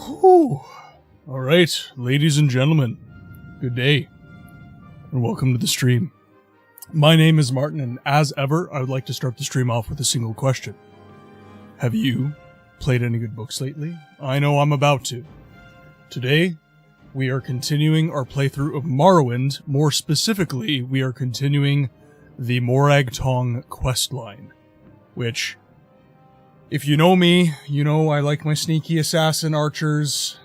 Whew. Alright, ladies and gentlemen, good day, and welcome to the stream. My name is Martin, and as ever, I would like to start the stream off with a single question. Have you played any good books lately? I know I'm about to. Today, we are continuing our playthrough of Morrowind. More specifically, we are continuing the Morag questline, which, if you know me, you know I like my sneaky assassin archers.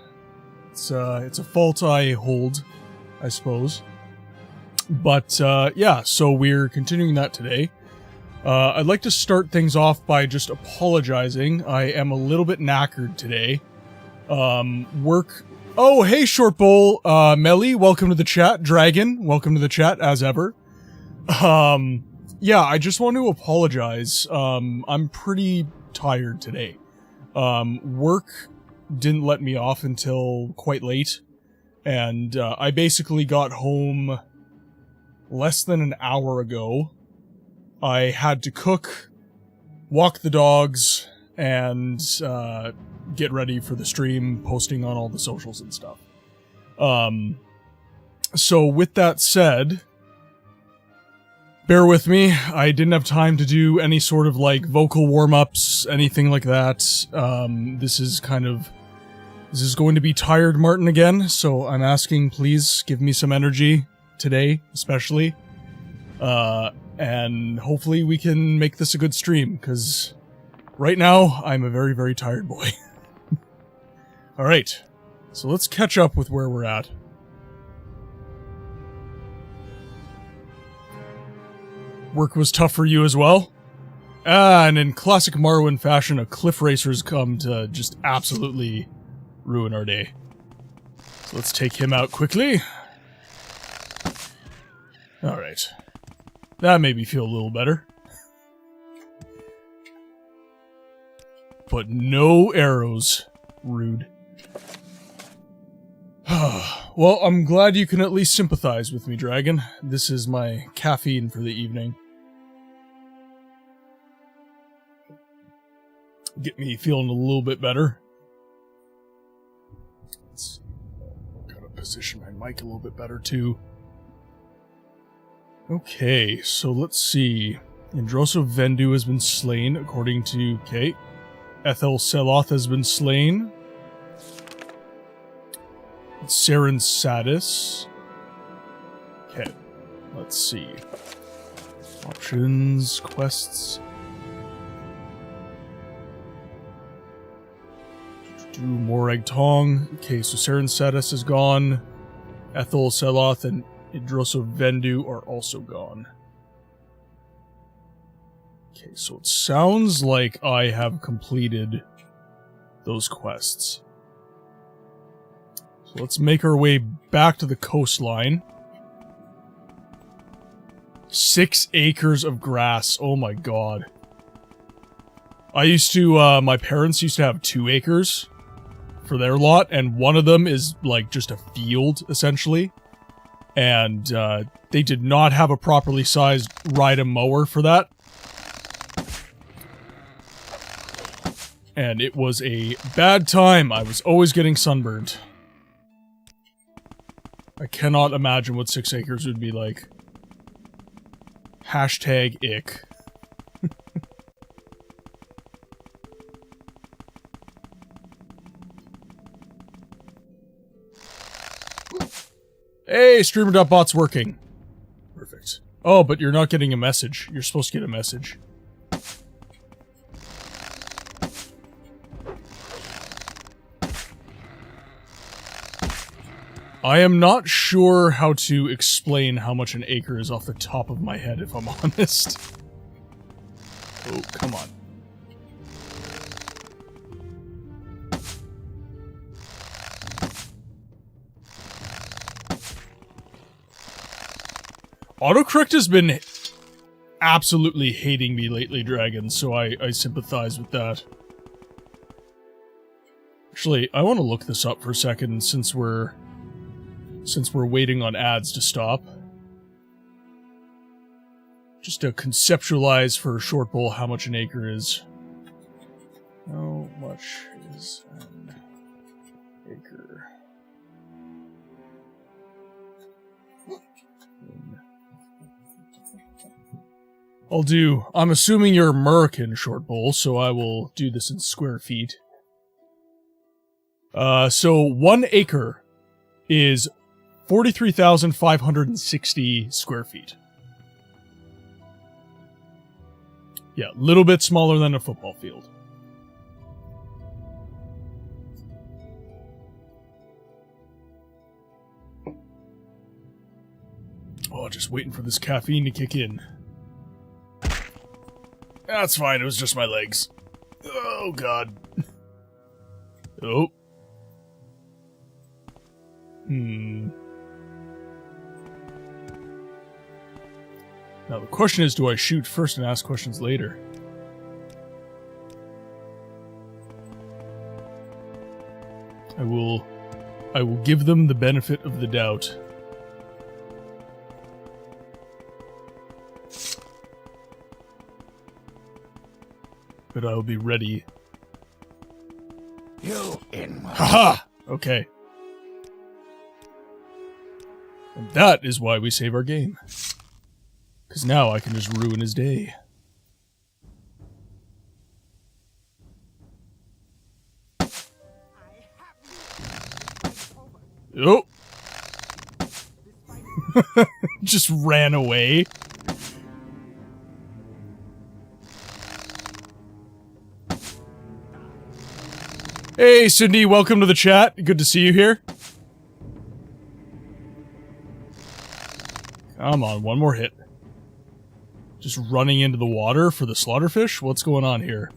It's a fault I hold, I suppose. But, yeah, so we're continuing that today. I'd like to start things off by just apologizing. I am a little bit knackered today. Oh, hey, Short Bowl, Melly, welcome to the chat. Dragon, welcome to the chat, as ever. Yeah, I just want to apologize. I'm pretty tired today. Work didn't let me off until quite late, and I basically got home less than an hour ago. I had to cook, walk the dogs, and get ready for the stream, posting on all the socials and stuff. So with that said, bear with me. I didn't have time to do any sort of like vocal warm-ups, anything like that. This is going to be Tired Martin again, so I'm asking, please give me some energy today, especially. And hopefully we can make this a good stream, because right now I'm a very, very tired boy. Alright, so let's catch up with where we're at. Work was tough for you as well? And in classic Morrowind fashion, a cliff racer's come to just absolutely ruin our day. So let's take him out quickly. Alright. That made me feel a little better. But no arrows. Rude. Well, I'm glad you can at least sympathize with me, Dragon. This is my caffeine for the evening. Get me feeling a little bit better. Let's see. Gotta position my mic a little bit better, too. Okay, so let's see. Indroso Vendu has been slain, according to Kate. Ethel Seloth has been slain. Saren Sadis. Okay, let's see. Options, quests. Do Morag Tong. Okay, so Saren Sadis is gone. Ethel Seloth and Idroso Vendu are also gone. Okay, so it sounds like I have completed those quests. So let's make our way back to the coastline. 6 acres of grass. Oh my god. I used to, my parents used to have 2 acres for their lot, and one of them is like just a field, essentially. And they did not have a properly sized ride-a mower for that. And it was a bad time. I was always getting sunburned. I cannot imagine what 6 acres would be like. Hashtag ick. Hey, streamer.bot's working. Perfect. Oh, but you're not getting a message. You're supposed to get a message. I am not sure how to explain how much an acre is off the top of my head, if I'm honest. Oh, come on. Autocorrect has been absolutely hating me lately, Dragon, so I sympathize with that. Actually, I want to look this up for a second since we're waiting on ads to stop. Just to conceptualize for Short Bowl how much an acre is. How much is an acre. I'm assuming you're American, Short Bowl, so I will do this in square feet. So 1 acre is 43,560 square feet. Yeah, a little bit smaller than a football field. Oh, just waiting for this caffeine to kick in. That's fine, it was just my legs. Oh, God. Oh. Now the question is, do I shoot first and ask questions later? I will give them the benefit of the doubt. But I'll be ready. You in my... Haha! Okay. And that is why we save our game. Because now I can just ruin his day. Oh! Just ran away. Hey, Cindy, welcome to the chat. Good to see you here. Come on, one more hit. Just running into the water for the slaughterfish? What's going on here?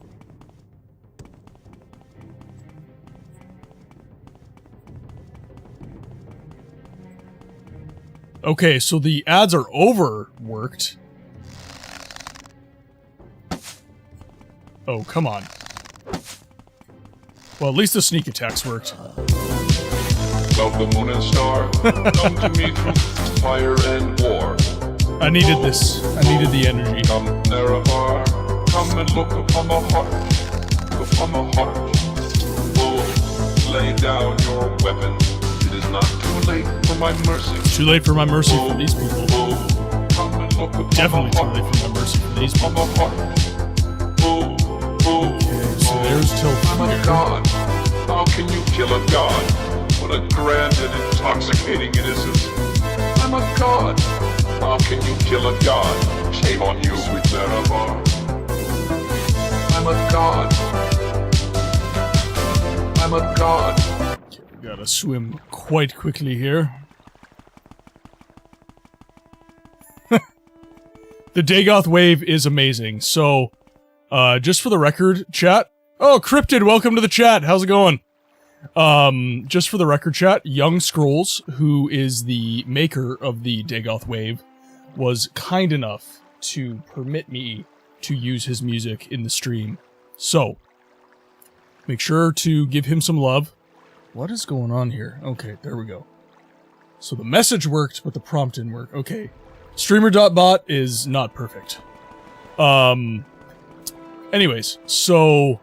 Okay, so the ads are overworked. Oh, come on. Well, at least the sneak attacks worked. Welcome, moon and star. Come to me through fire and war. I needed this. I needed the energy. Come, Nerevar. Come and look upon the heart. Upon the heart. Oh, lay down your weapon. It is not too late for my mercy. Too late for my mercy for these people. Oh, come and look upon Definitely the too heart. late for my mercy for these Upon people. the heart. Oh, oh. Okay, so there's till I'm a here. god. How can you kill a god? What a grand and intoxicating innocence. I'm a god. How can you kill a god? Shame on you, sweet Nerevar. I'm a god. I'm a god. Okay, we gotta swim quite quickly here. The Dagoth wave is amazing. So, just for the record, chat. Oh, Cryptid, welcome to the chat. How's it going? Just for the record, chat, Young Scrolls, who is the maker of the Dagoth wave, was kind enough to permit me to use his music in the stream. So, make sure to give him some love. What is going on here? Okay, there we go. So the message worked, but the prompt didn't work. Okay. Streamer.bot is not perfect. Anyways, so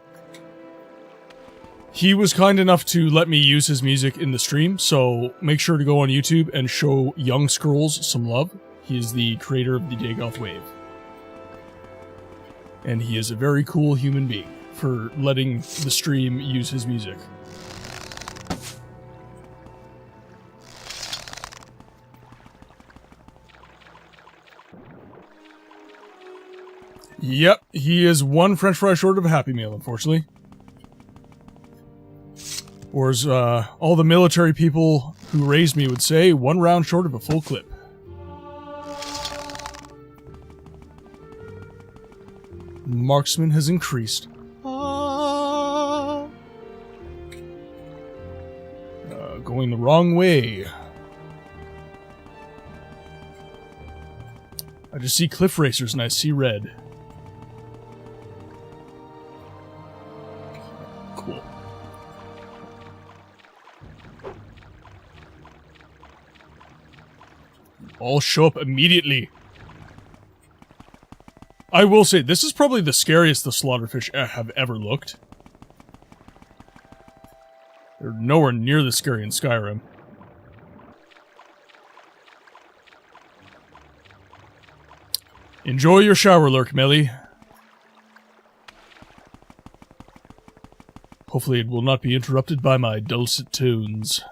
he was kind enough to let me use his music in the stream, so make sure to go on YouTube and show Young Scrolls some love. He is the creator of the Dagoth wave. And he is a very cool human being for letting the stream use his music. Yep, he is one french fry short of a Happy Meal, unfortunately. Or as all the military people who raised me would say, one round short of a full clip. Marksman has increased. Going the wrong way. I just see cliff racers and I see red. Cool. All show up immediately. I will say, this is probably the scariest the slaughterfish have ever looked. They're nowhere near this scary in Skyrim. Enjoy your shower, Lurk Millie. Hopefully it will not be interrupted by my dulcet tones.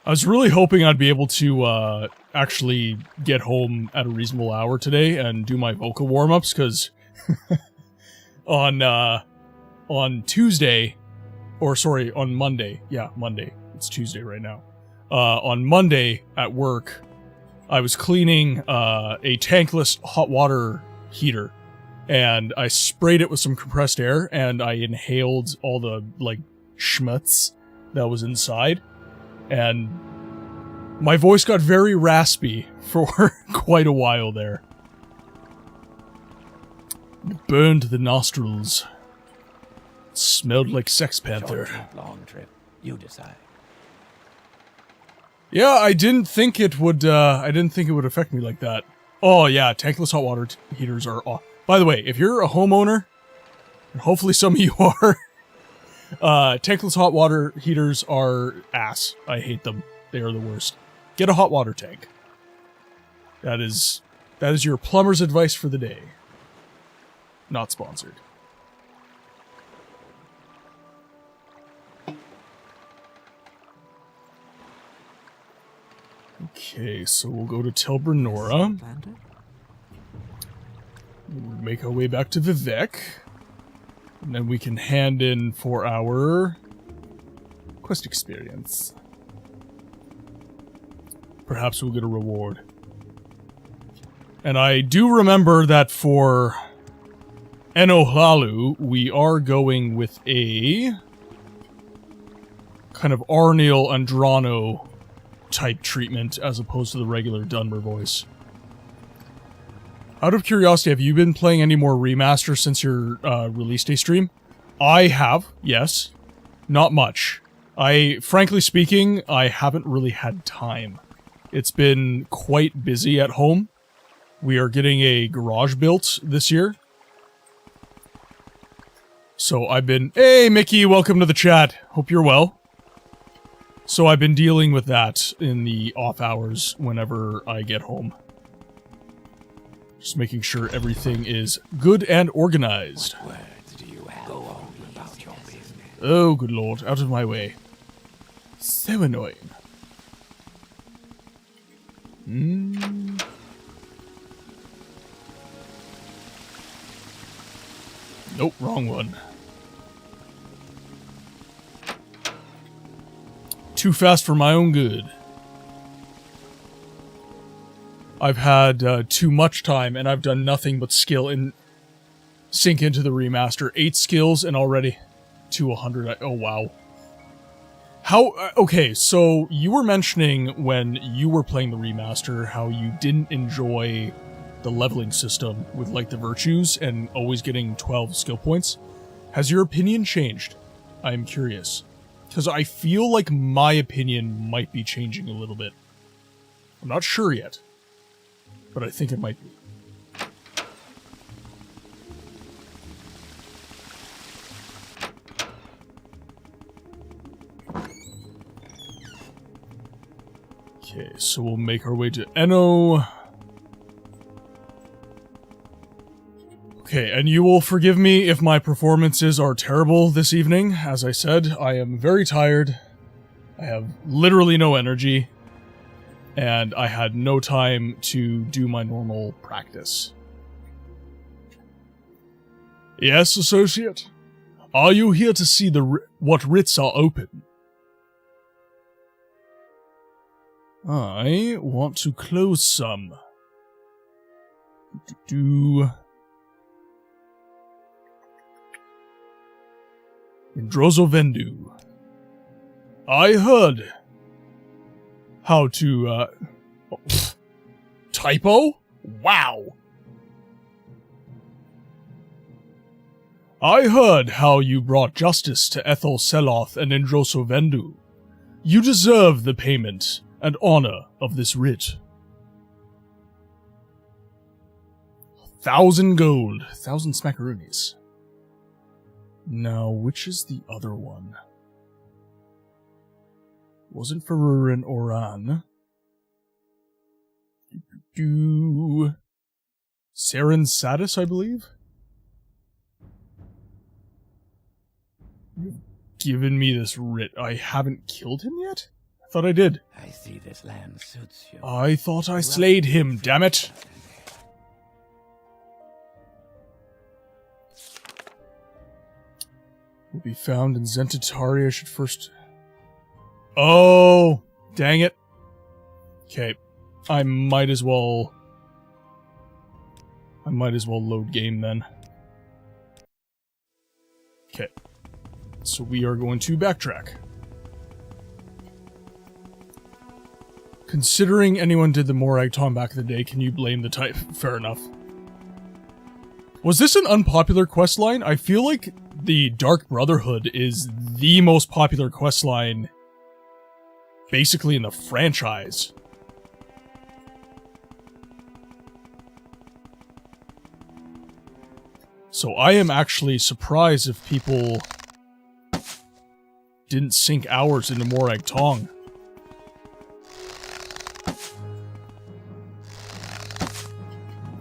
I was really hoping I'd be able to actually get home at a reasonable hour today and do my vocal warm-ups, because on Tuesday, or sorry, on Monday, yeah, Monday, it's Tuesday right now, on Monday at work, I was cleaning a tankless hot water heater, and I sprayed it with some compressed air, and I inhaled all the, like, schmutz that was inside. And my voice got very raspy for quite a while there. It burned the nostrils. It smelled like Sex Panther. Short, long trip. You decide. Yeah, I didn't think it would affect me like that. Oh yeah, tankless hot water heaters are off. By the way, if you're a homeowner, and hopefully some of you are, tankless hot water heaters are ass. I hate them. They are the worst. Get a hot water tank. That is your plumber's advice for the day. Not sponsored. Okay, so we'll go to Tel Bernora. We'll make our way back to Vivek. And then we can hand in for our quest experience. Perhaps we'll get a reward. And I do remember that for Enohlalu, we are going with a kind of Arniel Andrano type treatment as opposed to the regular Dunmer voice. Out of curiosity, have you been playing any more remaster since your release day stream? I have, yes. Not much. Frankly speaking, I haven't really had time. It's been quite busy at home. We are getting a garage built this year. So I've been... Hey, Mickey, welcome to the chat. Hope you're well. So I've been dealing with that in the off hours whenever I get home. Just making sure everything is good and organized. What words do you have? Go on about your business. Oh, good lord, out of my way. So annoying. Nope, wrong one. Too fast for my own good. I've had too much time, and I've done nothing but skill and sink into the remaster. 8 skills, and already to 100. Oh, wow. How... okay, so you were mentioning when you were playing the remaster how you didn't enjoy the leveling system with, like, the virtues and always getting 12 skill points. Has your opinion changed? I'm curious. Because I feel like my opinion might be changing a little bit. I'm not sure yet. But I think it might be. Okay, so we'll make our way to Eno. Okay, and you will forgive me if my performances are terrible this evening. As I said, I am very tired. I have literally no energy. And I had no time to do my normal practice. Yes, associate? Are you here to see what writs are open? I want to close some. Indrozovendu. I heard how to, typo? Wow. I heard how you brought justice to Ethel Seloth and Indrozovendu. You deserve the payment and honor of this writ. 1,000 gold. 1,000 smackaroonies. Now, which is the other one? Wasn't for an Oran. Saren Satis, I believe? You've given me this writ. I haven't killed him yet? I thought I did. I see this land suits you. I thought I slayed him, damn it! Will be found in Zentitari. I should first... Oh! Dang it. Okay. I might as well load game then. Okay. So we are going to backtrack. Considering anyone did the Morag Tom back in the day, can you blame the type? Fair enough. Was this an unpopular questline? I feel like the Dark Brotherhood is the most popular questline basically in the franchise. So I am actually surprised if people didn't sink hours into Morag Tong.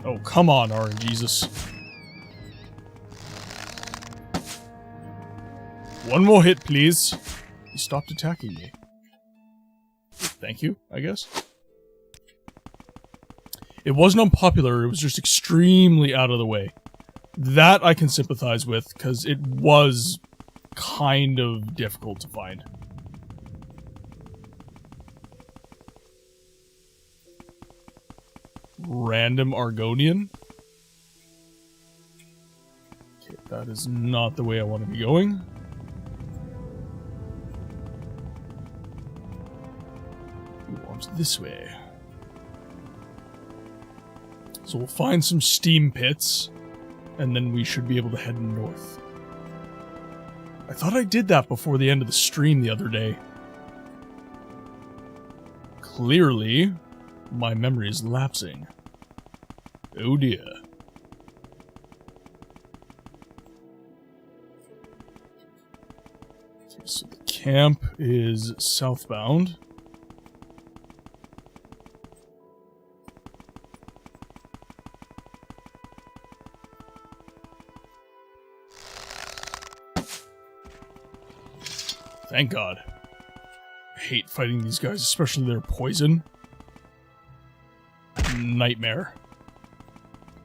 Oh, come on, RNGesus. One more hit, please. He stopped attacking me. Thank you, I guess. It wasn't unpopular, it was just extremely out of the way. That I can sympathize with, because it was kind of difficult to find. Random Argonian? Okay, that is not the way I want to be going. We want this way. So we'll find some steam pits, and then we should be able to head north. I thought I did that before the end of the stream the other day. Clearly, my memory is lapsing. Oh dear. Okay, so the camp is southbound. Thank God. I hate fighting these guys, especially their poison. Nightmare.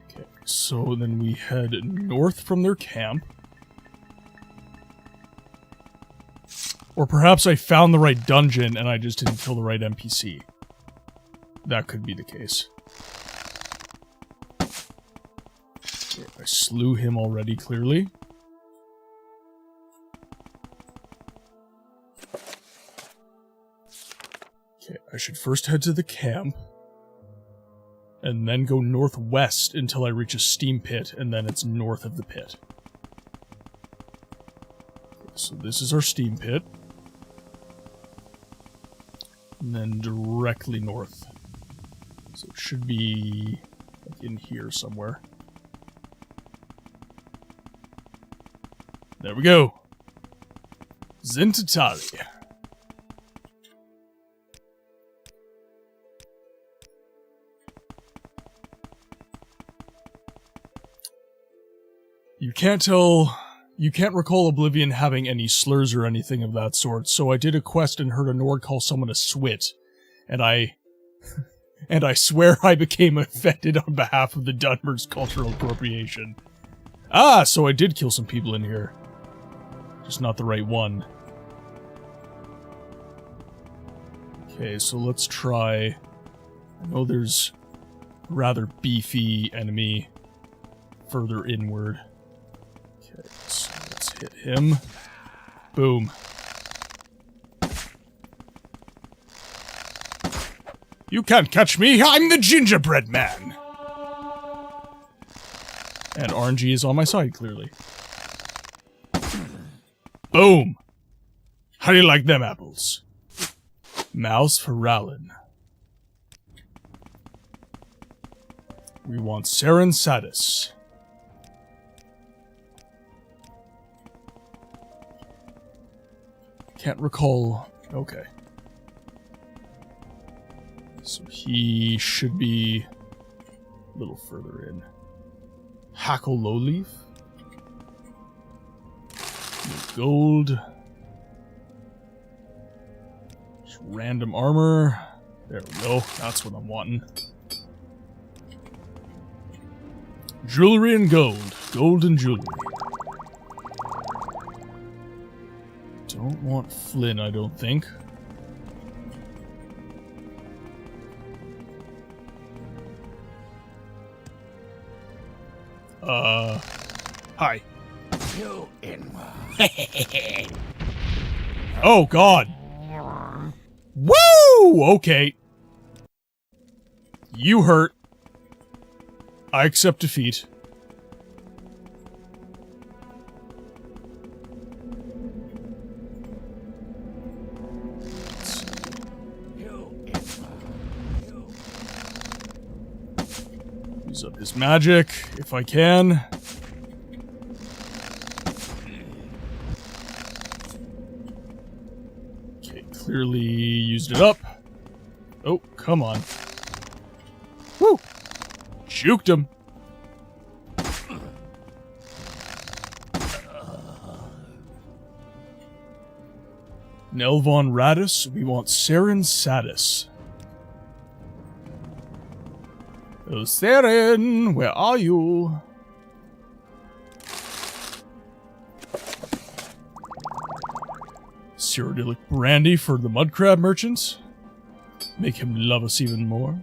Okay, so then we head north from their camp. Or perhaps I found the right dungeon and I just didn't kill the right NPC. That could be the case. Okay, I slew him already, clearly. Okay, I should first head to the camp, and then go northwest until I reach a steam pit, and then it's north of the pit. Okay, so this is our steam pit. And then directly north. So it should be like in here somewhere. There we go. Zentitari. You can't recall Oblivion having any slurs or anything of that sort, so I did a quest and heard a Nord call someone a swit, and I swear I became offended on behalf of the Dunmer's cultural appropriation. Ah, so I did kill some people in here. Just not the right one. Okay, so let's try... I know there's a rather beefy enemy further inward. Okay, so let's hit him. Boom. You can't catch me, I'm the gingerbread man! And RNG is on my side, clearly. Boom! How do you like them apples? Mouse for Rallin. We want Saren Satis. Can't recall. Okay. So he should be a little further in. Hackle Lowleaf. Gold. Just random armor. There we go. That's what I'm wanting. Jewelry and gold. Gold and jewelry. Don't want Flynn, I don't think. Hi. You in. Oh, God. Woo! Okay. You hurt. I accept defeat. Use up his magic, if I can. Okay, clearly used it up. Oh, come on. Woo! Juked him. Nelvon Radis, we want Saren Satis. Oh, Saren, where are you? Cyrodiilic brandy for the mudcrab merchants. Make him love us even more.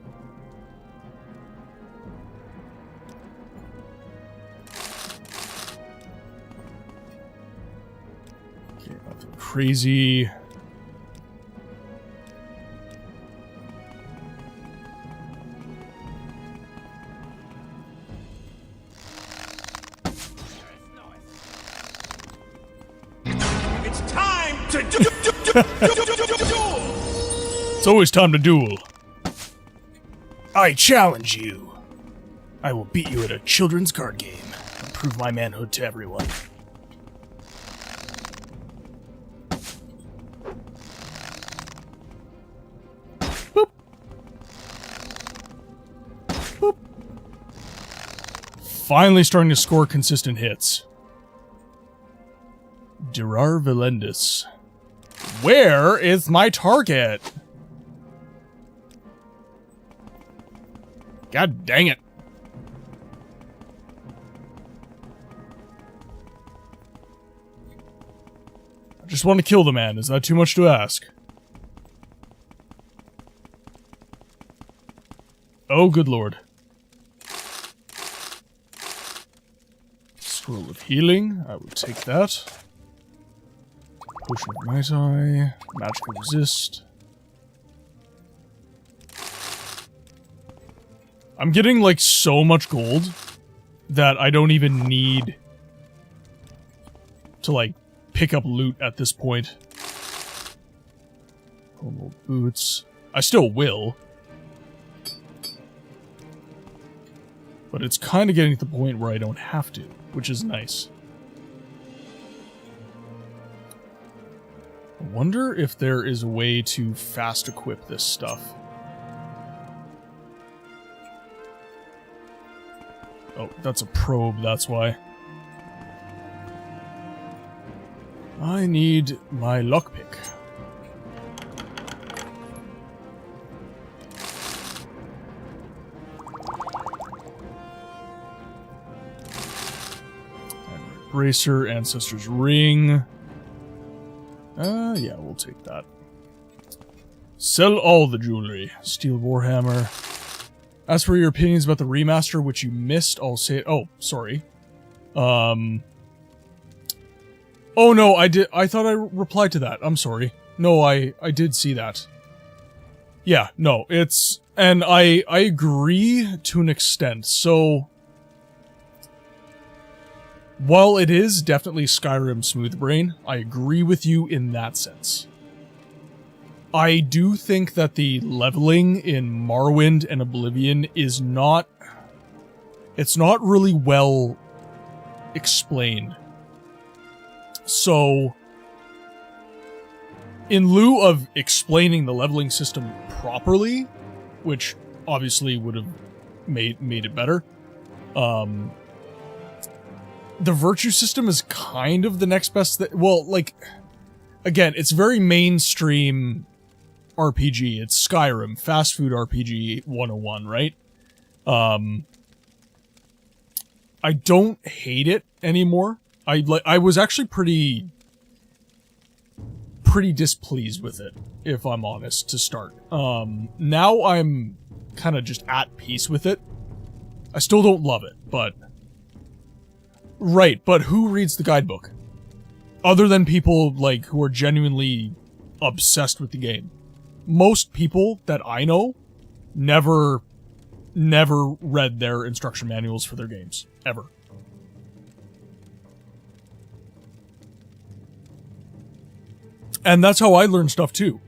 Okay, nothing crazy. It's always time to duel. I challenge you. I will beat you at a children's card game and prove my manhood to everyone. Boop. Boop. Finally starting to score consistent hits. Durar Velendis. Where is my target? God dang it. I just want to kill the man. Is that too much to ask? Oh, good lord. Scroll of healing. I will take that. Potion of Night Eye. Magical Resist. I'm getting, like, so much gold that I don't even need to, like, pick up loot at this point. Homo boots. I still will. But it's kind of getting to the point where I don't have to, which is nice. I wonder if there is a way to fast equip this stuff. Oh, that's a probe, that's why. I need my lockpick. Bracer, Ancestor's Ring. Yeah, we'll take that. Sell all the jewelry. Steel Warhammer. As for your opinions about the remaster, which you missed, I'll say it. Oh, sorry. Oh no, I did. I thought I replied to that. I'm sorry. No, I did see that. Yeah, no, it's... And I agree to an extent. So... While it is definitely Skyrim Smooth Brain, I agree with you in that sense. I do think that the leveling in Morrowind and Oblivion is not It's not really well explained. So, in lieu of explaining the leveling system properly, which obviously would have made it better, the virtue system is kind of the next best thing. Well, like, again, it's very mainstream RPG. It's Skyrim, fast food RPG 101, right? I don't hate it anymore. I was actually pretty displeased with it, if I'm honest, to start. Now I'm kind of just at peace with it. I still don't love it, but... Right, but who reads the guidebook? Other than people, like, who are genuinely obsessed with the game. Most people that I know never read their instruction manuals for their games. Ever. And that's how I learn stuff too.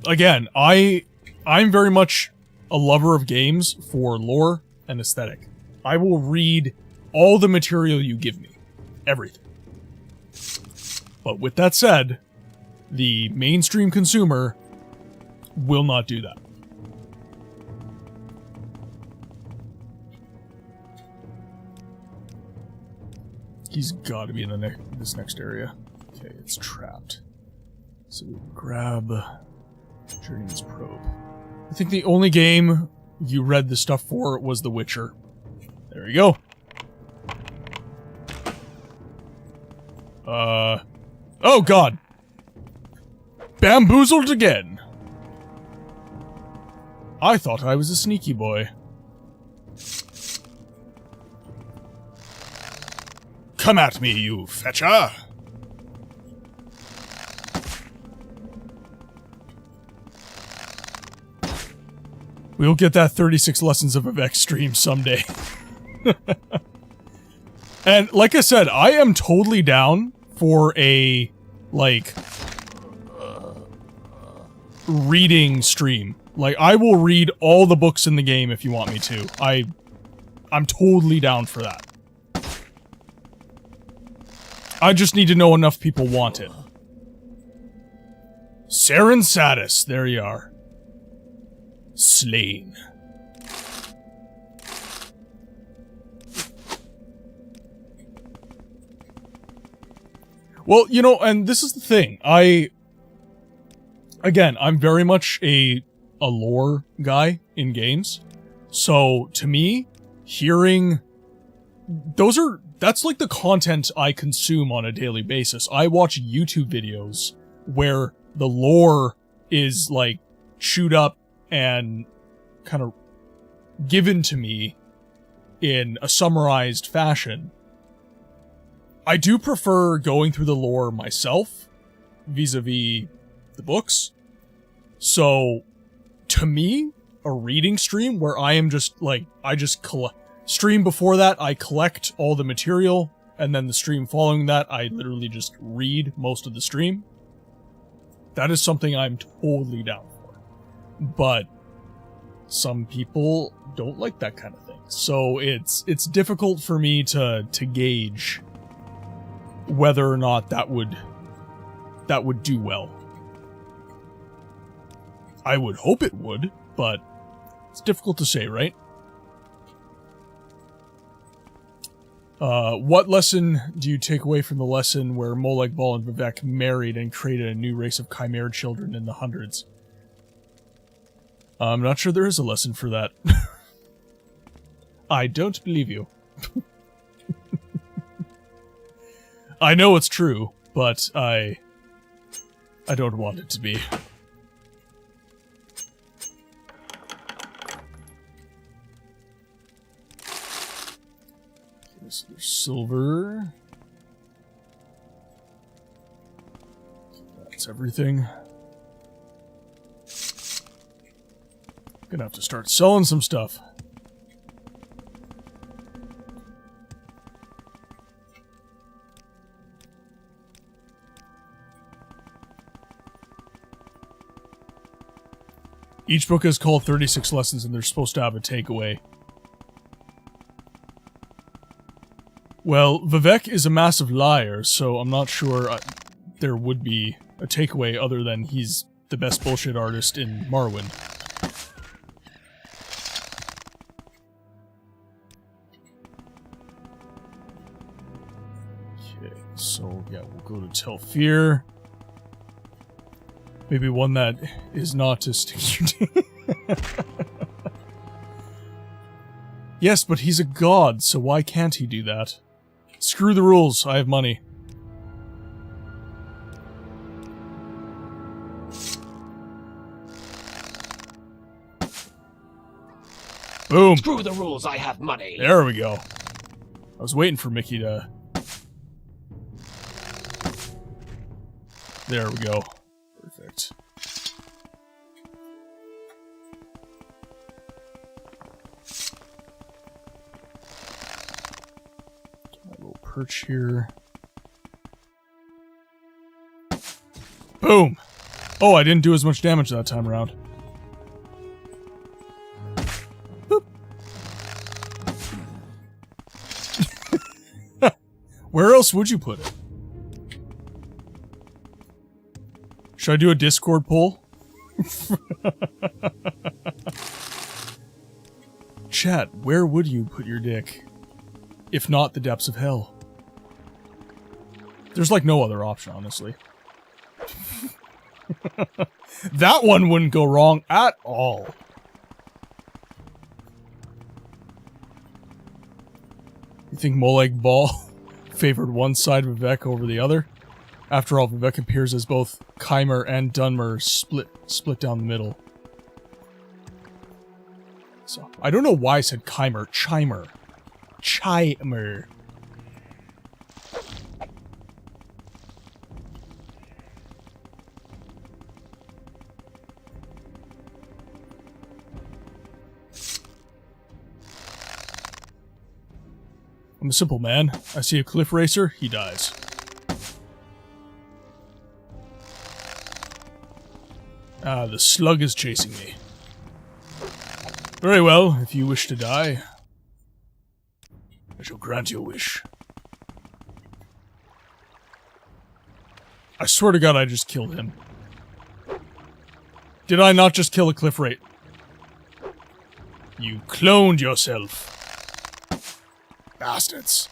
Again, I'm very much a lover of games for lore and aesthetic. I will read all the material you give me. Everything. But with that said, the mainstream consumer will not do that. He's got to be in this next area. Okay, it's trapped. So we grab Journeyman's Probe. I think the only game you read the stuff for was The Witcher. There you go. Oh god! Bamboozled again! I thought I was a sneaky boy. Come at me, you fetcher! We'll get that 36 Lessons of Vivek stream someday. And like I said, I am totally down for a, like, reading stream. Like, I will read all the books in the game if you want me to. I'm totally down for that. I just need to know enough people want it. Saren Satis, there you are. Slain. Well, you know, and this is the thing. Again, I'm very much a lore guy in games. So, to me, hearing... That's like the content I consume on a daily basis. I watch YouTube videos where the lore is, like, chewed up and kind of given to me in a summarized fashion. I do prefer going through the lore myself, vis-a-vis the books. So, to me, a reading stream where I am just, like, stream before that, I collect all the material, and then the stream following that, I literally just read most of the stream. That is something I'm totally down for. But some people don't like that kind of thing. So it's difficult for me to gauge whether or not that would do well. I would hope it would, but it's difficult to say, right? What lesson do you take away from the lesson where Molag Bal and Vivek married and created a new race of chimera children in the hundreds? I'm not sure there is a lesson for that. I don't believe you. I know it's true, but I don't want it to be. So there's silver. That's everything. Gonna have to start selling some stuff. Each book is called 36 Lessons and they're supposed to have a takeaway. Well, Vivek is a massive liar, so I'm not sure there would be a takeaway other than he's the best bullshit artist in Morrowind. Okay, so yeah, we'll go to Telfir. Maybe one that is not to stick your Yes, but he's a god, so why can't he do that? Screw the rules, I have money. Boom! Screw the rules, I have money. There we go. I was waiting for Mickey to... There we go. Perfect. Get my little perch here. Boom! Oh, I didn't do as much damage that time around. Boop. Where else would you put it? Should I do a Discord poll? Chat, where would you put your dick? If not the depths of hell. There's like no other option, honestly. That one wouldn't go wrong at all. You think Molag Bal favored one side of Vivek over the other? After all, Vivek appears as both Chimer and Dunmer split down the middle. So, I don't know why I said Chimer. Chimer. Chimer. I'm a simple man. I see a cliff racer, he dies. Ah, the slug is chasing me. Very well, if you wish to die, I shall grant your wish. I swear to God I just killed him. Did I not just kill a cliff rate? You cloned yourself. Bastards.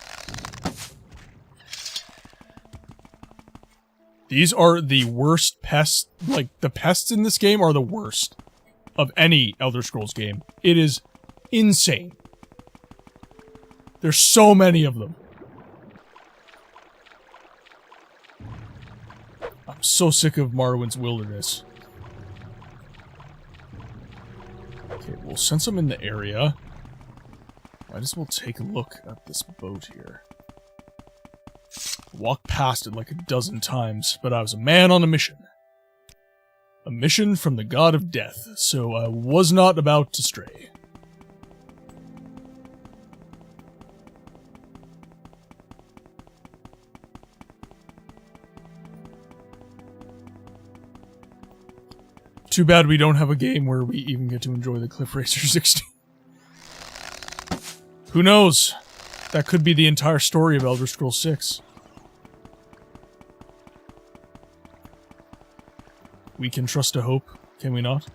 These are the worst pests. Like, the pests in this game are the worst of any Elder Scrolls game. It is insane. There's so many of them. I'm so sick of Morrowind's wilderness. Okay, well, since I'm in the area, might as well take a look at this boat here. Walked past it like a dozen times, but I was a man on a mission. A mission from the god of death, so I was not about to stray. Too bad we don't have a game where we even get to enjoy the Cliff Racer 16. Who knows? That could be the entire story of Elder Scrolls 6. We can trust a hope, can we not?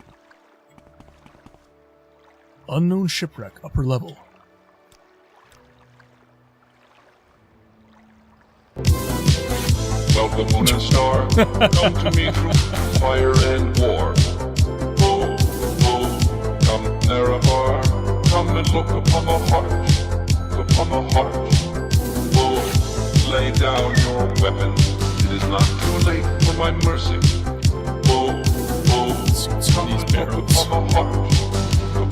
Unknown shipwreck, upper level. Welcome, moon and star. Come to me through fire and war. Oh, oh, come Nerevar. Come and look upon the heart. Upon the heart. Oh, lay down your weapons. It is not too late for my mercy. Oh, oh, come and look upon the heart.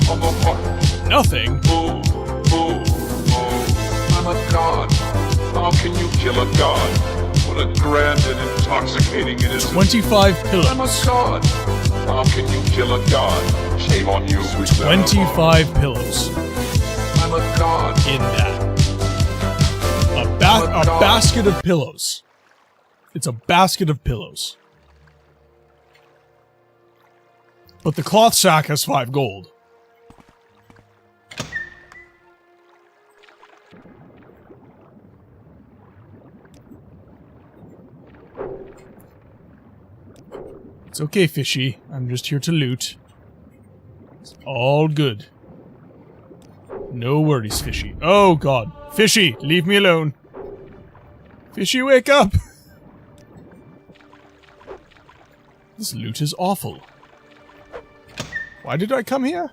Upon the heart. Nothing? Oh, oh, oh. I'm a god. How can you kill a god? What a grand and intoxicating innocence. 25 pillows. I'm a god. How can you kill a god? Shame on you, sweet 25 pillows. I'm a god. In that. A basket of pillows. It's a basket of pillows. But the cloth sack has 5 gold. It's okay, fishy. I'm just here to loot. It's all good. No worries, fishy. Oh, God. Fishy, leave me alone. Fishy, wake up! This loot is awful. Why did I come here?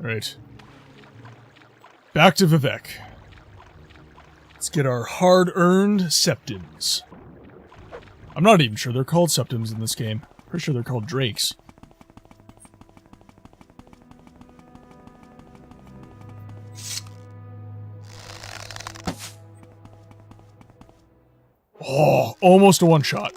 Alright. Back to Vivek. Let's get our hard-earned septims. I'm not even sure they're called septims in this game. Pretty sure they're called drakes. Oh, almost a one-shot.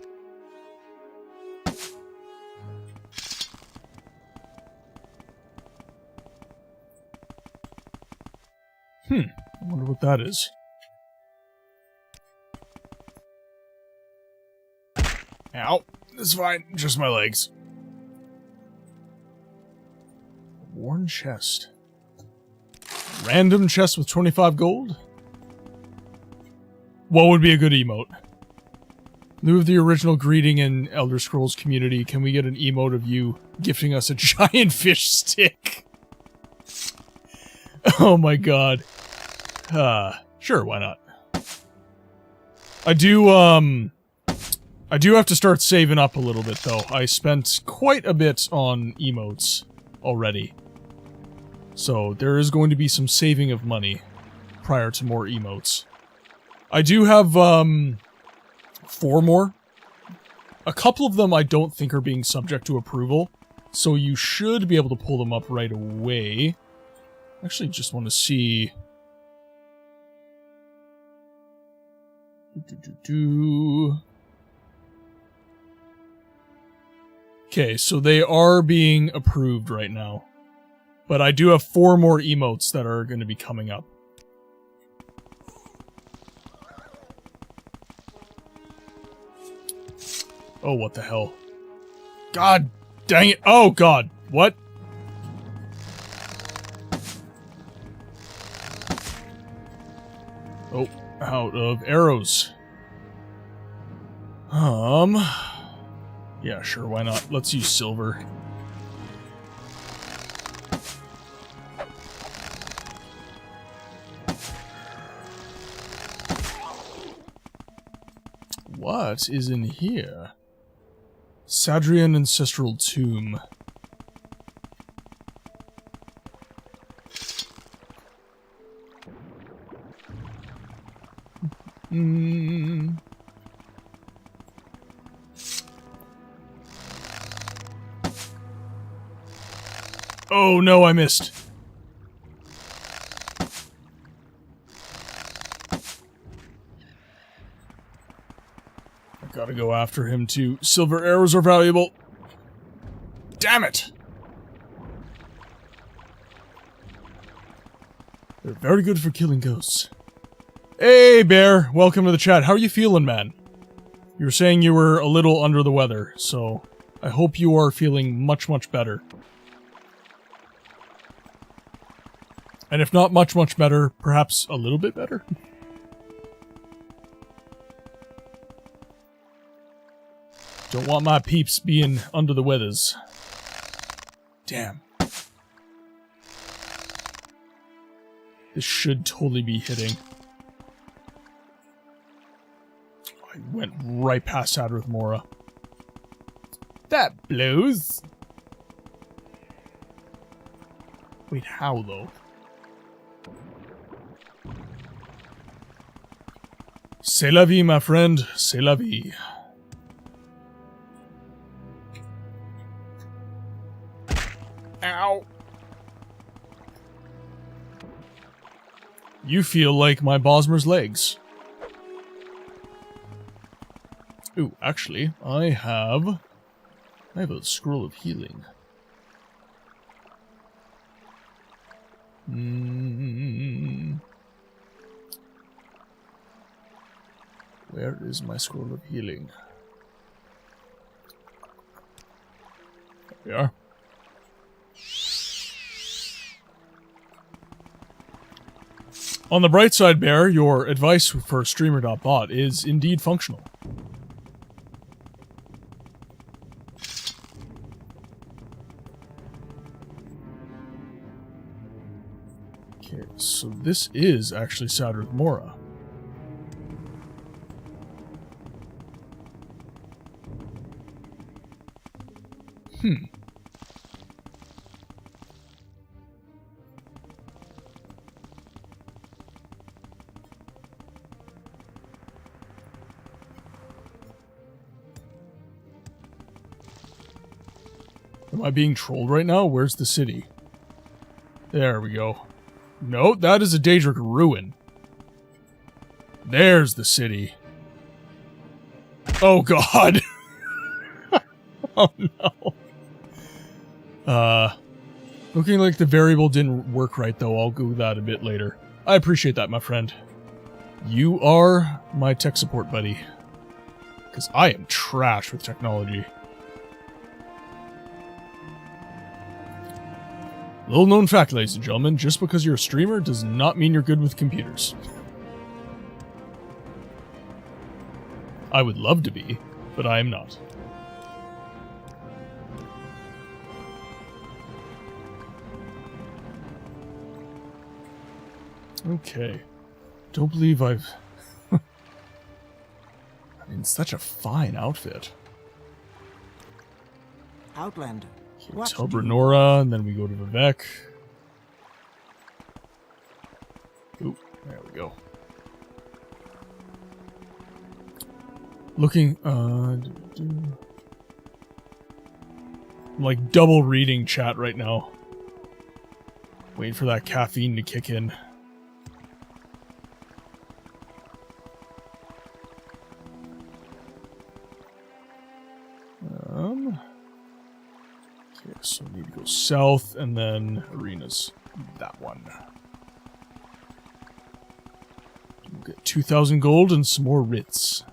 I wonder what that is. Ow. It's fine. Just my legs. Worn chest. Random chest with 25 gold? What would be a good emote? In lieu of the original greeting in Elder Scrolls community, can we get an emote of you gifting us a giant fish stick? Oh my god. Sure, why not? I do have to start saving up a little bit, though. I spent quite a bit on emotes already. So, there is going to be some saving of money prior to more emotes. I do have, 4 more. A couple of them I don't think are being subject to approval, so you should be able to pull them up right away. Actually, just want to see... Okay, so they are being approved right now. But I do have 4 more emotes that are going to be coming up. Oh, what the hell. God dang it. Oh, God. What? Oh, out of arrows. Yeah, sure, why not? Let's use silver. What is in here? Sadrian Ancestral Tomb. Oh no, I missed. I gotta go after him too. Silver arrows are valuable. Damn it! They're very good for killing ghosts. Hey, Bear! Welcome to the chat. How are you feeling, man? You were saying you were a little under the weather, so I hope you are feeling much, much better. And if not much, much better, perhaps a little bit better? Don't want my peeps being under the weathers. Damn. This should totally be hitting. I went right past Adrith Mora. That blows. Wait, how though? C'est la vie, my friend. C'est la vie. Ow. You feel like my Bosmer's legs. Ooh, actually, I have a scroll of healing. Where is my scroll of healing? There we are. On the bright side, Bear, your advice for streamer.bot is indeed functional. Okay, so this is actually Sadrith Mora. Am I being trolled right now? Where's the city? There we go. No, that is a Daedric ruin. There's the city. Oh god. Oh no. Looking like the variable didn't work right though. I'll go that a bit later. I appreciate that, my friend. You are my tech support buddy. Because I am trash with technology. Little known fact, ladies and gentlemen, just because you're a streamer does not mean you're good with computers. I would love to be, but I am not. Okay. Don't believe I've... I mean, such a fine outfit. Outlander. Tell Brenora, and then we go to Vivek. Ooh, there we go. Looking, I'm like double reading chat right now. Waiting for that caffeine to kick in. Okay, so we need to go south, and then arenas. That one. We'll get 2,000 gold and some more writs.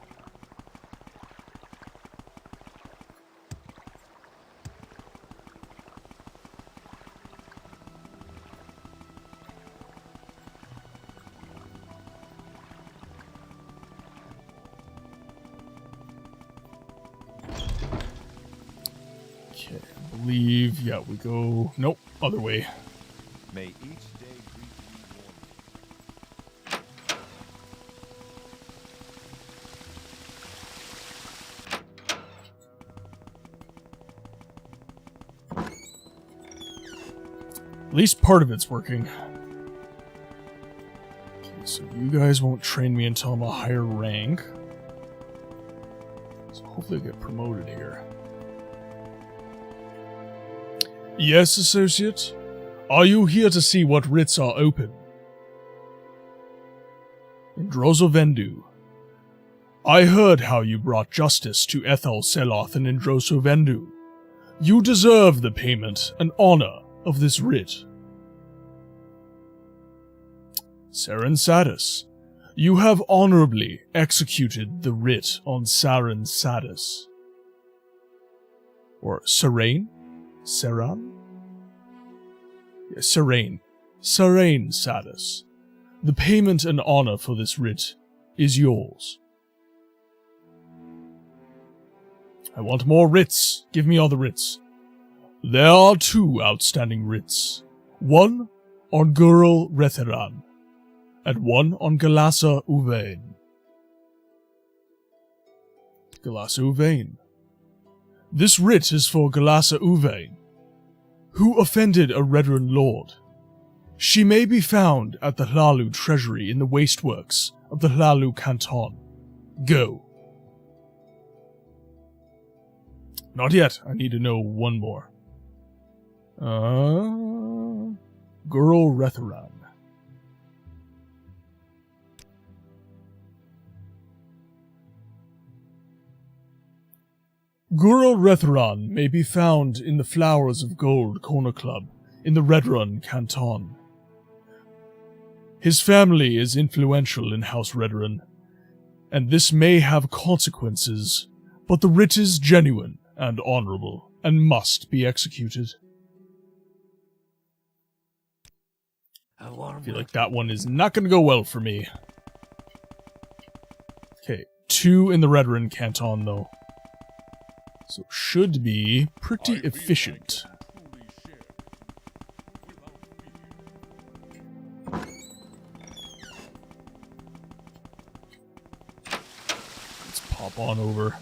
Okay, I believe, yeah, we go... Nope, other way. May each day greet At least part of it's working. Okay, so you guys won't train me until I'm a higher rank. So hopefully I'll get promoted here. Yes, associate? Are you here to see what writs are open? In Drosovendu. I heard how you brought justice to Ethel Seloth and Indrosovendu. You deserve the payment and honor of this writ. Saren Sadis, you have honorably executed the writ on Saren Sadis. Or Sarain? Saran? Yes, Sarain. Sarain Sadis. The payment and honor for this writ is yours. I want more writs. Give me all the writs. There are 2 outstanding writs. One on Gurul Retheran, and one on Galassa Uvain. Galassa Uvain. This writ is for Galassa Uvain, who offended a Redran lord. She may be found at the Hlalu treasury in the wasteworks of the Hlalu canton. Go. Not yet. I need to know one more. Gurul Retheran. Gurul Retheran may be found in the Flowers of Gold Corner Club in the Redrun canton. His family is influential in House Redrun, and this may have consequences, but the writ is genuine and honorable, and must be executed. I feel like that one is not going to go well for me. Okay, 2 in the Redoran Canton, though. So should be pretty efficient. Let's pop on over.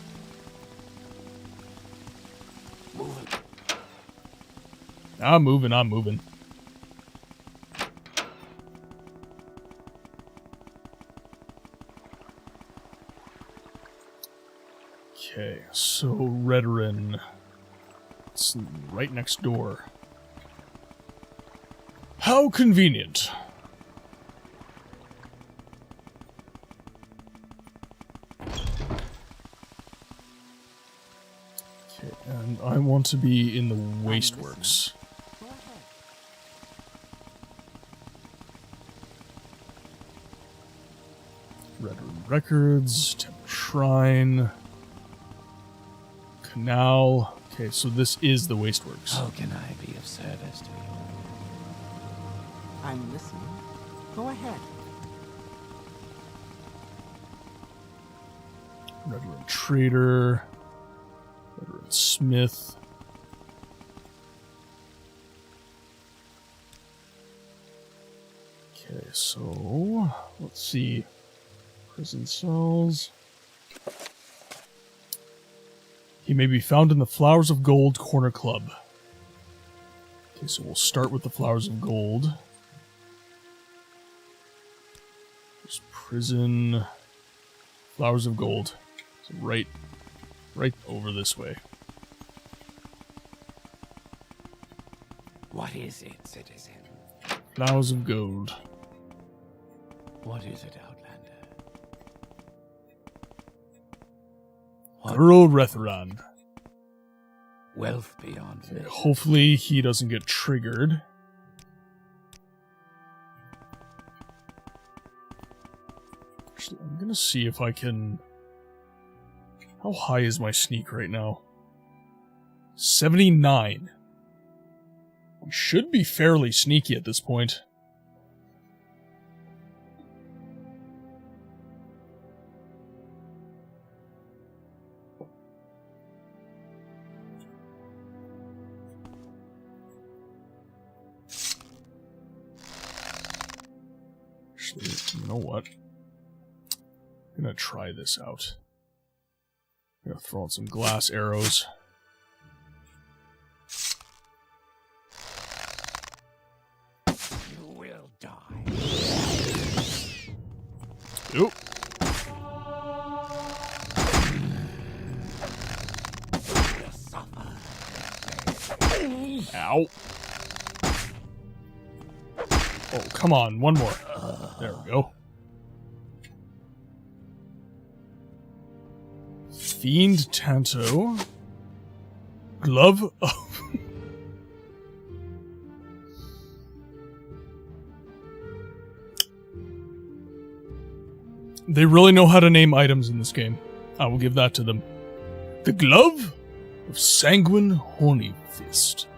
I'm moving. Okay, so Redoran. It's right next door. How convenient. Okay, and I want to be in the Wasteworks. Redoran Records, Temple Shrine, Canal. Okay, so this is the Wasteworks. How can I be of service to you? I'm listening. Go ahead. Redoran Trader, Redoran Smith. Okay, so let's see. Prison cells. He may be found in the Flowers of Gold Corner Club. Okay, so we'll start with the Flowers of Gold. There's prison. Flowers of Gold. So right over this way. What is it, citizen? Flowers of Gold. What is it, Outlander? Girl Rethran. Wealth beyond Okay, measure. hopefully he doesn't get triggered. Actually, I'm gonna see if I can... How high is my sneak right now? 79. We should be fairly sneaky at this point. Actually, you know what? I'm gonna try this out. I'm gonna throw in some glass arrows. You will die. Oop. You suffer. Ow. Oh, come on, one more. There we go. Fiend Tanto. Glove. Oh. They really know how to name items in this game. I will give that to them. The Glove of Sanguine Horny Fist.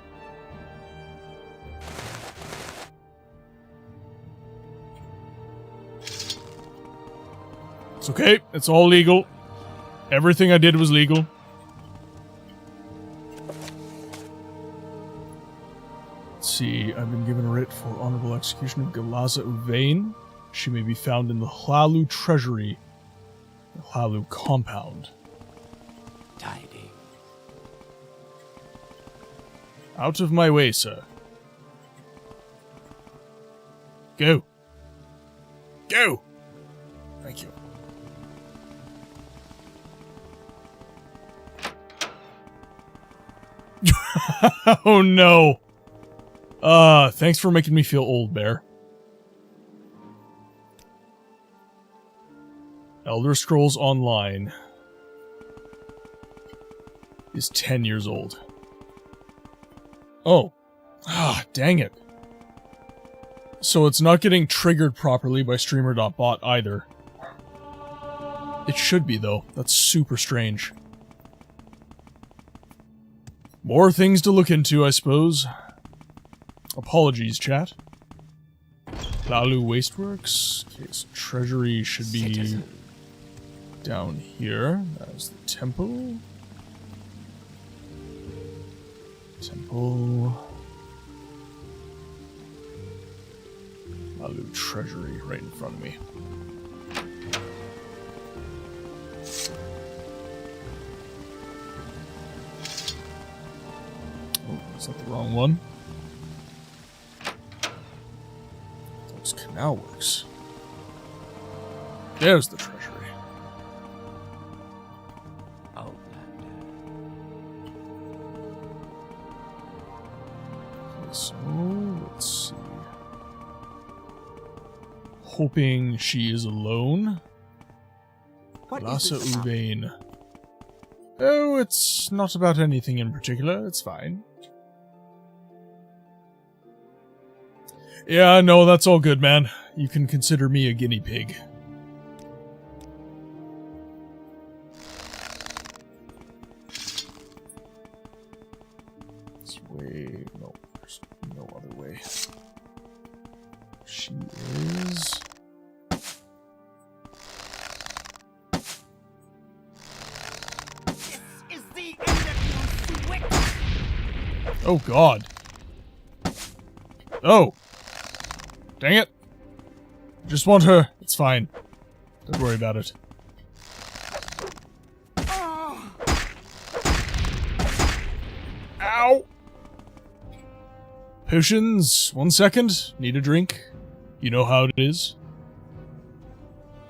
It's okay. It's all legal. Everything I did was legal. Let's see. I've been given a writ for honorable execution of Galaza Uvain. She may be found in the Hlalu Treasury, the Hlalu Compound. Tidings. Out of my way, sir. Go. Go! Thank you. Oh no. Thanks for making me feel old, Bear. Elder Scrolls Online is 10 years old. Oh. Dang it. So it's not getting triggered properly by streamer.bot either. It should be, though. That's super strange. More things to look into, I suppose. Apologies, chat. Lalu Wasteworks. Okay, so treasury should be Citizen. down here. That's the temple. Temple. Lalu treasury right in front of me. Oh, is that the wrong one? Those canal works. There's the treasury. Outlander. Okay, so let's see. Hoping she is alone. What is Lassa this about? Uvain. Oh, it's not about anything in particular. It's fine. Yeah, no, that's all good, man. You can consider me a guinea pig. This way... No, there's no other way. She is... Is the end of you swift? Oh, God. Oh! Dang it. Just want her. It's fine. Don't worry about it. Ow! Potions. 1 second. Need a drink. You know how it is.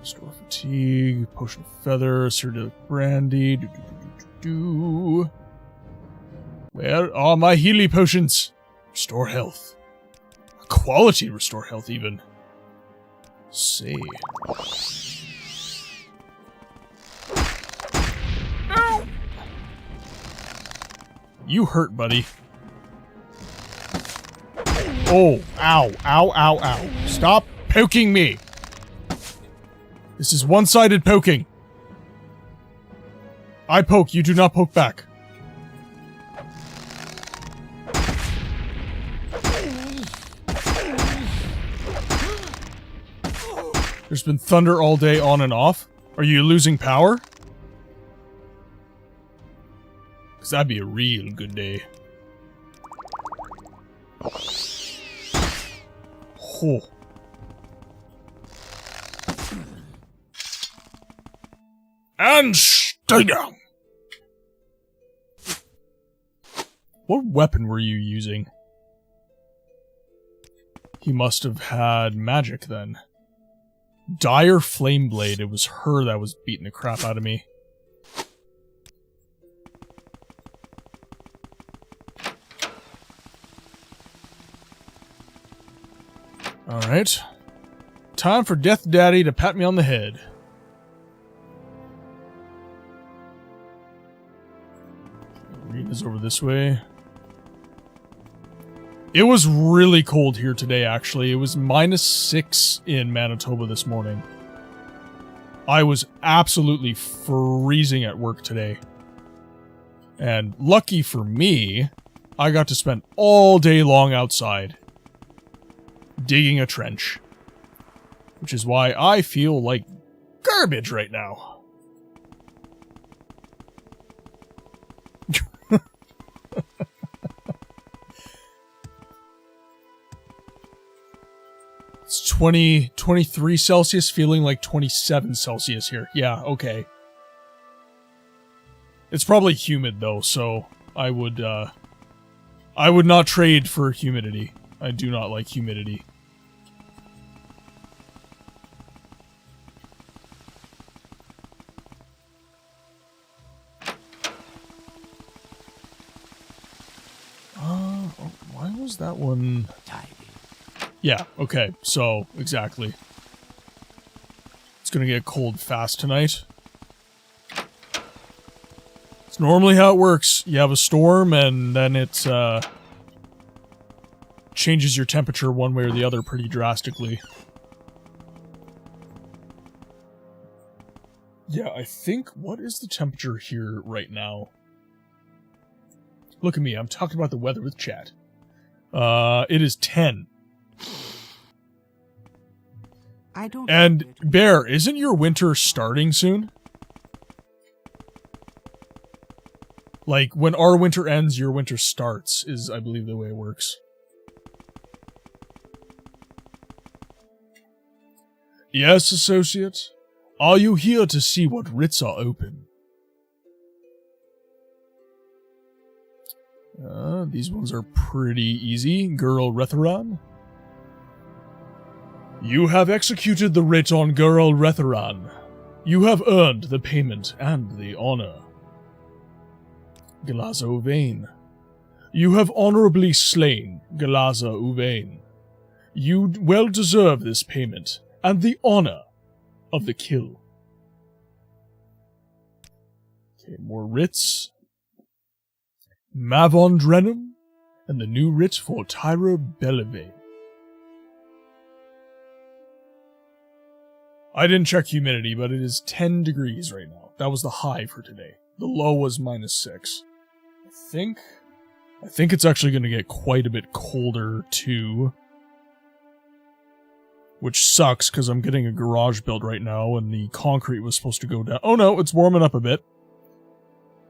Restore fatigue. Potion of feather. Acidic brandy. Do. Where are my Healy potions? Restore health. Quality restore health, even. See. Ow! You hurt, buddy. Oh, ow, ow, ow, ow. Stop poking me. This is one-sided poking. I poke, you do not poke back. There's been thunder all day on and off. Are you losing power? Because that'd be a real good day. Oh. And stay down! What weapon were you using? He must have had magic then. Dire Flameblade. It was her that was beating the crap out of me. Alright. Time for Death Daddy to pat me on the head. Arena's over this way. It was really cold here today, actually. It was -6 in Manitoba this morning. I was absolutely freezing at work today. And lucky for me, I got to spend all day long outside, digging a trench. Which is why I feel like garbage right now. It's 23 Celsius, feeling like 27 Celsius here. Yeah, okay. It's probably humid though, so I would not trade for humidity. I do not like humidity. Why was that one? Tidy. Yeah, okay, so, exactly. It's gonna get cold fast tonight. It's normally how it works. You have a storm, and then it, changes your temperature one way or the other pretty drastically. Yeah, I think, what is the temperature here right now? Look at me, I'm talking about the weather with chat. It is 10. I don't. And Bear, isn't your winter starting soon? Like, when our winter ends, your winter starts, is, I believe, the way it works. Yes, associate? Are you here to see what writs are open? These ones are pretty easy. Girl Retheran. You have executed the writ on Girl Retheran. You have earned the payment and the honor. Galaza Uvain. You have honorably slain Galaza Uvain. You well deserve this payment and the honor of the kill. Okay, more writs. Mavon Drenum, and the new writ for Tyra Bellevane. I didn't check humidity, but it is 10 degrees right now. That was the high for today. The low was -6. I think it's actually going to get quite a bit colder, too. Which sucks, because I'm getting a garage built right now, and the concrete was supposed to go down. Oh no, it's warming up a bit.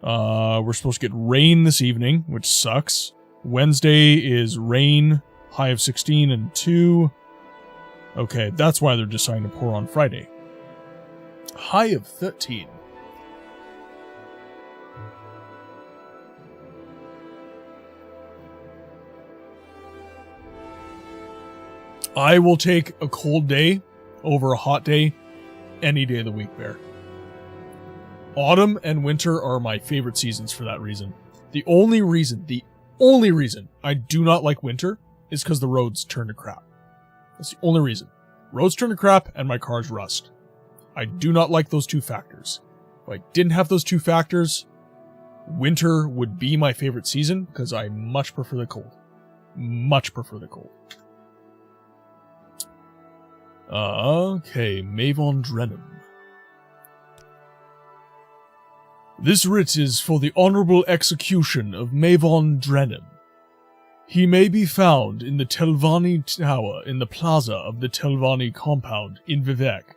We're supposed to get rain this evening, which sucks. Wednesday is rain, high of 16 and 2. Okay, that's why they're deciding to pour on Friday. High of 13. I will take a cold day over a hot day any day of the week, Bear. Autumn and winter are my favorite seasons for that reason. The only reason I do not like winter is because the roads turn to crap. That's the only reason. Roads turn to crap and my cars rust. I do not like those two factors. If I didn't have those two factors, winter would be my favorite season because I much prefer the cold. Much prefer the cold. Okay, Mavon Drenum. This writ is for the honorable execution of Mavon Drenum. He may be found in the Telvanni Tower in the plaza of the Telvanni compound in Vivek.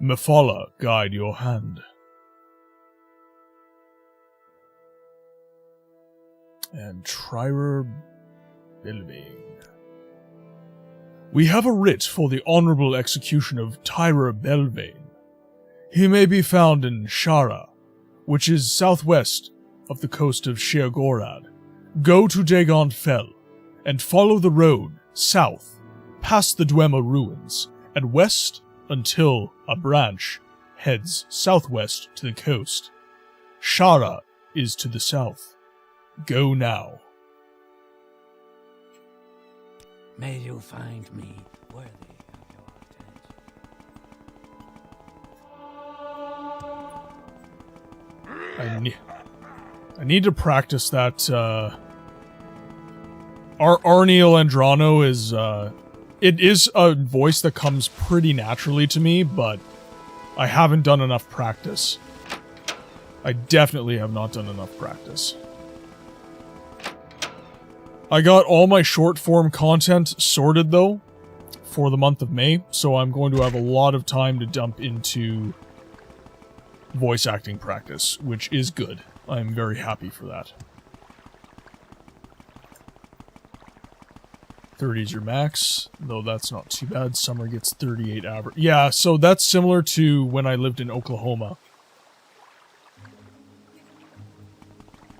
Mephala, guide your hand. And Trier Bilbane. We have a writ for the honorable execution of Tyra Belvane. He may be found in Shara, which is southwest of the coast of Sheergorad. Go to Dagon Fell, and follow the road south, past the Dwemer ruins, and west until a branch heads southwest to the coast. Shara is to the south. Go now. May you find me worthy of your attention. I need to practice that, Arniel Andrano is, it is a voice that comes pretty naturally to me, but I haven't done enough practice. I definitely have not done enough practice. I got all my short-form content sorted, though, for the month of May, so I'm going to have a lot of time to dump into voice acting practice, which is good. I'm very happy for that. 30 is your max, though that's not too bad. Summer gets 38 average. Yeah, so that's similar to when I lived in Oklahoma.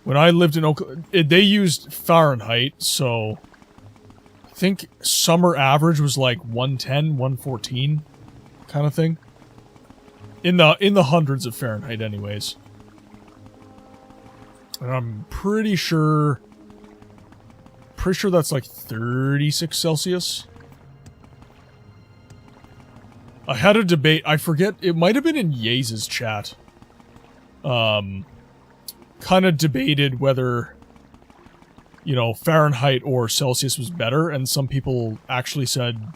When I lived in Oklahoma, they used Fahrenheit, so I think summer average was like 110, 114 kind of thing. In the hundreds of Fahrenheit anyways. And I'm pretty sure that's like 36 Celsius. I had a debate, I forget, it might have been in Yaze's chat. Kind of debated whether, you know, Fahrenheit or Celsius was better, and some people actually said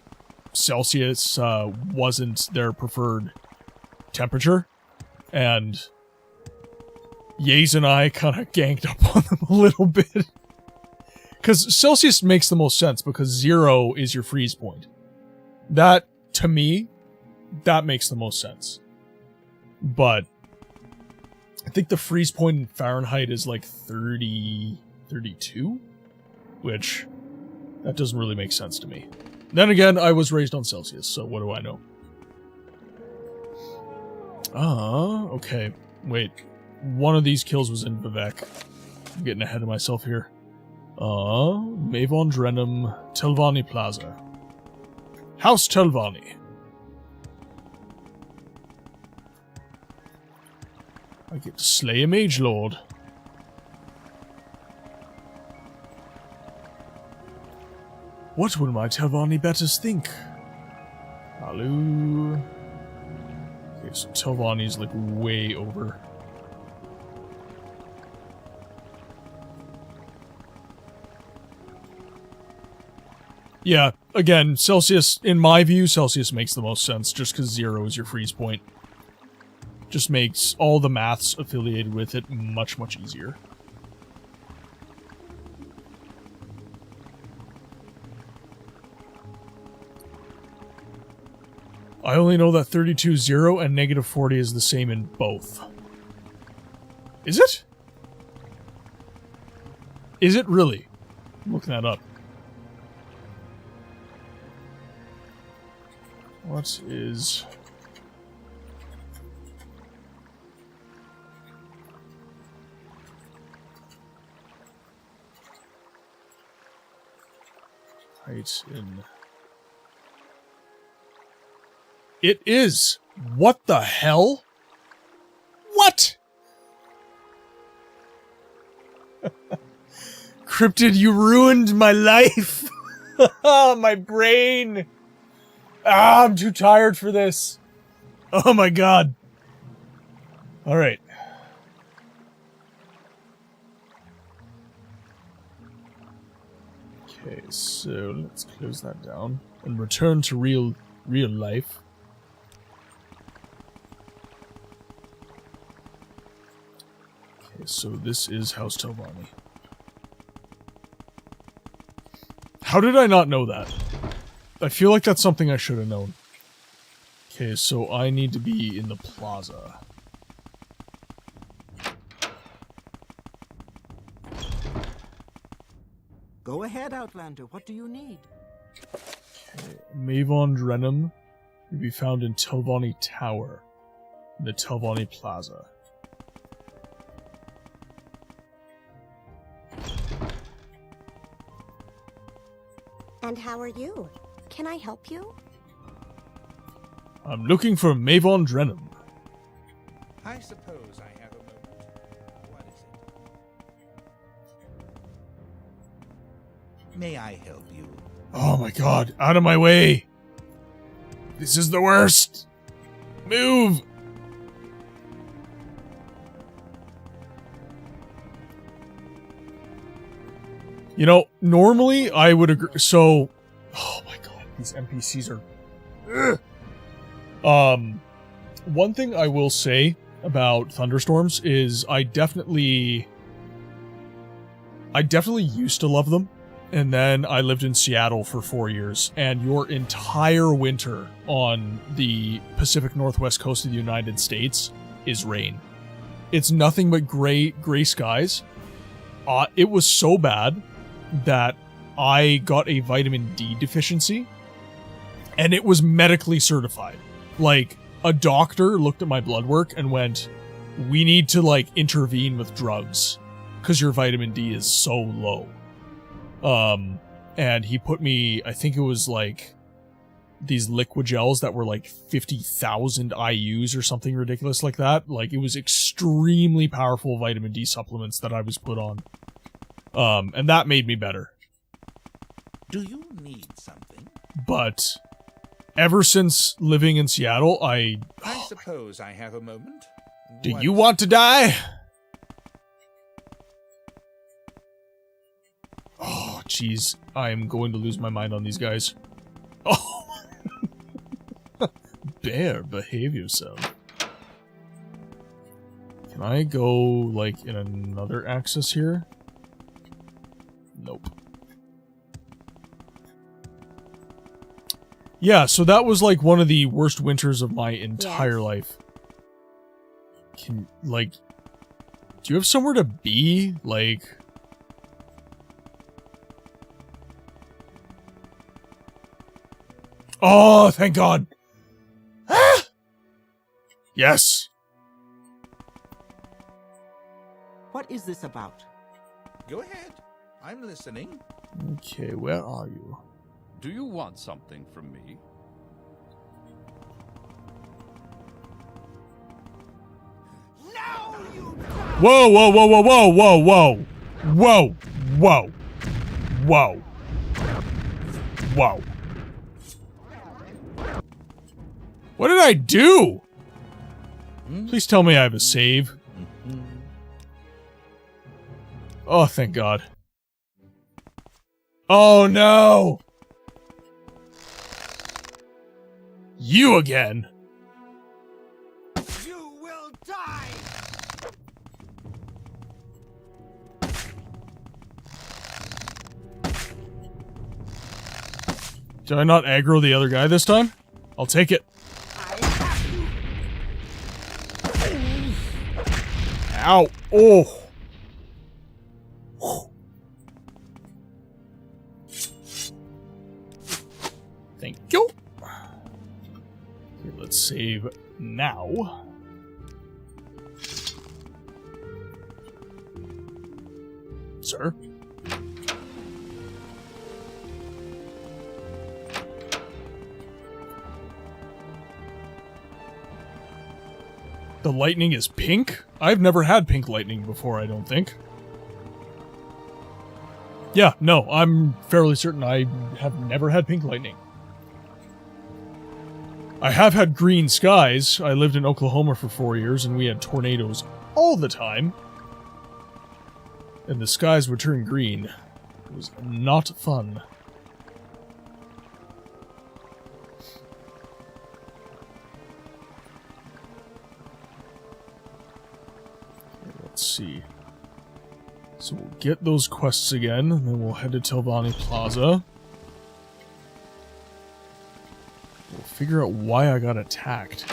Celsius wasn't their preferred temperature, and Yaze and I kind of ganged up on them a little bit. Because Celsius makes the most sense, because 0 is your freeze point. That, to me, that makes the most sense. But I think the freeze point in Fahrenheit is like 32, which that doesn't really make sense to me. Then again, I was raised on Celsius, so what do I know? Okay. Wait. One of these kills was in Vivek. I'm getting ahead of myself here. Mavon Drenham, Telvanni Plaza. House Telvanni. I get to slay a mage lord. What will my Telvanni betters think? Hello. Okay, so Telvanni's like way over. Yeah, again, Celsius, in my view, Celsius makes the most sense just because 0 is your freeze point. Just makes all the maths affiliated with it much, much easier. I only know that 32 0 and negative 40 is the same in both. Is it? Is it really? I'm looking that up. What is... height in... It is! What the hell? What? Cryptid, you ruined my life! My brain! Ah, I'm too tired for this. Oh my god. Alright. Okay, so let's close that down and return to real life. Okay, so this is House Telvanni. How did I not know that? I feel like that's something I should have known. Okay, so I need to be in the plaza. Go ahead, Outlander. What do you need? Okay, Mavon Drenham will be found in Telvanni Tower, in the Telvanni Plaza. And how are you? Can I help you? I'm looking for Mavon Drenham. I suppose I have a moment. What is it? May I help you? Oh my god, out of my way! This is the worst! Move! You know, normally I would agree. So, oh my god, these NPCs are. Ugh. One thing I will say about thunderstorms is I definitely used to love them, and then I lived in Seattle for 4 years, and your entire winter on the Pacific Northwest coast of the United States is rain. It's nothing but gray skies. It was so bad that I got a vitamin D deficiency, and it was medically certified. Like, a doctor looked at my blood work and went, we need to, like, intervene with drugs, because your vitamin D is so low. And he put me, I think it was, like, these liquid gels that were, like, 50,000 IUs or something ridiculous like that. Like, it was extremely powerful vitamin D supplements that I was put on. And that made me better. Do you need something? But ever since living in Seattle, I suppose I have a moment. Do you want to die? Oh, jeez. I am going to lose my mind on these guys. Oh! Bear, behave yourself. Can I go, like, in another axis here? Nope. Yeah, so that was like one of the worst winters of my entire Yes. life. Do you have somewhere to be? Like... Oh, thank God! Ah! Yes! What is this about? Go ahead. I'm listening. Okay, where are you? Do you want something from me? Whoa, whoa, whoa, whoa, whoa, whoa, whoa! Whoa! Whoa! Whoa! Whoa! What did I do? Please tell me I have a save. Oh, thank God. Oh, no! You again! You will die! Did I not aggro the other guy this time? I'll take it. Ow. Oh. Thank you. Okay, let's save now. Sir? The lightning is pink? I've never had pink lightning before, I don't think. Yeah, no, I'm fairly certain I have never had pink lightning. I have had green skies. I lived in Oklahoma for 4 years and we had tornadoes all the time. And the skies would turn green. It was not fun. Let's see. So we'll get those quests again, and then we'll head to Telvanni Plaza. We'll figure out why I got attacked.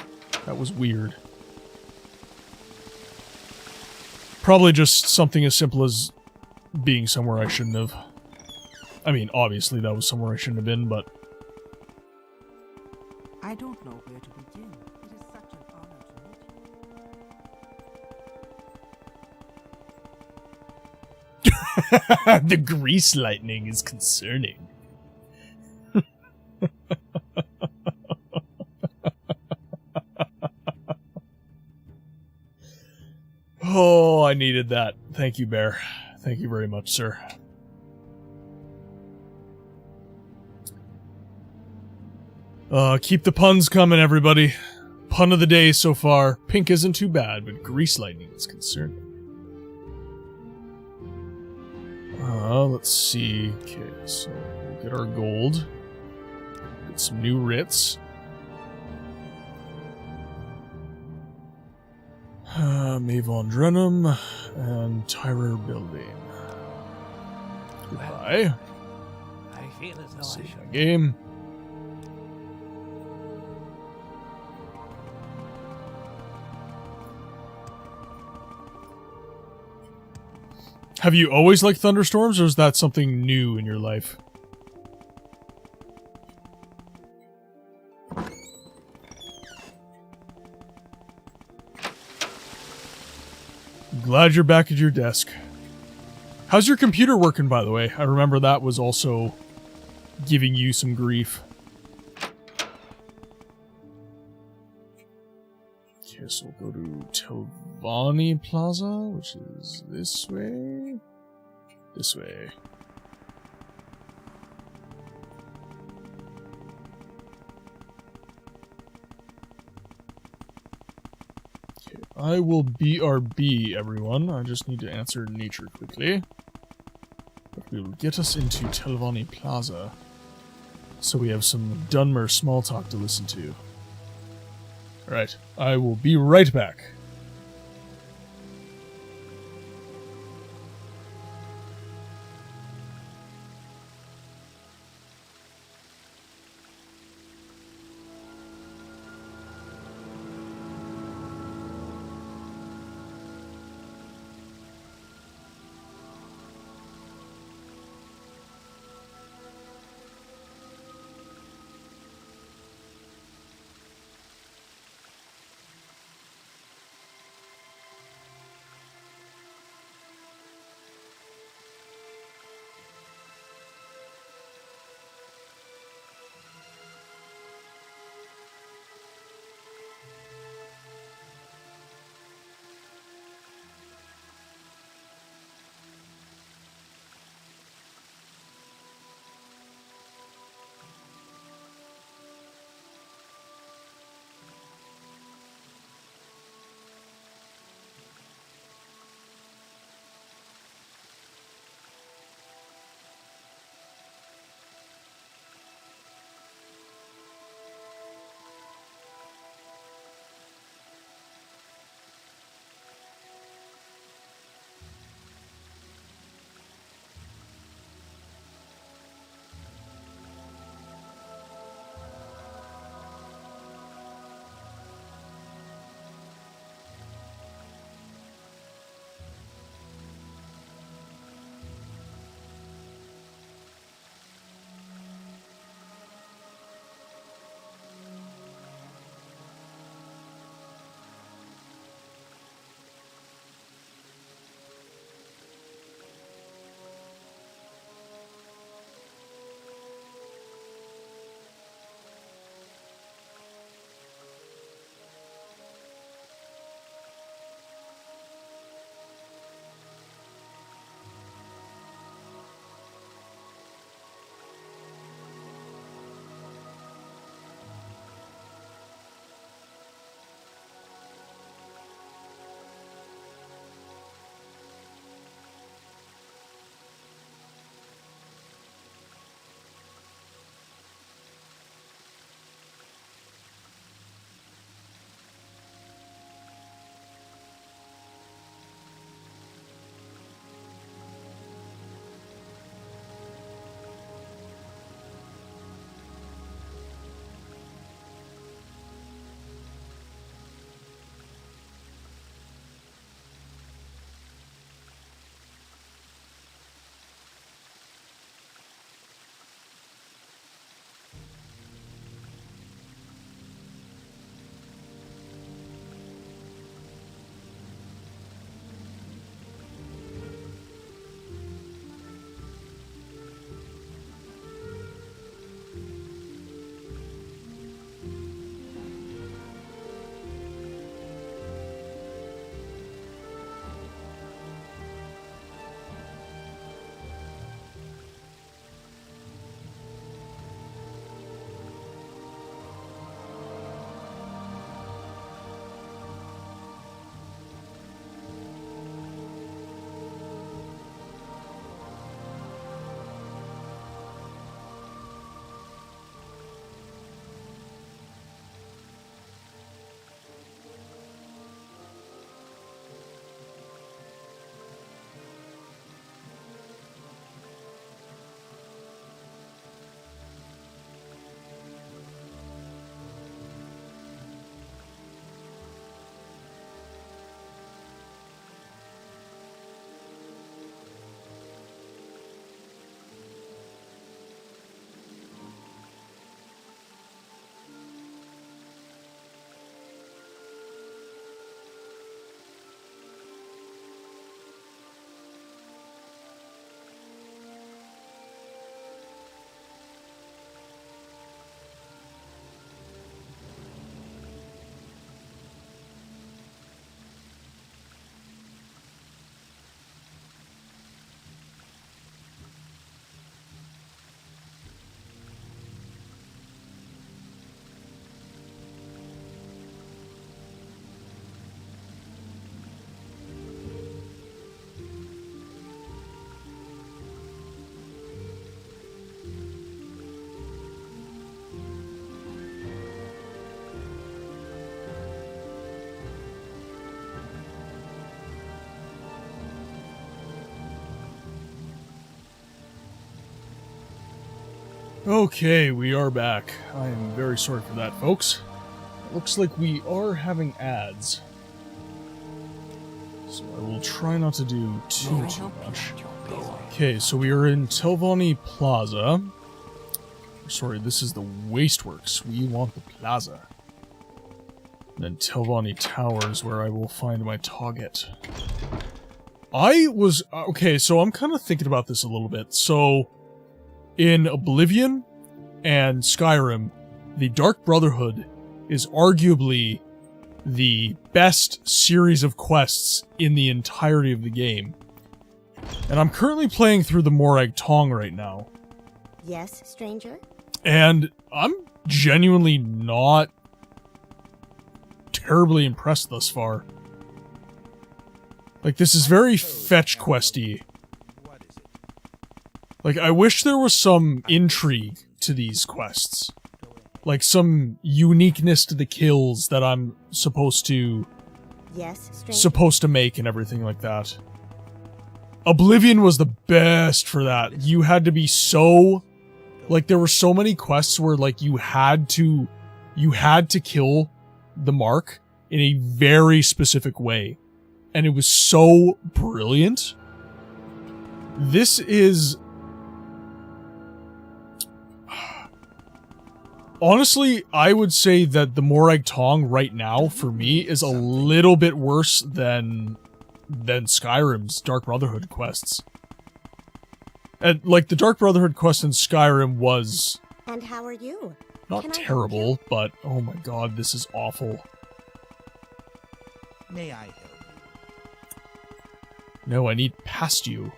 That was weird. Probably just something as simple as being somewhere I shouldn't have. I mean, obviously that was somewhere I shouldn't have been, but... I don't know where to begin. It is such an honor to meet you. The grease lightning is concerning. Oh, I needed that. Thank you, Bear. Thank you very much, sir. Keep the puns coming, everybody. Pun of the day so far. Pink isn't too bad, but grease lightning is concerning. Let's see. Okay, so we'll get our gold. Get some new writs. Mavon Drenham and Tyrer Building. Goodbye. I feel as though I Save should. my game. Have you always liked thunderstorms, or is that something new in your life? Glad you're back at your desk. How's your computer working, by the way? I remember that was also giving you some grief. Okay, so we'll go to Telvanni Plaza, which is this way. This way. Okay, I will BRB, everyone. I just need to answer nature quickly. But we will get us into Telvanni Plaza, so we have some Dunmer small talk to listen to. Alright, I will be right back. Okay, we are back. I am very sorry for that, folks. It looks like we are having ads. So I will try not to do too much. Okay, so we are in Telvanni Plaza. Sorry, this is the Wasteworks. We want the plaza. And then Telvanni Towers, where I will find my target. Okay, so I'm kind of thinking about this a little bit. So, in Oblivion and Skyrim, the Dark Brotherhood is arguably the best series of quests in the entirety of the game. And I'm currently playing through the Morag Tong right now. Yes, stranger? And I'm genuinely not terribly impressed thus far. Like, this is very fetch questy. What is it? Like, I wish there was some intrigue to these quests. Like, some uniqueness to the kills that I'm supposed to make and everything like that. Oblivion was the best for that. You had to be so... Like, there were so many quests where, like, you had to kill the mark in a very specific way. And it was so brilliant. This is... Honestly, I would say that the Morag Tong right now, for me, is a little bit worse than Skyrim's Dark Brotherhood quests. And, like, the Dark Brotherhood quest in Skyrim was... And how are you? Not terrible, but oh my god, this is awful. May I help? No, I need past you.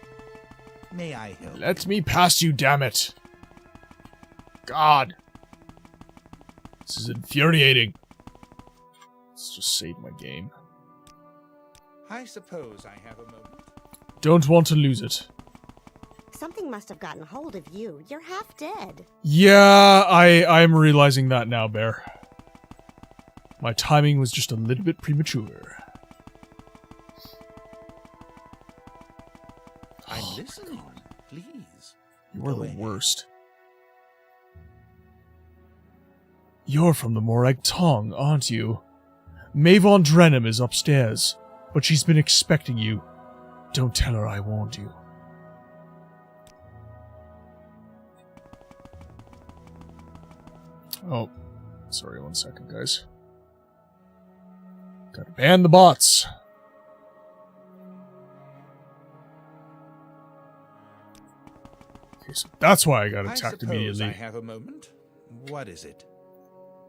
May I help? Let me past you, damn it! God! This is infuriating. Let's just save my game. I suppose I have a moment. Don't want to lose it. Something must have gotten hold of you. You're half dead. Yeah, I'm realizing that now, Bear. My timing was just a little bit premature. I'm listening. Please. You are the worst. You're from the Morag Tong, aren't you? Mavon Drenham is upstairs, but she's been expecting you. Don't tell her I warned you. Oh, sorry, 1 second, guys. Gotta ban the bots. Okay, so that's why I got attacked immediately. I have a moment. What is it?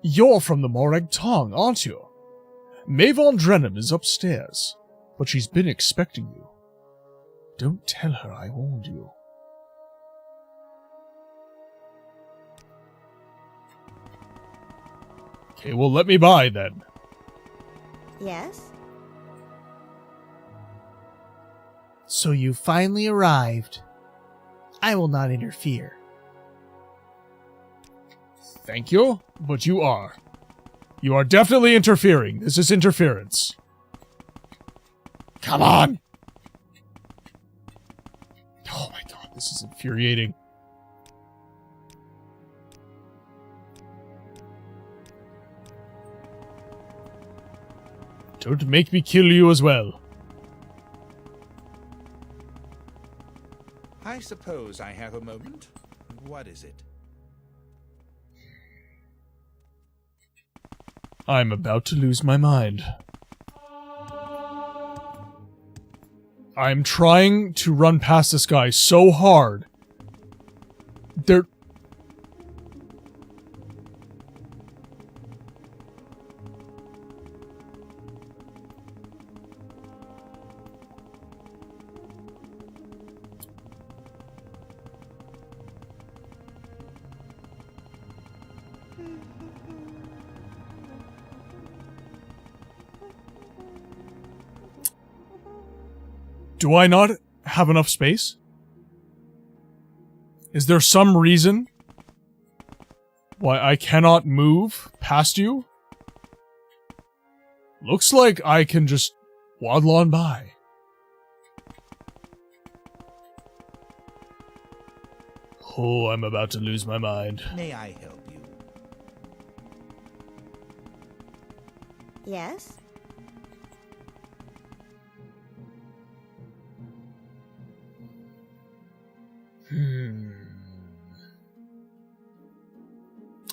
You're from the Morag Tong, aren't you? Mavon Drenham is upstairs, but she's been expecting you. Don't tell her I warned you. Okay, well, let me by, then. Yes? So you finally arrived. I will not interfere. Thank you, but you are. You are definitely interfering. This is interference. Come on! Oh my god, this is infuriating. Don't make me kill you as well. I suppose I have a moment. What is it? I'm about to lose my mind. I'm trying to run past this guy so hard. There... Do I not have enough space? Is there some reason why I cannot move past you? Looks like I can just waddle on by. Oh, I'm about to lose my mind. May I help you? Yes?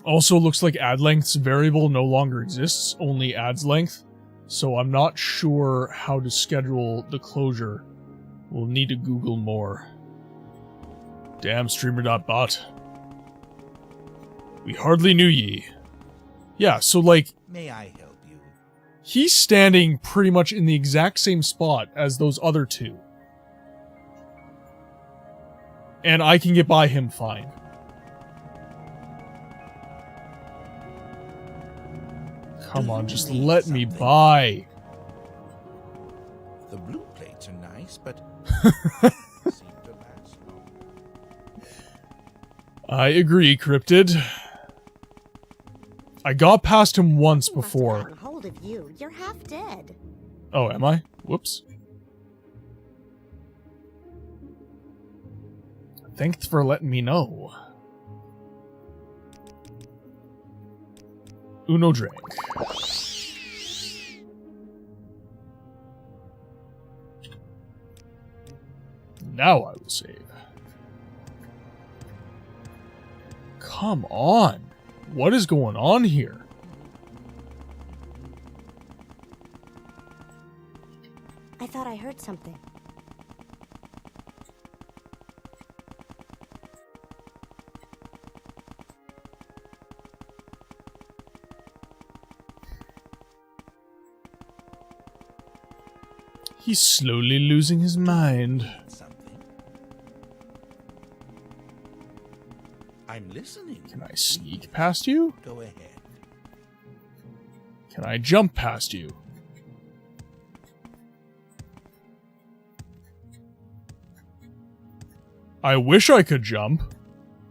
Also, looks like ad length's variable no longer exists, only ads length. So I'm not sure how to schedule the closure. We'll need to Google more. Damn streamer.bot. We hardly knew ye. Yeah, so like, May I help you? he's standing pretty much in the exact same spot as those other two. And I can get by him fine. Come on, just let me by. The blue plates are nice, but seem to last long. I agree, Cryptid. I got past him once He must have before. gotten hold of you. You're half dead. Oh, am I? Whoops. Thanks for letting me know. Uno drink. Now I will save. Come on. What is going on here? I thought I heard something. He's slowly losing his mind. Something. I'm listening. Can I sneak past you? Go ahead. Can I jump past you? I wish I could jump.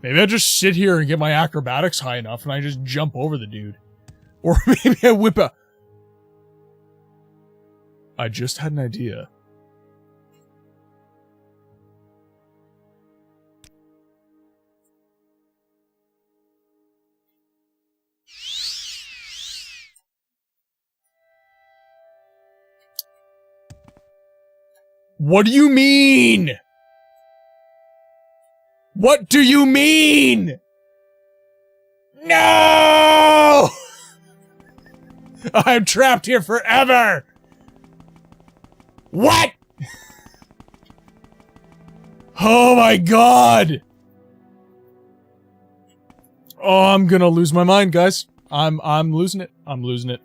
Maybe I just sit here and get my acrobatics high enough and I just jump over the dude. Or maybe I whip a... I just had an idea. What do you mean? What do you mean? No! I'm trapped here forever! What? Oh my god! Oh, I'm gonna lose my mind, guys. I'm losing it. I'm losing it.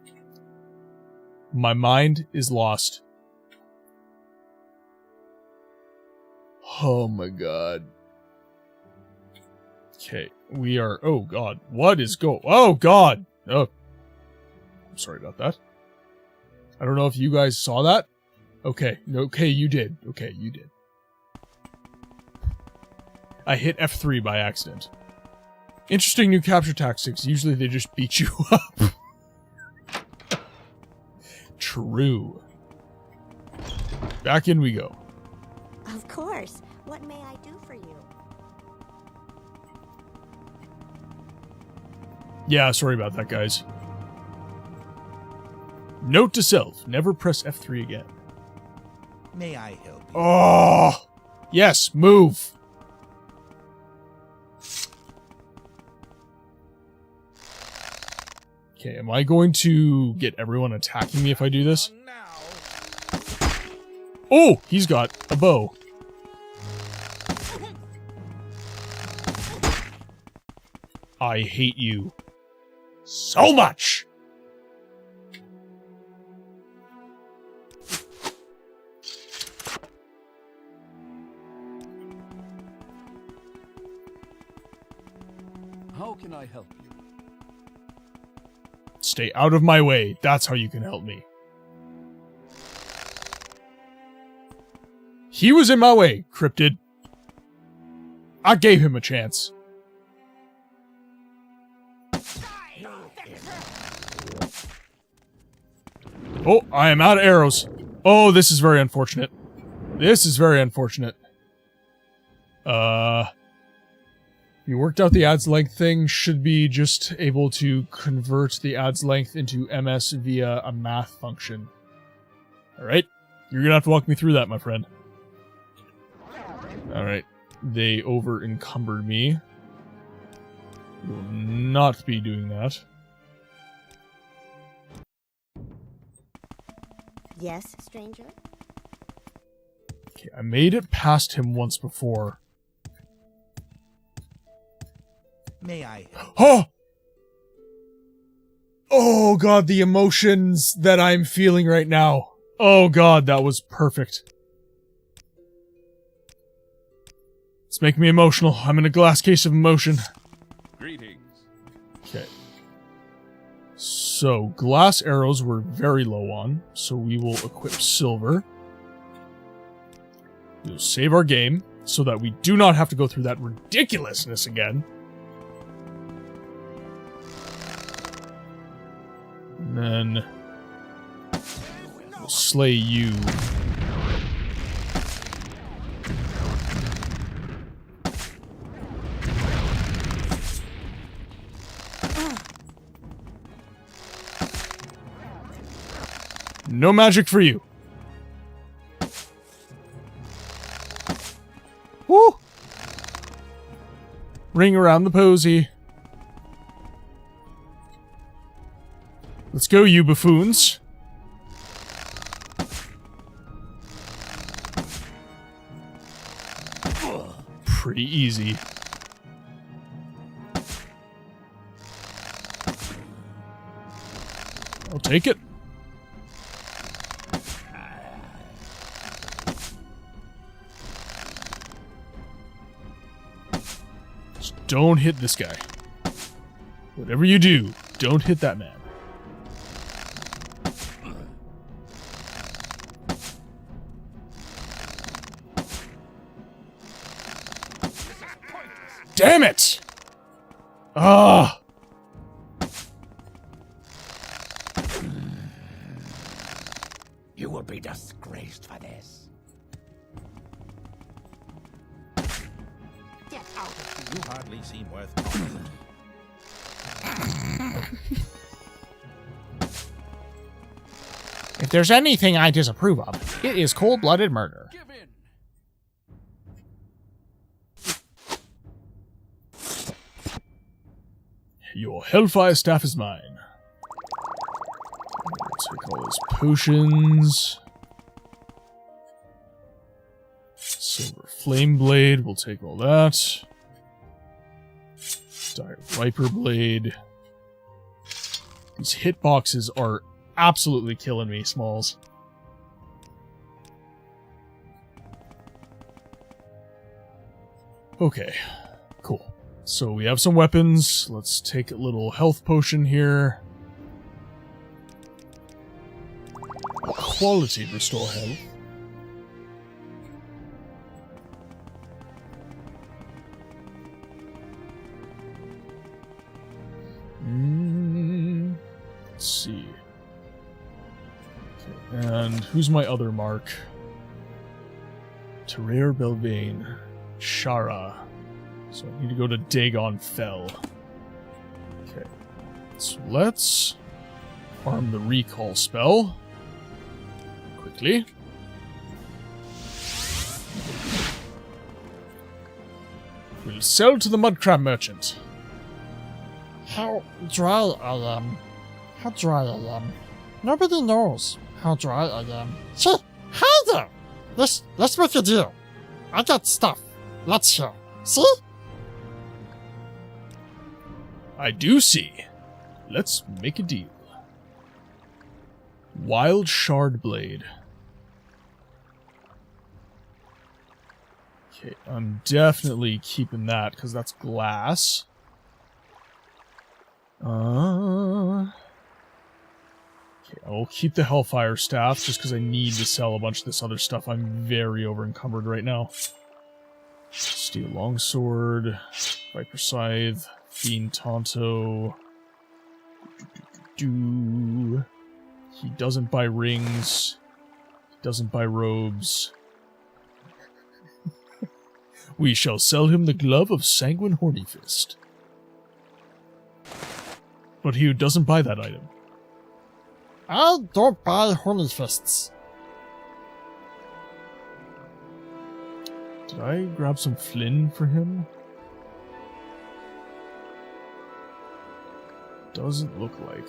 My mind is lost. Oh my god. Okay, we are... Oh god. What is Oh god! Oh. I'm sorry about that. I don't know if you guys saw that. Okay, okay, you did. Okay, you did. I hit F3 by accident. Interesting new capture tactics. Usually they just beat you up. True. Back in we go. Of course. What may I do for you? Yeah, sorry about that, guys. Note to self, never press F3 again. May I help you? Oh! Yes, move! Okay, am I going to get everyone attacking me if I do this? Oh! He's got a bow. I hate you so much! How can I help you? Stay out of my way. That's how you can help me. He was in my way, Cryptid. I gave him a chance. Oh, I am out of arrows. Oh, this is very unfortunate. This is very unfortunate. You worked out the adds length thing. Should be just able to convert the adds length into MS via a math function. Alright. You're gonna have to walk me through that, my friend. Alright. They over-encumbered me. Will not be doing that. Yes, stranger? Okay, I made it past him once before. May I help? Oh! Oh god, the emotions that I'm feeling right now. Oh god, that was perfect. It's making me emotional. I'm in a glass case of emotion. Greetings. Okay. So, glass arrows we're very low on, so we will equip silver. We'll save our game, so that we do not have to go through that ridiculousness again. And then we'll slay you. No magic for you. Woo! Ring around the posy. Let's go, you buffoons. Pretty easy. I'll take it. Just don't hit this guy. Whatever you do, don't hit that man. Damn it! Ah! You will be disgraced for this. Get out of You hardly seem worth talking to. If there's anything I disapprove of, it is cold-blooded murder. Give in. Your Hellfire Staff is mine. We'll take all these potions. Silver Flame Blade, we'll take all that. Dire Viper Blade. These hitboxes are absolutely killing me, Smalls. Okay, cool. So we have some weapons. Let's take a little health potion here. Quality restore health. Let's see. Okay, and who's my other mark? Terraire Belvane. Shara. So I need to go to Dagon Fell. Okay. So let's farm the recall spell. Quickly. We'll sell to the Mudcrab Merchant. How dry I am. How dry I am. Nobody knows how dry I am. Hey, hi there! Let's make a deal. I got stuff. Let's hear. See? I do see. Let's make a deal. Wild Shard Blade. Okay, I'm definitely keeping that, because that's glass. Okay, I'll keep the Hellfire Staff, just because I need to sell a bunch of this other stuff. I'm very over-encumbered right now. Steel Longsword, Viper Scythe, Fiend Tonto. He doesn't buy rings. He doesn't buy robes. We shall sell him the glove of Sanguine Hornyfist. But he doesn't buy that item. I don't buy horny fists. Did I grab some Flynn for him? Doesn't look like.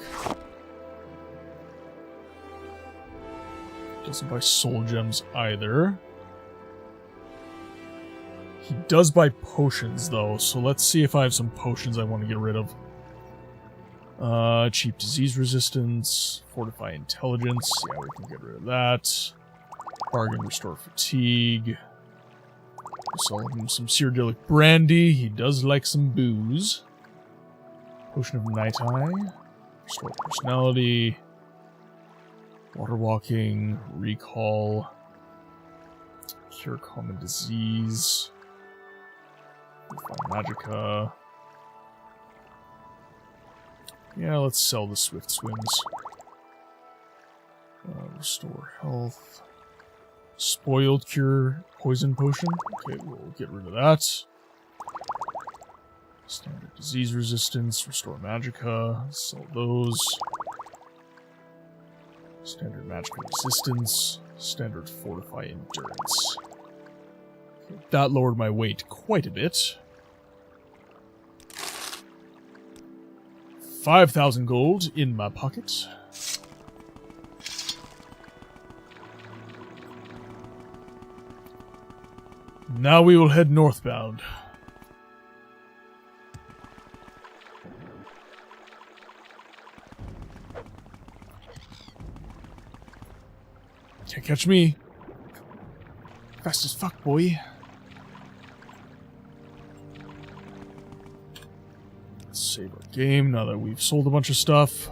Doesn't buy soul gems either. He does buy potions though, so let's see if I have some potions I want to get rid of. Cheap disease resistance, fortify intelligence, yeah, we can get rid of that. Bargain restore fatigue. Sell him some Cyrodiilic brandy, he does like some booze. Potion of Night Eye, restore personality, water walking, recall, cure common disease, magicka. Yeah, let's sell the Swift Swims. Restore health. Spoiled cure poison potion. Okay, we'll get rid of that. Standard disease resistance. Restore magicka. Sell those. Standard magicka resistance. Standard fortify endurance. Okay, that lowered my weight quite a bit. 5,000 gold in my pocket. Now we will head northbound. Can't catch me. Fast as fuck, boy. Save our game now that we've sold a bunch of stuff.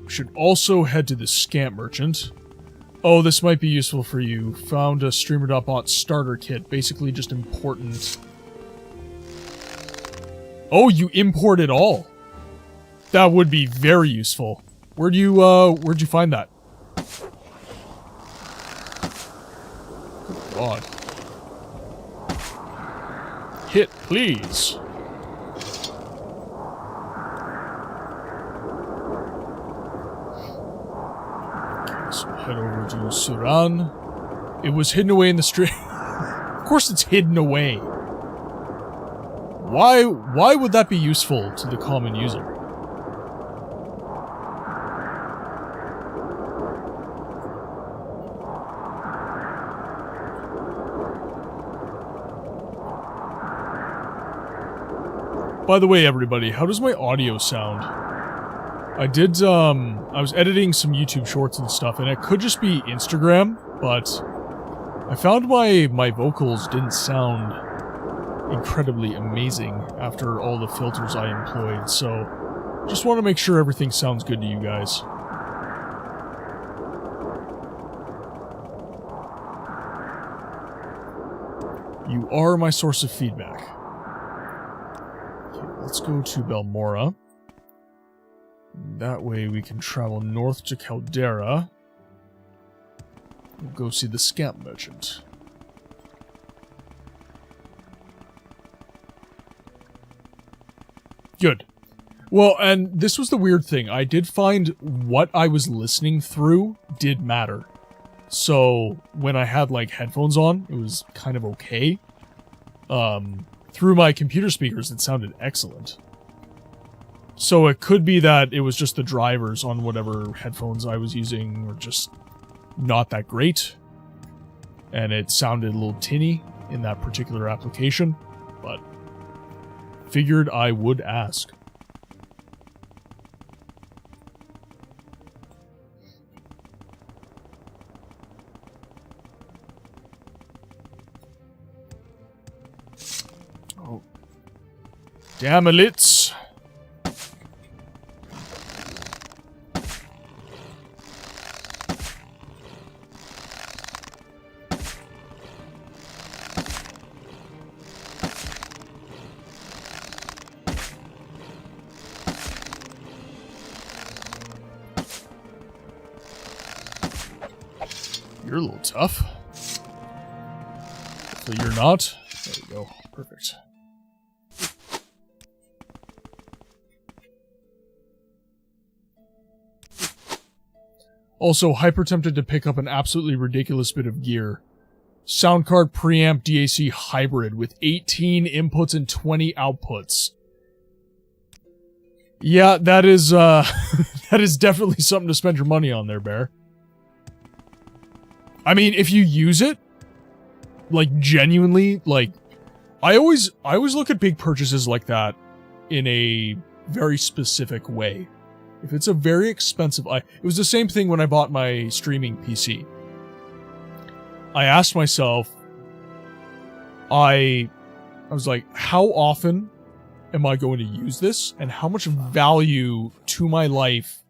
We should also head to the Scamp Merchant. Oh, this might be useful for you. Found a Streamer.bot starter kit. Basically just important. Oh, you import it all. That would be very useful. Where'd you find that? Good God. Hit, please. Head over to Suran. It was hidden away in the street. Of course it's hidden away. Why would that be useful to the common user? By the way, everybody, how does my audio sound? I did, I was editing some YouTube shorts and stuff, and it could just be Instagram, but I found my vocals didn't sound incredibly amazing after all the filters I employed, so just want to make sure everything sounds good to you guys. You are my source of feedback. Okay, let's go to Balmora. That way we can travel north to Caldera. We'll go see the Scamp Merchant. Good. Well, and this was the weird thing. I did find what I was listening through did matter. So, when I had, like, headphones on, it was kind of okay. Through my computer speakers, it sounded excellent. So it could be that it was just the drivers on whatever headphones I was using were just not that great. And it sounded a little tinny in that particular application, but figured I would ask. Oh. Damn it! You're a little tough. but you're not. There we go. Perfect. Also, hyper tempted to pick up an absolutely ridiculous bit of gear. Sound card preamp DAC hybrid with 18 inputs and 20 outputs. Yeah, that is that is definitely something to spend your money on there, Bear. I mean, if you use it, like genuinely, like I always look at big purchases like that in a very specific way. If it's a very expensive, it was the same thing when I bought my streaming PC. I asked myself, I was like, how often am I going to use this, and how much value to my life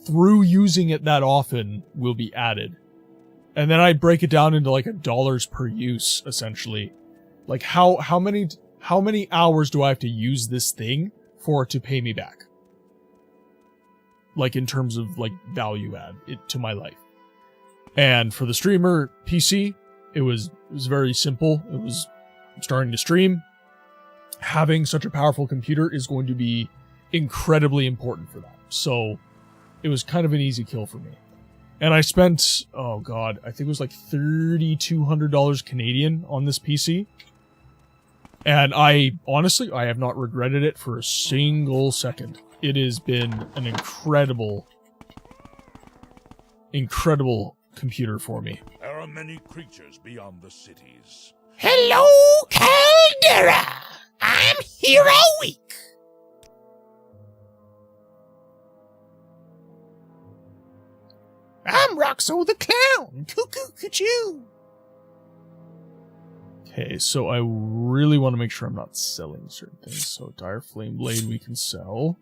through using it that often will be added? And then I break it down into like dollars per use, essentially. Like how many hours do I have to use this thing for it to pay me back? Like in terms of like value add to my life. And for the streamer PC, it was very simple. It was starting to stream. Having such a powerful computer is going to be incredibly important for that. So it was kind of an easy kill for me. And I spent, oh god, I think it was like $3,200 Canadian on this PC. And I have not regretted it for a single second. It has been an incredible computer for me. There are many creatures beyond the cities. Hello, Caldera! I'm heroic! I'm Roxo the Clown! Cuckoo cuckoo! Okay, so I really want to make sure I'm not selling certain things. So Dire Flame Blade we can sell.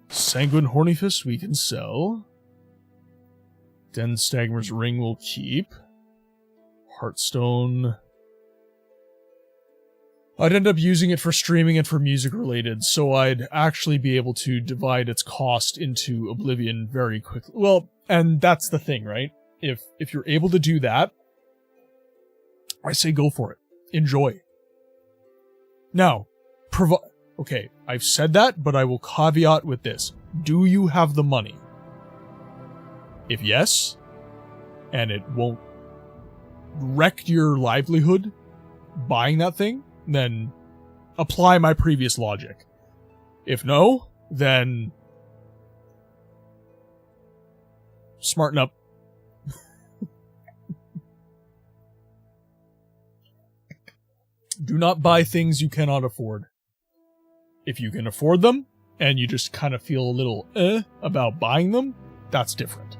Sanguine Hornyfist we can sell. Den Stagmer's Ring we'll keep. Heartstone. I'd end up using it for streaming and for music related, so I'd actually be able to divide its cost into Oblivion very quickly. Well, and that's the thing, right? If you're able to do that, I say go for it. Enjoy. Now, okay, I've said that, but I will caveat with this. Do you have the money? If yes, and it won't wreck your livelihood buying that thing, then apply my previous logic. If no, then smarten up. Do not buy things you cannot afford. If you can afford them, and you just kind of feel a little about buying them, that's different.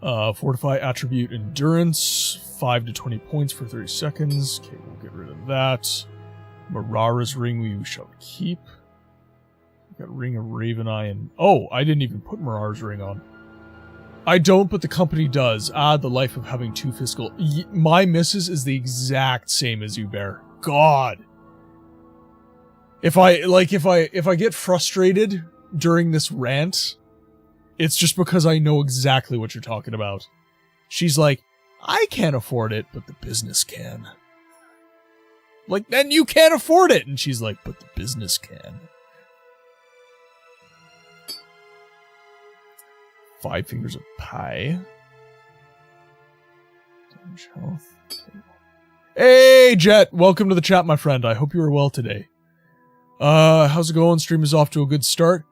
Fortify Attribute Endurance, 5 to 20 points for 30 seconds. Okay, we'll get rid of that. Marara's Ring we shall keep. We got Ring of Raveneye and... Oh, I didn't even put Marara's Ring on. I don't, but the company does. The life of having two fiscal... My missus is the exact same as you, Bear. God. If I get frustrated during this rant, it's just because I know exactly what you're talking about. She's like, I can't afford it, but the business can. Like, then you can't afford it! And she's like, but the business can. 5 Fingers of Pie. Damage health. Okay. Hey, Jet! Welcome to the chat, my friend. I hope you are well today. How's it going? Stream is off to a good start.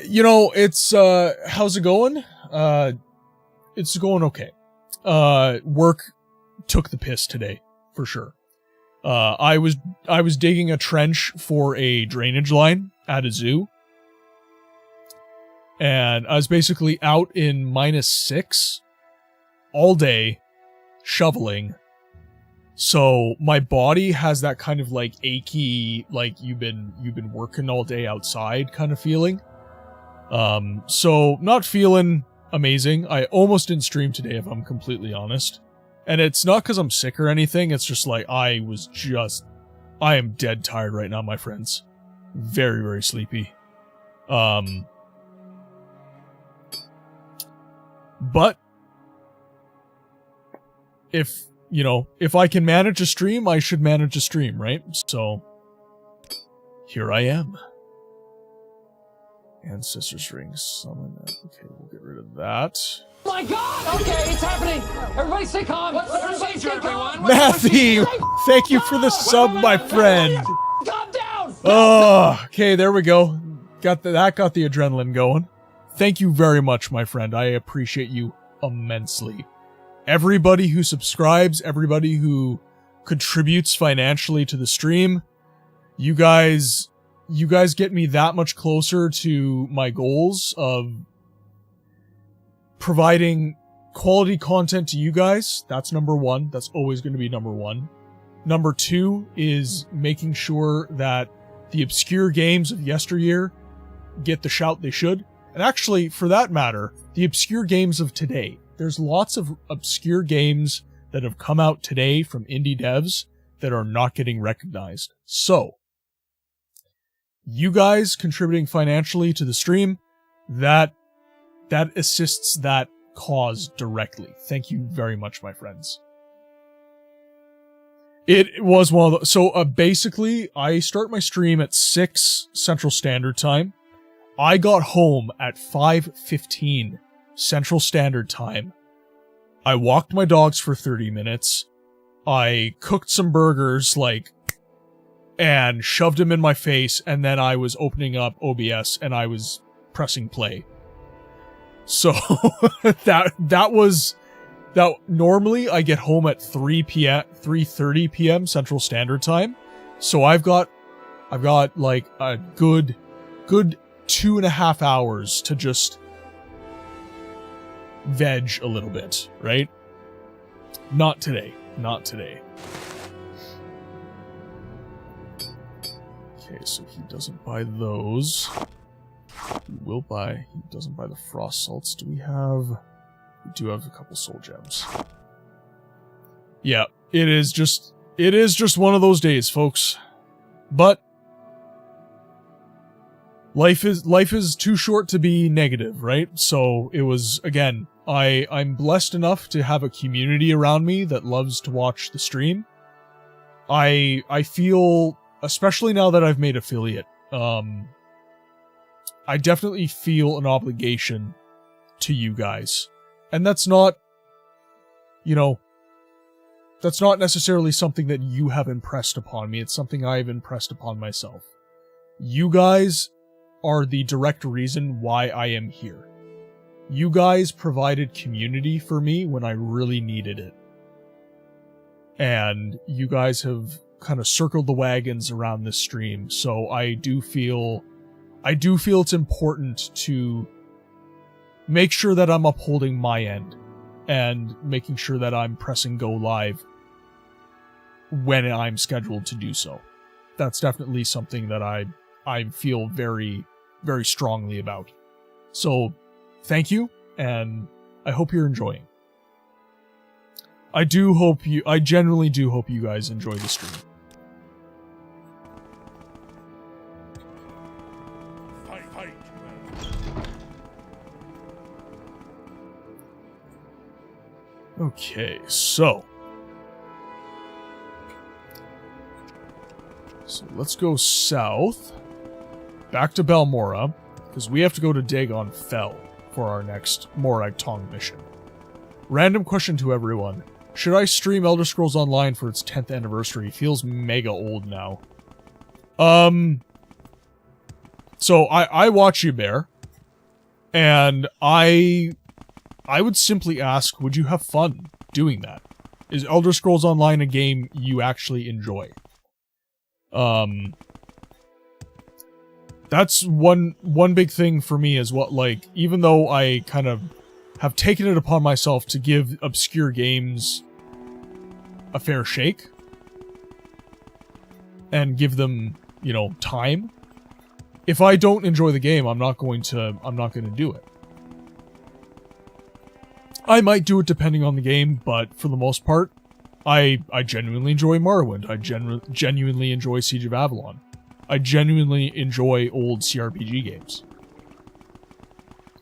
You know, it's, how's it going? It's going okay. Work took the piss today, for sure. I was digging a trench for a drainage line at a zoo. And I was basically out in -6 all day shoveling. So my body has that kind of like achy, like you've been working all day outside kind of feeling. So not feeling amazing. I almost didn't stream today, if I'm completely honest. And it's not because I'm sick or anything. It's just like I am dead tired right now, my friends. Very, very sleepy. But if, you know, if I can manage a stream, I should manage a stream, right? So here I am. Ancestors ring, summon. Okay, we'll get rid of that. My God! Okay, it's happening. Everybody stay calm. What's the procedure, everyone? Matthew, thank you for the sub, my friend. Calm down. Oh, okay, there we go. Got that got the adrenaline going. Thank you very much, my friend. I appreciate you immensely. Everybody who subscribes, everybody who contributes financially to the stream, you guys get me that much closer to my goals of providing quality content to you guys. That's number one. That's always going to be number one. Number two is making sure that the obscure games of yesteryear get the shout they should. And actually, for that matter, the obscure games of today. There's lots of obscure games that have come out today from indie devs that are not getting recognized. So, you guys contributing financially to the stream, that assists that cause directly. Thank you very much, my friends. It was one of the... So, basically, I start my stream at 6 Central Standard Time. I got home at 5:15 Central Standard Time. I walked my dogs for 30 minutes. I cooked some burgers, and shoved them in my face, and then I was opening up OBS, and I was pressing play. So, that normally I get home at 3:30 p.m. Central Standard Time. So I've got like a good 2.5 hours to just veg a little bit, right? Not today. Not today. Okay, so he doesn't buy those. He doesn't buy the frost salts. We do have a couple soul gems. Yeah, it is just one of those days, folks. But life is too short to be negative, right? So it was, again, I'm blessed enough to have a community around me that loves to watch the stream. I feel, especially now that I've made affiliate, I definitely feel an obligation to you guys. And that's not, that's not necessarily something that you have impressed upon me. It's something I've impressed upon myself. You guys are the direct reason why I am here. You guys provided community for me when I really needed it. And you guys have kind of circled the wagons around this stream, so I do feel it's important to make sure that I'm upholding my end and making sure that I'm pressing go live when I'm scheduled to do so. That's definitely something that I feel very, very strongly about. So, thank you, and I hope you're enjoying. I genuinely do hope you guys enjoy the stream. Okay, so let's go south, back to Balmora, because we have to go to Dagon Fell for our next Morag Tong mission. Random question to everyone. Should I stream Elder Scrolls Online for its 10th anniversary? Feels mega old now. So I watch you, Bear, and I would simply ask, would you have fun doing that? Is Elder Scrolls Online a game you actually enjoy? That's one big thing for me is what, like, even though I kind of have taken it upon myself to give obscure games a fair shake and give them, time. If I don't enjoy the game, I'm not going to do it. I might do it depending on the game, but for the most part, I genuinely enjoy Morrowind. I genuinely enjoy Siege of Avalon. I genuinely enjoy old CRPG games.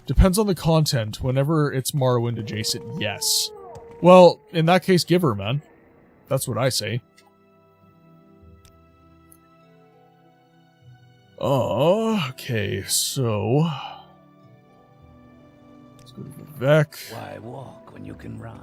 Depends on the content. Whenever it's Morrowind adjacent, yes. Well, in that case, give her, man. That's what I say. Oh, okay, so... let's go to Vivek. Why walk when you can ride?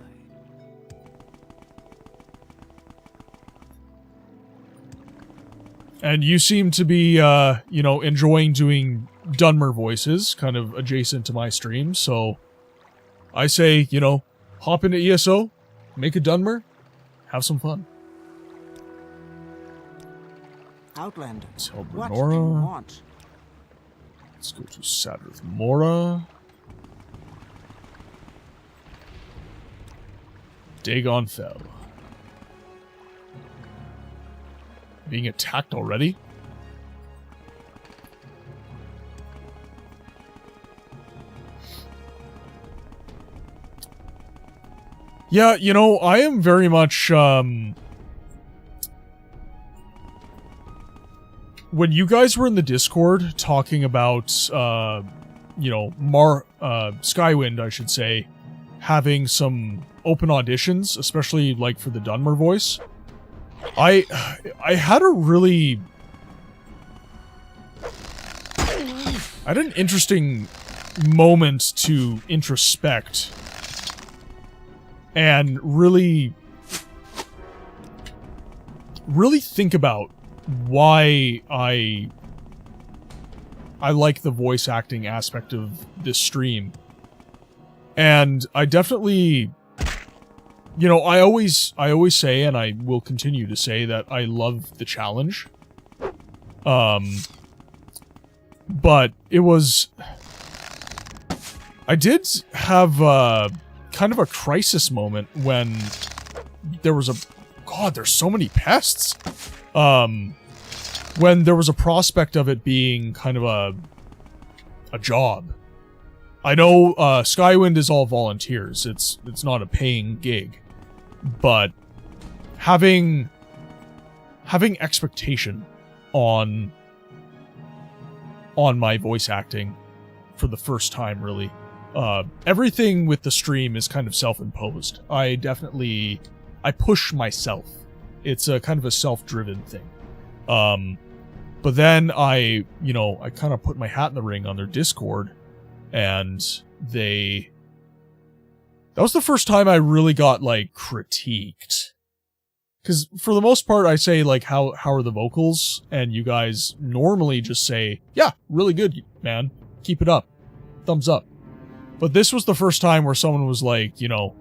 And you seem to be, you know, enjoying doing Dunmer voices, kind of adjacent to my stream, so... I say, you know, hop into ESO, make a Dunmer, have some fun. Outlander, Let's help what do you Renora. want? Let's go to Sadrith Mora. Dagon fell. Being attacked already? Yeah, you know, I am very much, when you guys were in the Discord talking about, you know, Skywind, I should say, having some open auditions, especially, like, for the Dunmer voice, I had a really... I had an interesting moment to introspect and really think about why I like the voice acting aspect of this stream. And I definitely, you know, I always say, and I will continue to say, that I love the challenge. But it was... I did have, kind of a crisis moment when there was a... God, there's so many pests! When there was a prospect of it being kind of a job. I know, Skywind is all volunteers. It's not a paying gig. But having expectation on my voice acting for the first time, really. Everything with the stream is kind of self-imposed. I push myself. It's a kind of a self-driven thing. But then I kind of put my hat in the ring on their Discord, and that was the first time I really got, like, critiqued. Because for the most part, I say, like, how are the vocals? And you guys normally just say, yeah, really good, man. Keep it up. Thumbs up. But this was the first time where someone was like, you know,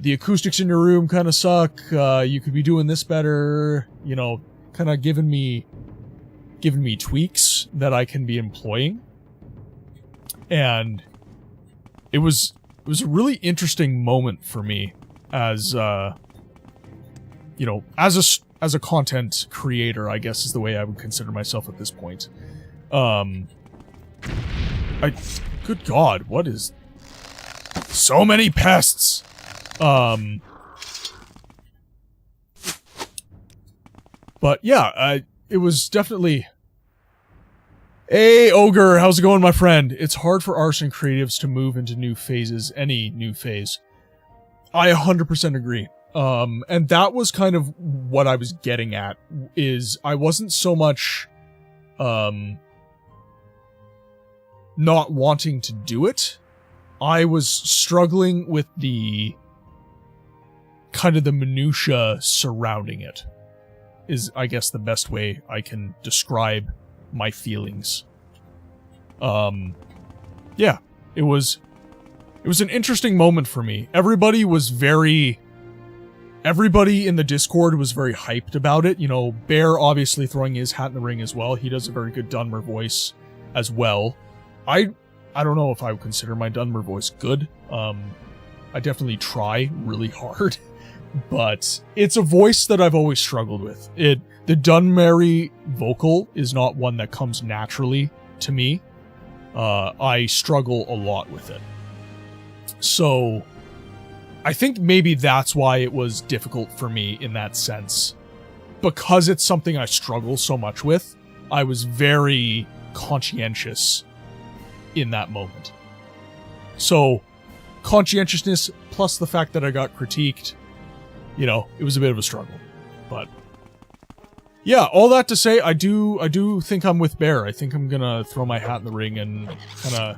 the acoustics in your room kind of suck, you could be doing this better, you know, kind of giving me tweaks that I can be employing. And it was a really interesting moment for me as, you know, as a content creator, I guess is the way I would consider myself at this point. Good God, what is... So many pests! But yeah, it was definitely... Hey, Ogre, how's it going, my friend? It's hard for artists and creatives to move into new phases, any new phase. I 100% agree. And that was kind of what I was getting at, is I wasn't so much, not wanting to do it. I was struggling with the kind of the minutia surrounding it, is, I guess, the best way I can describe my feelings. Yeah, it was an interesting moment for me. Everybody in the Discord was very hyped about it. You know, Bear obviously throwing his hat in the ring as well. He does a very good Dunmer voice as well. I don't know if I would consider my Dunmer voice good. I definitely try really hard, but it's a voice that I've always struggled with. The Dunmeri vocal is not one that comes naturally to me. I struggle a lot with it. So I think maybe that's why it was difficult for me in that sense. Because it's something I struggle so much with, I was very conscientious in that moment. So, conscientiousness plus the fact that I got critiqued, you know, it was a bit of a struggle. But yeah, all that to say, I do think I'm with Bear. I think I'm gonna throw my hat in the ring and kind of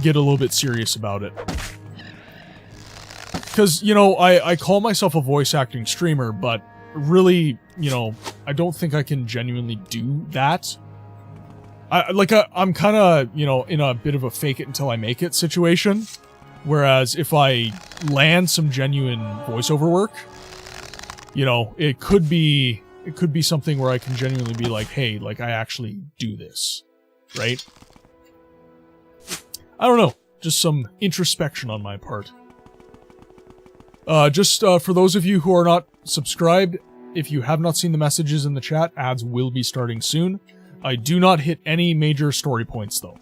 get a little bit serious about it. Because, you know, I call myself a voice acting streamer, but really, you know, I don't think I can genuinely do that. I'm kind of, you know, in a bit of a fake it until I make it situation. Whereas if I land some genuine voiceover work, you know, it could be something where I can genuinely be like, hey, like, I actually do this, right? I don't know, just some introspection on my part. For those of you who are not subscribed, if you have not seen the messages in the chat, ads will be starting soon. I do not hit any major story points, though,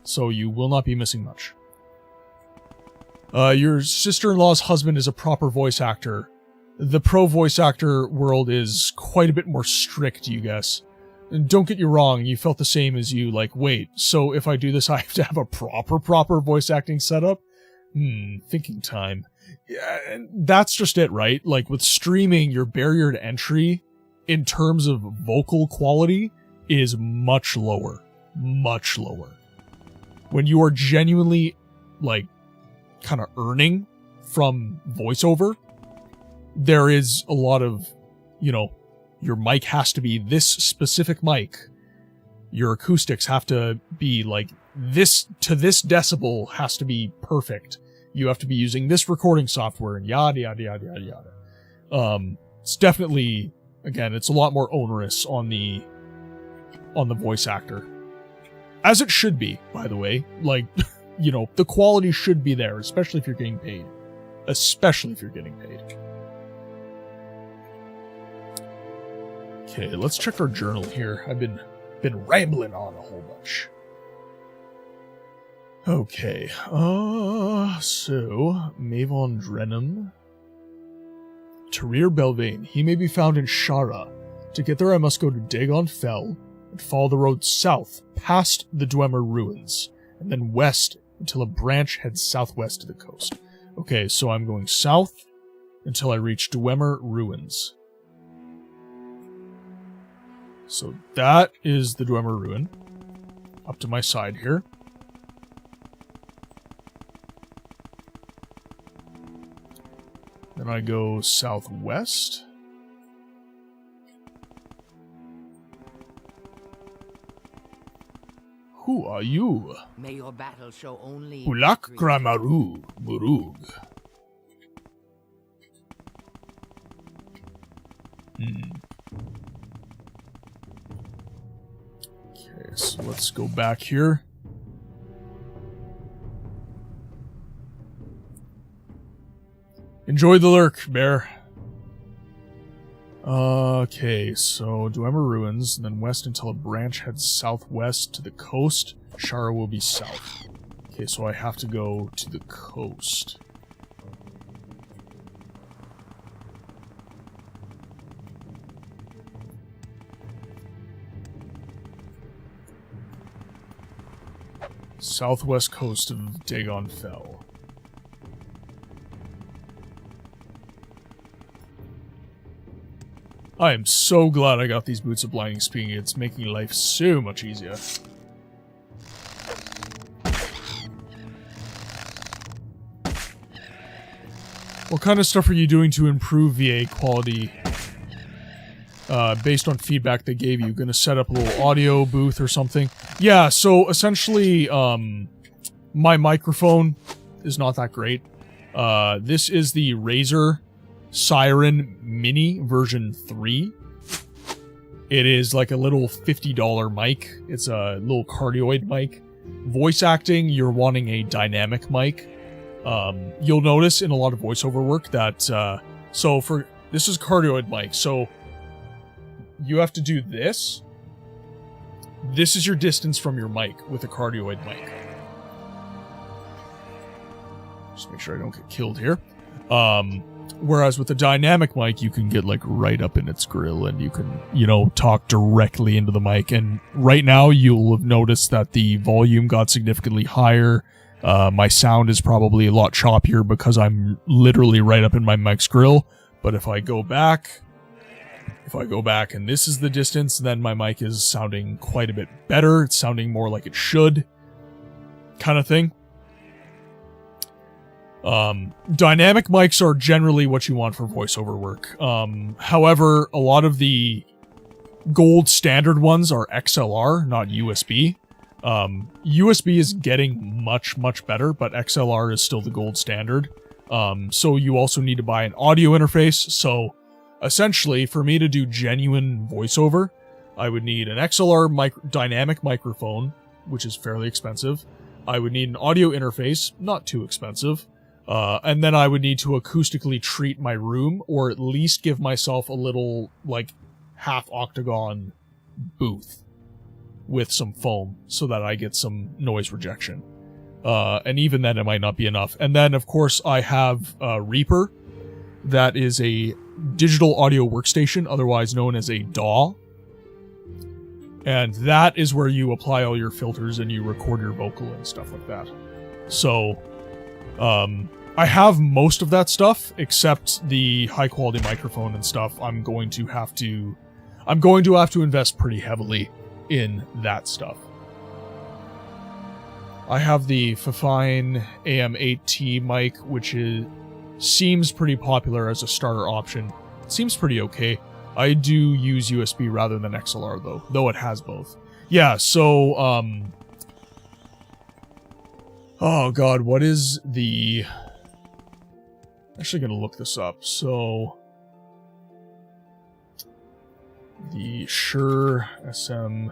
so you will not be missing much. Your sister-in-law's husband is a proper voice actor. The pro voice actor world is quite a bit more strict, you guess. And don't get you wrong, you felt the same as you, like, wait, so if I do this, I have to have a proper voice acting setup? Thinking time. Yeah, and that's just it, right? Like, with streaming, your barrier to entry, in terms of vocal quality, is much lower. Much lower. When you are genuinely, like, kind of earning from voiceover, there is a lot of, you know, your mic has to be this specific mic. Your acoustics have to be like this to this decibel has to be perfect. You have to be using this recording software and yada yada yada yada yada. It's definitely, again, it's a lot more onerous on the voice actor. As it should be, by the way. Like, you know, the quality should be there, especially if you're getting paid. Especially if you're getting paid. Okay, let's check our journal here. I've been rambling on a whole bunch. Okay, so, Mavon Drenham. Tarir Belvane. He may be found in Shara. To get there I must go to Dagon Fell and follow the road south, past the Dwemer ruins, and then west until a branch heads southwest to the coast. Okay, so I'm going south until I reach Dwemer ruins. So that is the Dwemer ruin. Up to my side here. Then I go southwest. Who are you? May your battle show only Ulak Gramaru Murug. Okay, so let's go back here. Enjoy the lurk, Bear. Okay, so Dwemer ruins, and then west until a branch heads southwest to the coast. Shara will be south. Okay, so I have to go to the coast. Southwest coast of Dagon Fell. I am so glad I got these boots of blinding speed. It's making life so much easier. What kind of stuff are you doing to improve VA quality? Based on feedback they gave you, gonna set up a little audio booth or something? Yeah, so essentially, my microphone is not that great. This is the Razer Siren Mini version 3. It is like a little $50 mic. It's a little cardioid mic. Voice acting, you're wanting a dynamic mic. You'll notice in a lot of voiceover work that, this is cardioid mic, so you have to do this. This is your distance from your mic with a cardioid mic. Just make sure I don't get killed here. Whereas with a dynamic mic, you can get like right up in its grill and you can, you know, talk directly into the mic. And right now you'll have noticed that the volume got significantly higher. My sound is probably a lot choppier because I'm literally right up in my mic's grill. But if I go back and this is the distance, then my mic is sounding quite a bit better. It's sounding more like it should, kind of thing. Dynamic mics are generally what you want for voiceover work. However, a lot of the gold standard ones are XLR, not USB. USB is getting much, much better, but XLR is still the gold standard. So you also need to buy an audio interface. So essentially, for me to do genuine voiceover, I would need an XLR dynamic microphone, which is fairly expensive. I would need an audio interface, not too expensive. And then I would need to acoustically treat my room, or at least give myself a little, like, half-octagon booth with some foam so that I get some noise rejection. And even then, it might not be enough. And then, of course, I have Reaper. That is a digital audio workstation, otherwise known as a DAW. And that is where you apply all your filters and you record your vocal and stuff like that. So, I have most of that stuff, except the high-quality microphone and stuff. I'm going to have to invest pretty heavily in that stuff. I have the Fifine AM8T mic, which seems pretty popular as a starter option. It seems pretty okay. I do use USB rather than XLR, though it has both. Yeah, so, oh god, what is the... Actually gonna look this up. So, the Shure SM...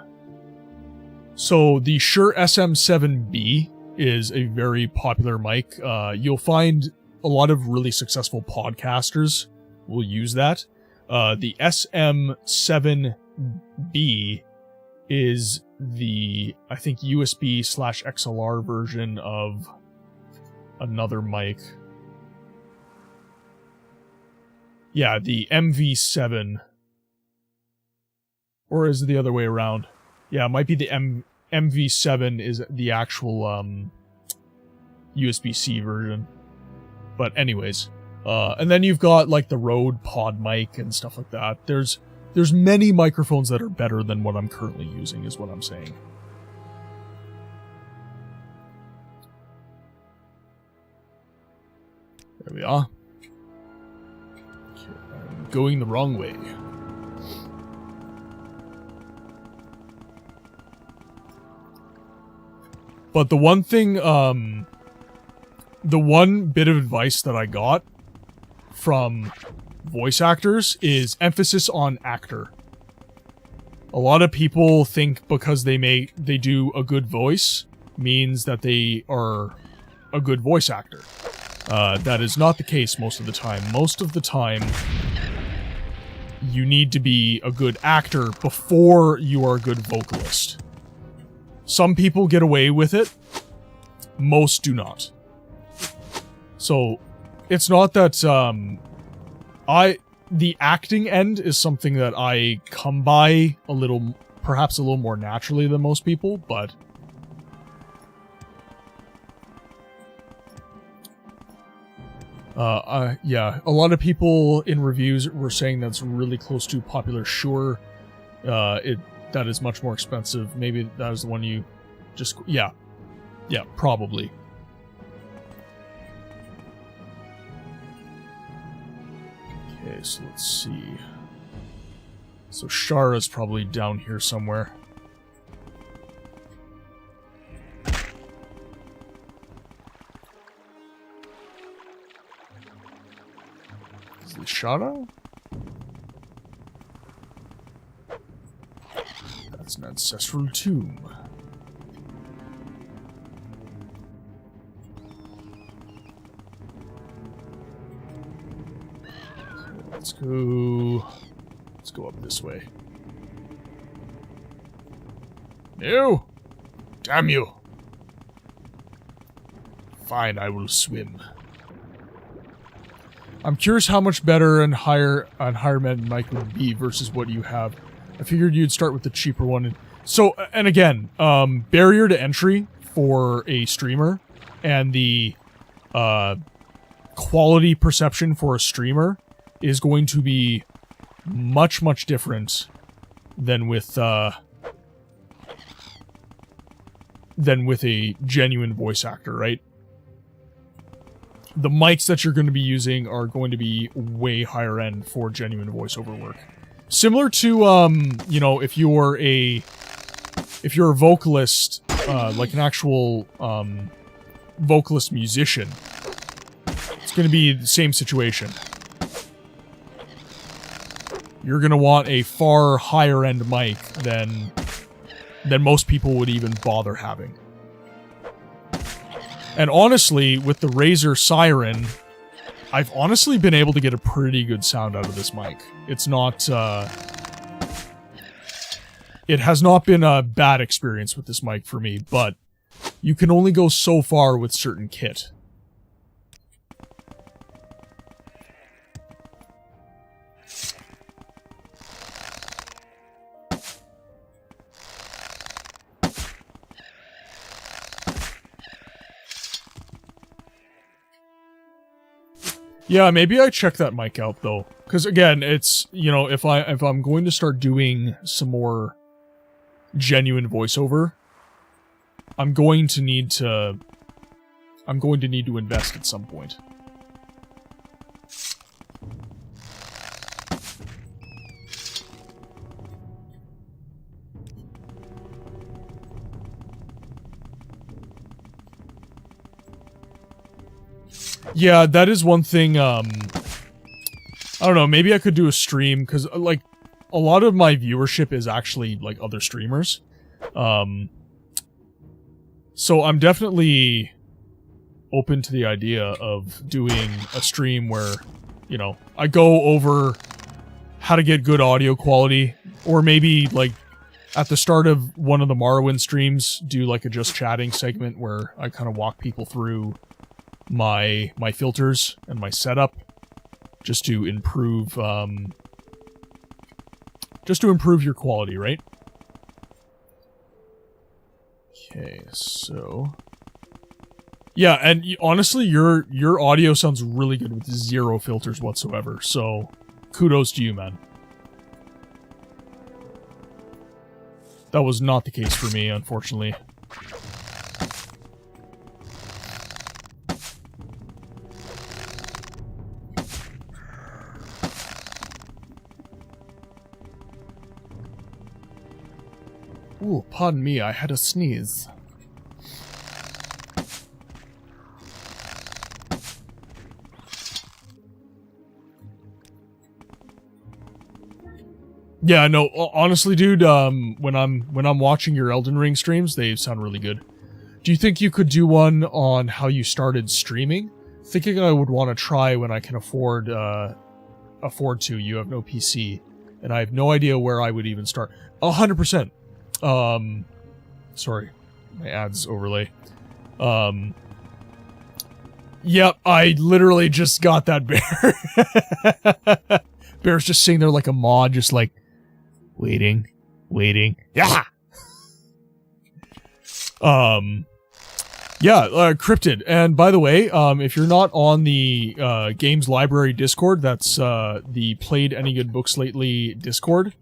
So, the Shure SM7B is a very popular mic. You'll find a lot of really successful podcasters will use that. The SM7B is the, I think, USB/XLR version of another mic. Yeah, the MV7. Or is it the other way around? Yeah, it might be the MV7 is the actual USB-C version. But anyways, and then you've got like the Rode Pod mic and stuff like that. There's many microphones that are better than what I'm currently using, is what I'm saying. There we are. Okay, I'm going the wrong way. But the one thing, the one bit of advice that I got from voice actors is emphasis on actor. A lot of people think because they do a good voice means that they are a good voice actor. That is not the case most of the time. Most of the time, you need to be a good actor before you are a good vocalist. Some people get away with it. Most do not. So, it's not that, the acting end is something that I come by perhaps a little more naturally than most people, but... yeah, a lot of people in reviews were saying that's really close to popular Shure. That is much more expensive. Maybe that was the one you just... Yeah. Yeah, probably. Okay, so let's see. So Shara's probably down here somewhere. Is it Shara? That's an ancestral tomb. Let's go up this way. No! Damn you! Fine, I will swim. I'm curious how much better and higher end mic would be versus what you have. I figured you'd start with the cheaper one. So, and again, barrier to entry for a streamer and the quality perception for a streamer is going to be much, much different than with a genuine voice actor, right? The mics that you're going to be using are going to be way higher end for genuine voiceover work. Similar to, you know, if you're a vocalist, like an actual, vocalist musician, it's going to be the same situation. You're going to want a far higher end mic than most people would even bother having. And honestly, with the Razer Siren, I've honestly been able to get a pretty good sound out of this mic. It's not, it has not been a bad experience with this mic for me, but you can only go so far with certain kit. Yeah, maybe I check that mic out though, because again, it's, you know, if I'm going to start doing some more genuine voiceover, I'm going to need to invest at some point. Yeah, that is one thing, I don't know, maybe I could do a stream, because, like, a lot of my viewership is actually, like, other streamers. So I'm definitely open to the idea of doing a stream where, you know, I go over how to get good audio quality, or maybe, like, at the start of one of the Morrowind streams, do, like, a just chatting segment where I kind of walk people through my filters and my setup, just to improve your quality, right? Okay, so yeah, and honestly, your audio sounds really good with zero filters whatsoever. So kudos to you, man. That was not the case for me, unfortunately. Ooh, pardon me, I had a sneeze. Yeah, no, honestly, dude, when I'm watching your Elden Ring streams, they sound really good. Do you think you could do one on how you started streaming? Thinking I would want to try when I can afford to. You have no PC, and I have no idea where I would even start. 100%. Sorry, my ads overlay. Yep, I literally just got that bear. Bear's just sitting there like a mod, just like, waiting. Yeah! Cryptid. And by the way, if you're not on the, Games Library Discord, that's, the Played Any Good Books Lately Discord,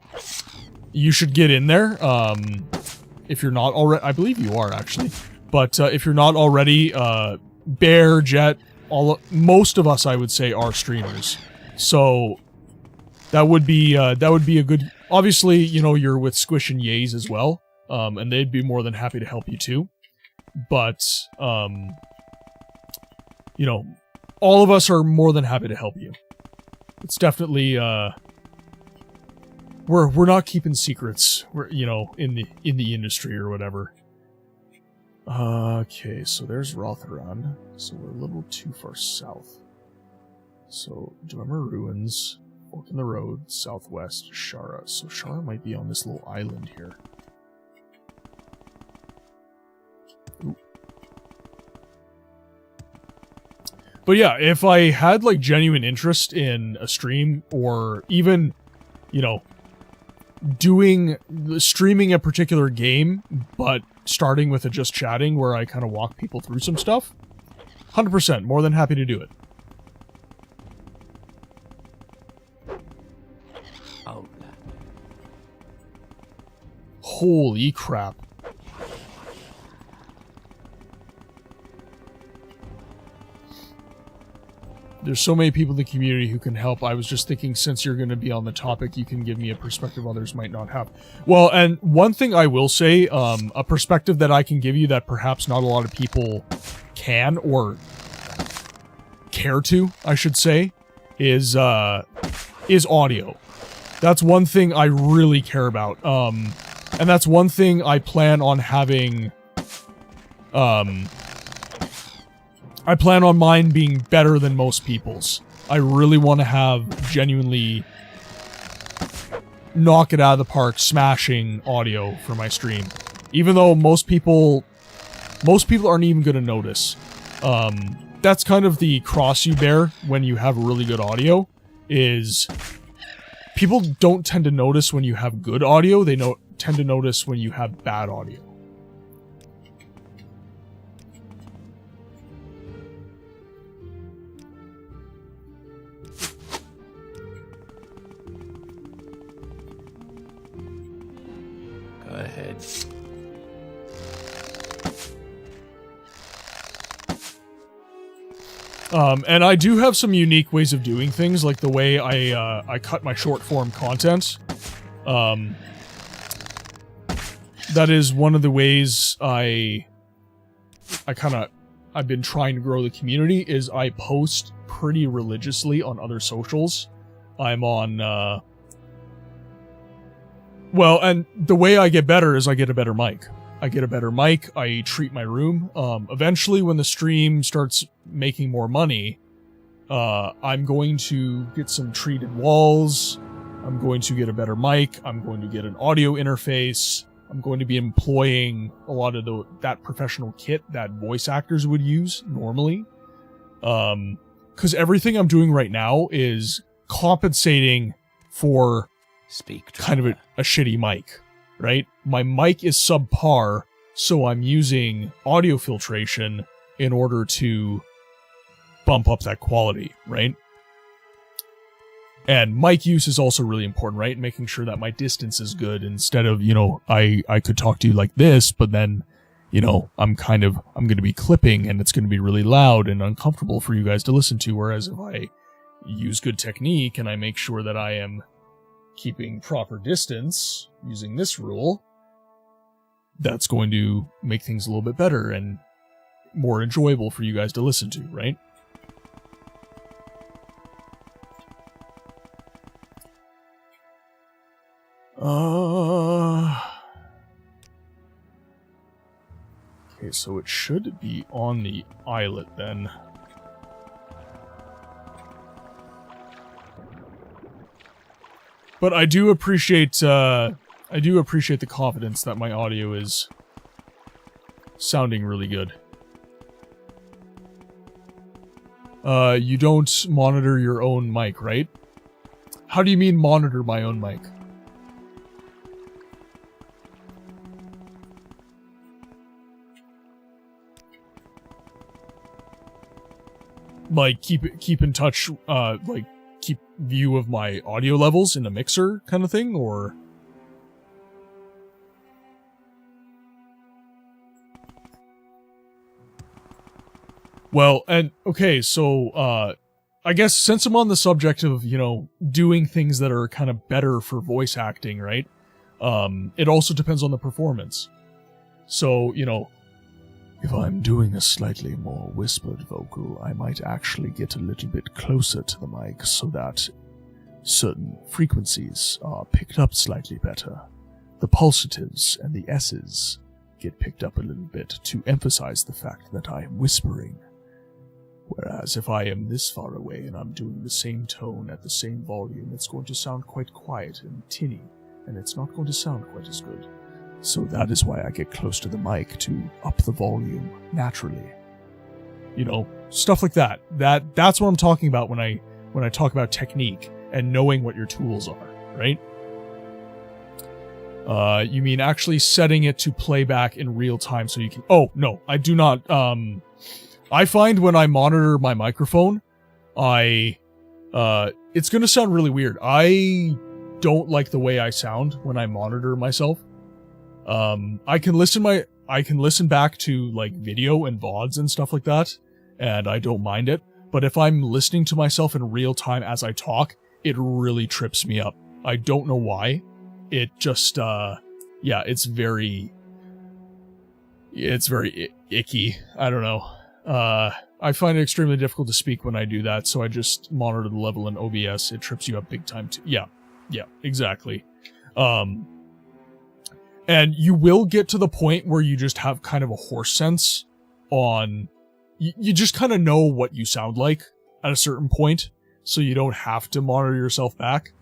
you should get in there. If you're not already, I believe you are actually, but if you're not already, Bear, Jet, most of us, I would say, are streamers. So that would be a good. Obviously, you know, you're with Squish and Yays as well, and they'd be more than happy to help you too. But you know, all of us are more than happy to help you. It's definitely we're not keeping secrets. We're, you know, in the industry or whatever. Okay, so there's Rotheron. So we're a little too far south. So Dwemer Ruins, Fork in the Road, southwest, Shara. So Shara might be on this little island here. Ooh. But yeah, if I had like genuine interest in a stream, or even, you know, streaming a particular game, but starting with a just chatting where I kind of walk people through some stuff, 100% more than happy to do it. Holy crap. There's so many people in the community who can help. I was just thinking, since you're going to be on the topic, you can give me a perspective others might not have. Well, and one thing I will say, a perspective that I can give you that perhaps not a lot of people can or care to, I should say, is audio. That's one thing I really care about. And that's one thing I plan on having, I plan on mine being better than most people's. I really want to have genuinely knock it out of the park, smashing audio for my stream. Even though most people aren't even going to notice. That's kind of the cross you bear when you have really good audio, is people don't tend to notice when you have good audio, they tend to notice when you have bad audio. Go ahead. And I do have some unique ways of doing things, like the way I cut my short form content. That is one of the ways I've been trying to grow the community, is I post pretty religiously on other socials. I'm on, well, and the way I get better is I get a better mic. I treat my room. Eventually, when the stream starts making more money, I'm going to get some treated walls. I'm going to get a better mic. I'm going to get an audio interface. I'm going to be employing a lot of that professional kit that voice actors would use normally. Because everything I'm doing right now is compensating for kind of a shitty mic, right? My mic is subpar, so I'm using audio filtration in order to bump up that quality, right? And mic use is also really important, right? Making sure that my distance is good, instead of, you know, I could talk to you like this, but then, you know, I'm going to be clipping and it's going to be really loud and uncomfortable for you guys to listen to. Whereas if I use good technique and I make sure that I am keeping proper distance using this rule, that's going to make things a little bit better and more enjoyable for you guys to listen to, right? Okay, so it should be on the islet then. But I do appreciate the confidence that my audio is sounding really good. You don't monitor your own mic, right? How do you mean monitor my own mic? Like keep in touch, like keep view of my audio levels in a mixer kind of thing, or? Well, and okay, so I guess since I'm on the subject of, you know, doing things that are kind of better for voice acting, right? It also depends on the performance. So, you know, if I'm doing a slightly more whispered vocal, I might actually get a little bit closer to the mic so that certain frequencies are picked up slightly better. The pulsatives and the S's get picked up a little bit to emphasize the fact that I am whispering. Whereas if I am this far away and I'm doing the same tone at the same volume, it's going to sound quite quiet and tinny, and it's not going to sound quite as good. So that is why I get close to the mic, to up the volume naturally. You know, stuff like that. That's what I'm talking about when I talk about technique and knowing what your tools are, right? You mean actually setting it to playback in real time so you can... Oh, no, I do not. I find when I monitor my microphone, it's going to sound really weird. I don't like the way I sound when I monitor myself. I can listen back to like video and VODs and stuff like that, and I don't mind it. But if I'm listening to myself in real time as I talk, it really trips me up. I don't know why. It just, yeah, it's very icky. I don't know. I find it extremely difficult to speak when I do that, so I just monitor the level in OBS. It trips you up big time too. Yeah, exactly. And you will get to the point where you just have kind of a horse sense on... You just kind of know what you sound like at a certain point, so you don't have to monitor yourself back.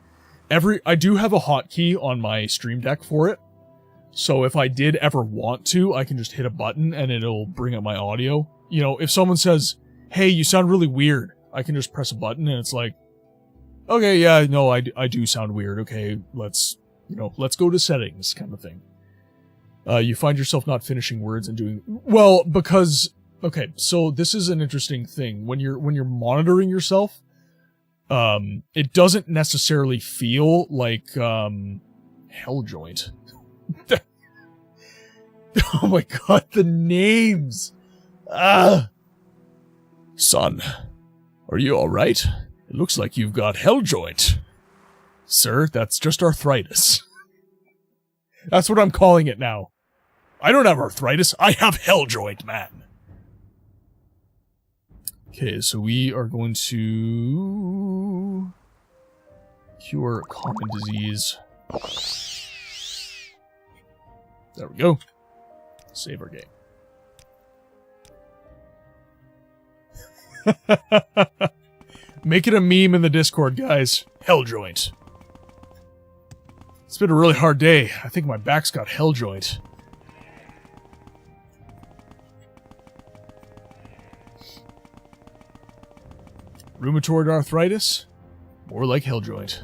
I do have a hotkey on my Stream Deck for it, so if I did ever want to, I can just hit a button and it'll bring up my audio. You know, if someone says, hey, you sound really weird, I can just press a button and it's like, okay, yeah, no, I do sound weird. Okay, let's go to settings kind of thing. You find yourself not finishing words and doing... Well, because... Okay, so this is an interesting thing. When you're monitoring yourself, it doesn't necessarily feel like, Helljoint. Oh my god, the names! Son, are you alright? It looks like you've got Helljoint. Sir, that's just arthritis. That's what I'm calling it now. I don't have arthritis, I have Helljoint, man. Okay, so we are going to cure a common disease. There we go. Save our game. Make it a meme in the Discord, guys. Helljoint. It's been a really hard day. I think my back's got Helljoint. Rheumatoid arthritis? More like Helljoint.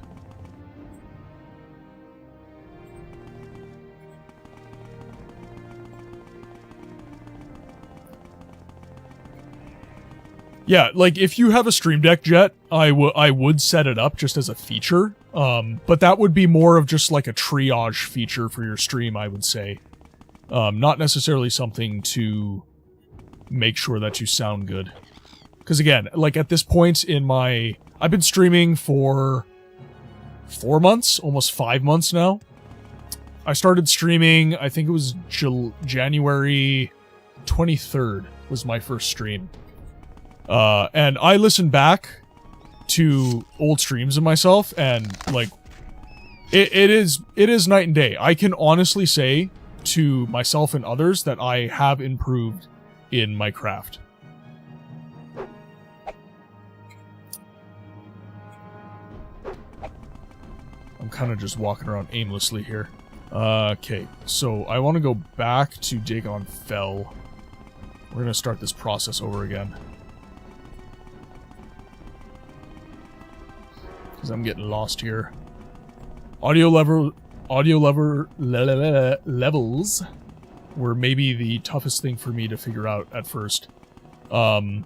Yeah, like, if you have a Stream Deck Jet, I would set it up just as a feature, but that would be more of just like a triage feature for your stream, I would say. Not necessarily something to make sure that you sound good. Because again, like at this point in my... I've been streaming for 4 months, almost 5 months now. I started streaming, I think it was January 23rd was my first stream. And I listened back to old streams of myself, and like, it is night and day. I can honestly say to myself and others that I have improved in my craft. I'm kind of just walking around aimlessly here. Okay, so I want to go back to Dagon Fell. We're going to start this process over again. Because I'm getting lost here. Audio levels were maybe the toughest thing for me to figure out at first. And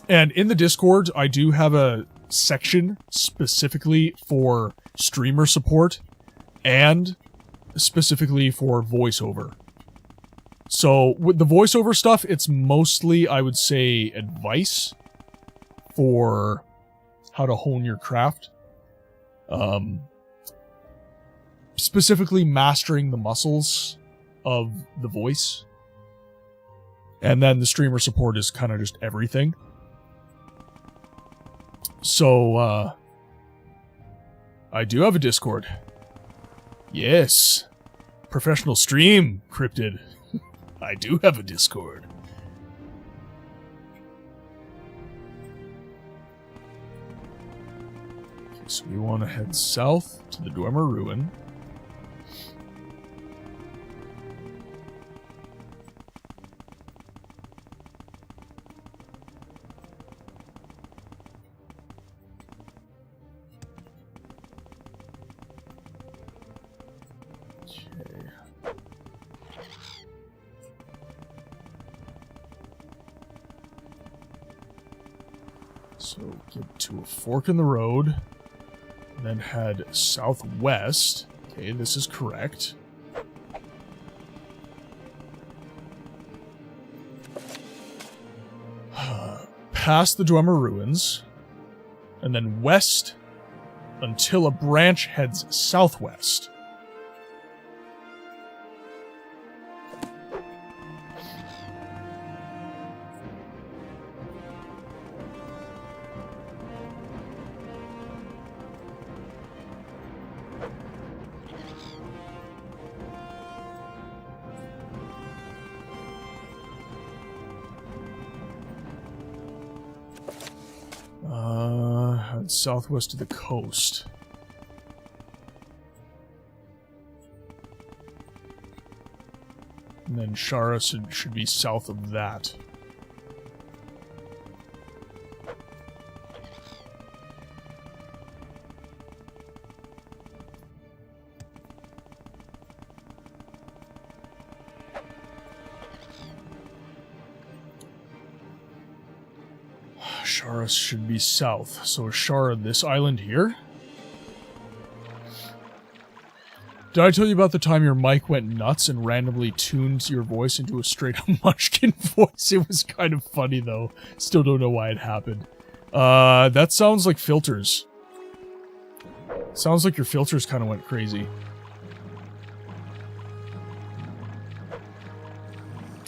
in the Discord, I do have a section specifically for streamer support and specifically for voiceover. So with the voiceover stuff, it's mostly, I would say, advice for how to hone your craft. Specifically mastering the muscles of the voice. And then the streamer support is kind of just everything. So, I do have a Discord. Yes. Professional stream, Cryptid. I do have a Discord. Okay, so we want to head south to the Dwemer Ruin. So get to a fork in the road, and then head southwest. Okay, this is correct. Past the Dwemer Ruins, and then west until a branch heads southwest. Southwest of the coast. And then Shara should be south of that. Shara should be south. So Shara, this island here. Did I tell you about the time your mic went nuts and randomly tuned your voice into a straight-up Munchkin voice? It was kind of funny, though. Still don't know why it happened. That sounds like filters. Sounds like your filters kind of went crazy.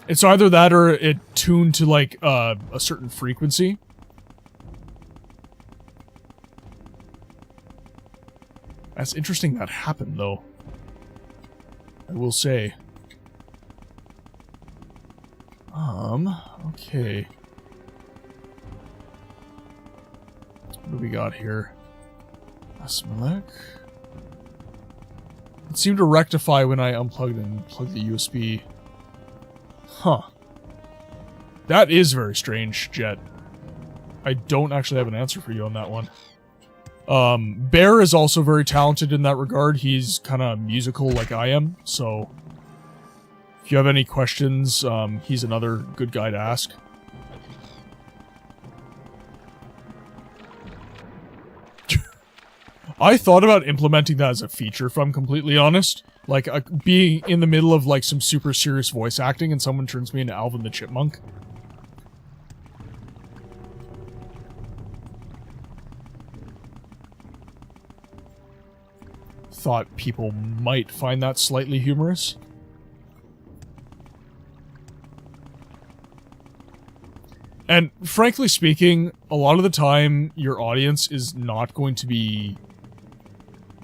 It's either that or it tuned to, like, a certain frequency. That's interesting that happened, though. I will say. Okay. What do we got here? Asmalek. It seemed to rectify when I unplugged and plugged the USB. Huh. That is very strange, Jet. I don't actually have an answer for you on that one. Bear is also very talented in that regard. He's kind of musical like I am, so if you have any questions, he's another good guy to ask. I thought about implementing that as a feature, if I'm completely honest. Like, being in the middle of, like, some super serious voice acting and someone turns me into Alvin the Chipmunk. Thought people might find that slightly humorous. And frankly speaking, a lot of the time, your audience is not going to be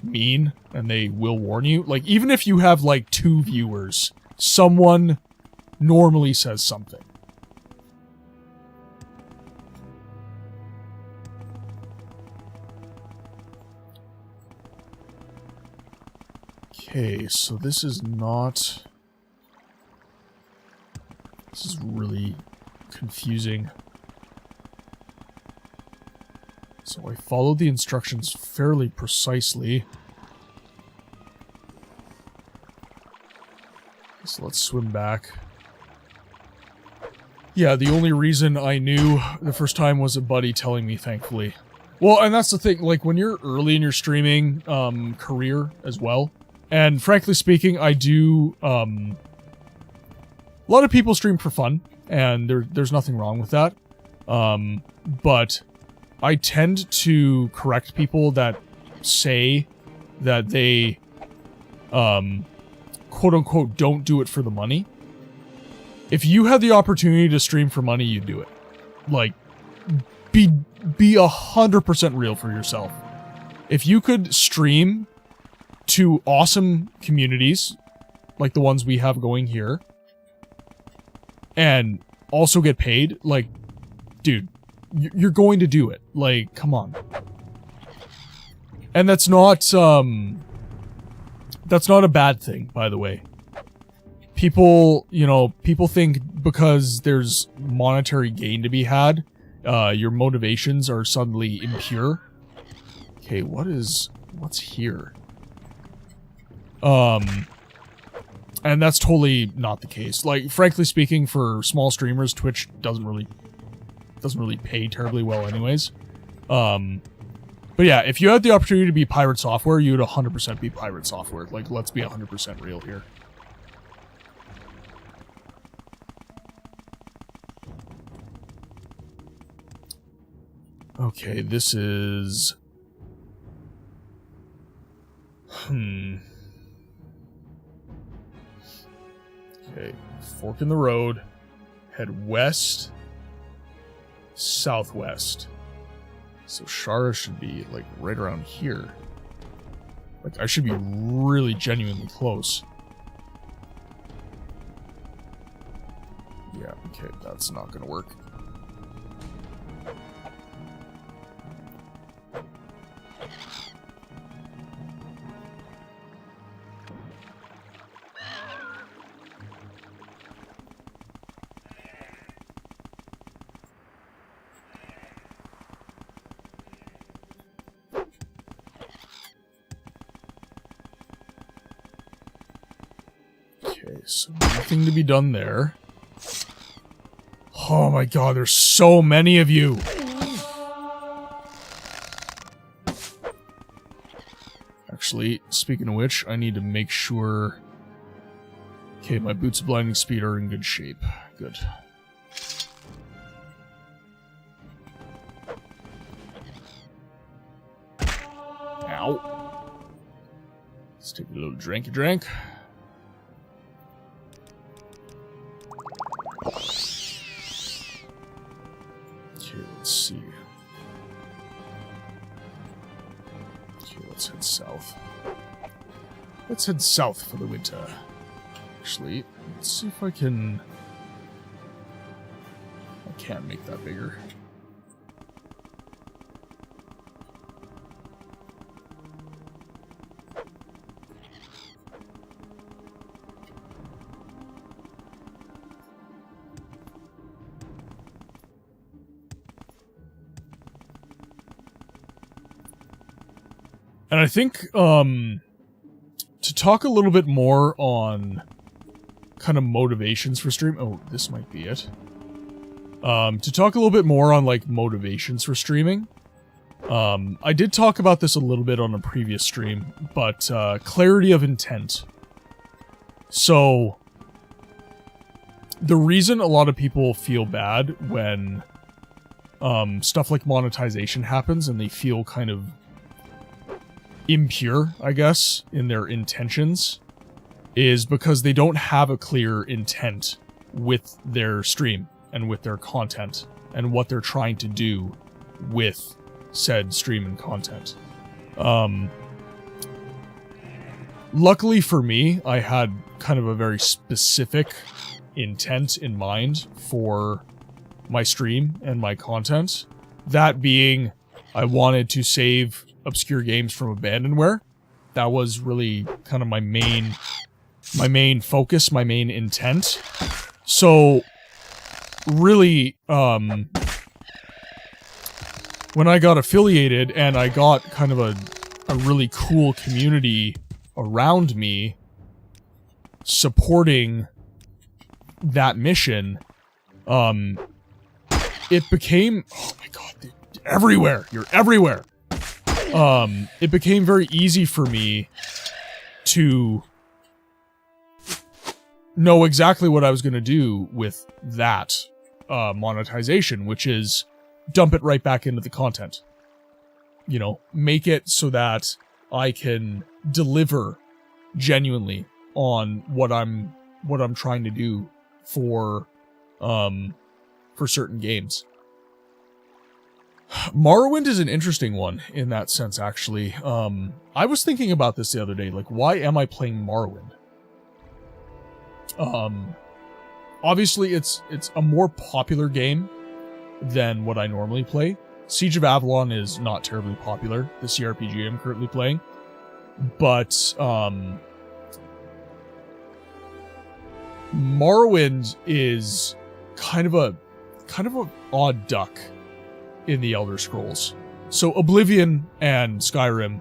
mean, and they will warn you. Like, even if you have, like, 2 viewers, someone normally says something. Okay, so this is not... This is really confusing. So I followed the instructions fairly precisely. So let's swim back. Yeah, the only reason I knew the first time was a buddy telling me, thankfully. Well, and that's the thing, like, when you're early in your streaming career as well, and frankly speaking, I do, a lot of people stream for fun, and there's nothing wrong with that. But I tend to correct people that say that they, quote-unquote, don't do it for the money. If you had the opportunity to stream for money, you'd do it. Like, be 100% real for yourself. If you could stream to awesome communities, like the ones we have going here, and also get paid, like, dude, you're going to do it. Like, come on. And that's not a bad thing, by the way. People, you know, people think because there's monetary gain to be had, your motivations are suddenly impure. Okay, what's here? And that's totally not the case. Like, frankly speaking, for small streamers, Twitch doesn't really doesn't really pay terribly well anyways. But yeah, if you had the opportunity to be Pirate Software, you would 100% be Pirate Software. Like, let's be 100% real here. Okay, this is... Okay, fork in the road. Head west. Southwest. So Shara should be, like, right around here. Like, I should be really genuinely close. Yeah, okay, that's not gonna work. Okay, so nothing to be done there. Oh my god, there's so many of you! Actually, speaking of which, I need to make sure... Okay, my boots of blinding speed are in good shape. Good. Ow. Let's take a little drink. Okay, let's see. Okay, let's head south. Let's head south for the winter. Actually, let's see if I can... I can't make that bigger. And I think, to talk a little bit more on kind of motivations for stream... Oh, this might be it. To talk a little bit more on, like, motivations for streaming. I did talk about this a little bit on a previous stream, but, clarity of intent. So, the reason a lot of people feel bad when, stuff like monetization happens and they feel kind of impure, I guess, in their intentions, is because they don't have a clear intent with their stream and with their content and what they're trying to do with said stream and content. Luckily for me, I had kind of a very specific intent in mind for my stream and my content. That being, I wanted to save obscure games from abandonware. That was really kind of my main focus, my main intent. So, really, when I got affiliated and I got kind of a really cool community around me supporting that mission, it became, oh my god, dude, everywhere, you're everywhere. It became very easy for me to know exactly what I was going to do with that monetization, which is dump it right back into the content. You know, make it so that I can deliver genuinely on what I'm trying to do for certain games. Morrowind is an interesting one in that sense, actually. I was thinking about this the other day, like, why am I playing Morrowind? Obviously, it's a more popular game than what I normally play. Siege of Avalon is not terribly popular, the CRPG I'm currently playing. But, Morrowind is kind of a odd duck in the Elder Scrolls. So Oblivion and Skyrim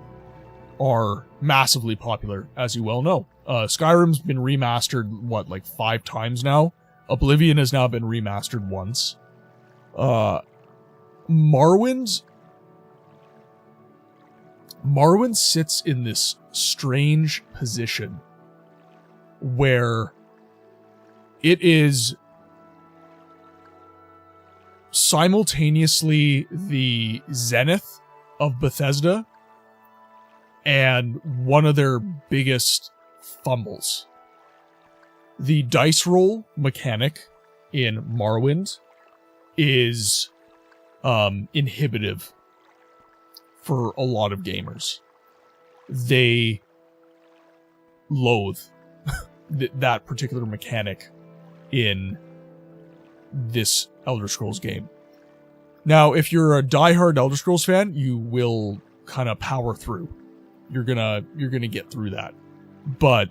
are massively popular, as you well know. Skyrim's been remastered, what, like 5 times now? Oblivion has now been remastered once. Morrowind sits in this strange position where it is simultaneously the zenith of Bethesda and one of their biggest fumbles. The dice roll mechanic in Morrowind is inhibitive for a lot of gamers. They loathe that particular mechanic in this Elder Scrolls game. Now, if you're a diehard Elder Scrolls fan, you will kind of power through. You're gonna get through that. But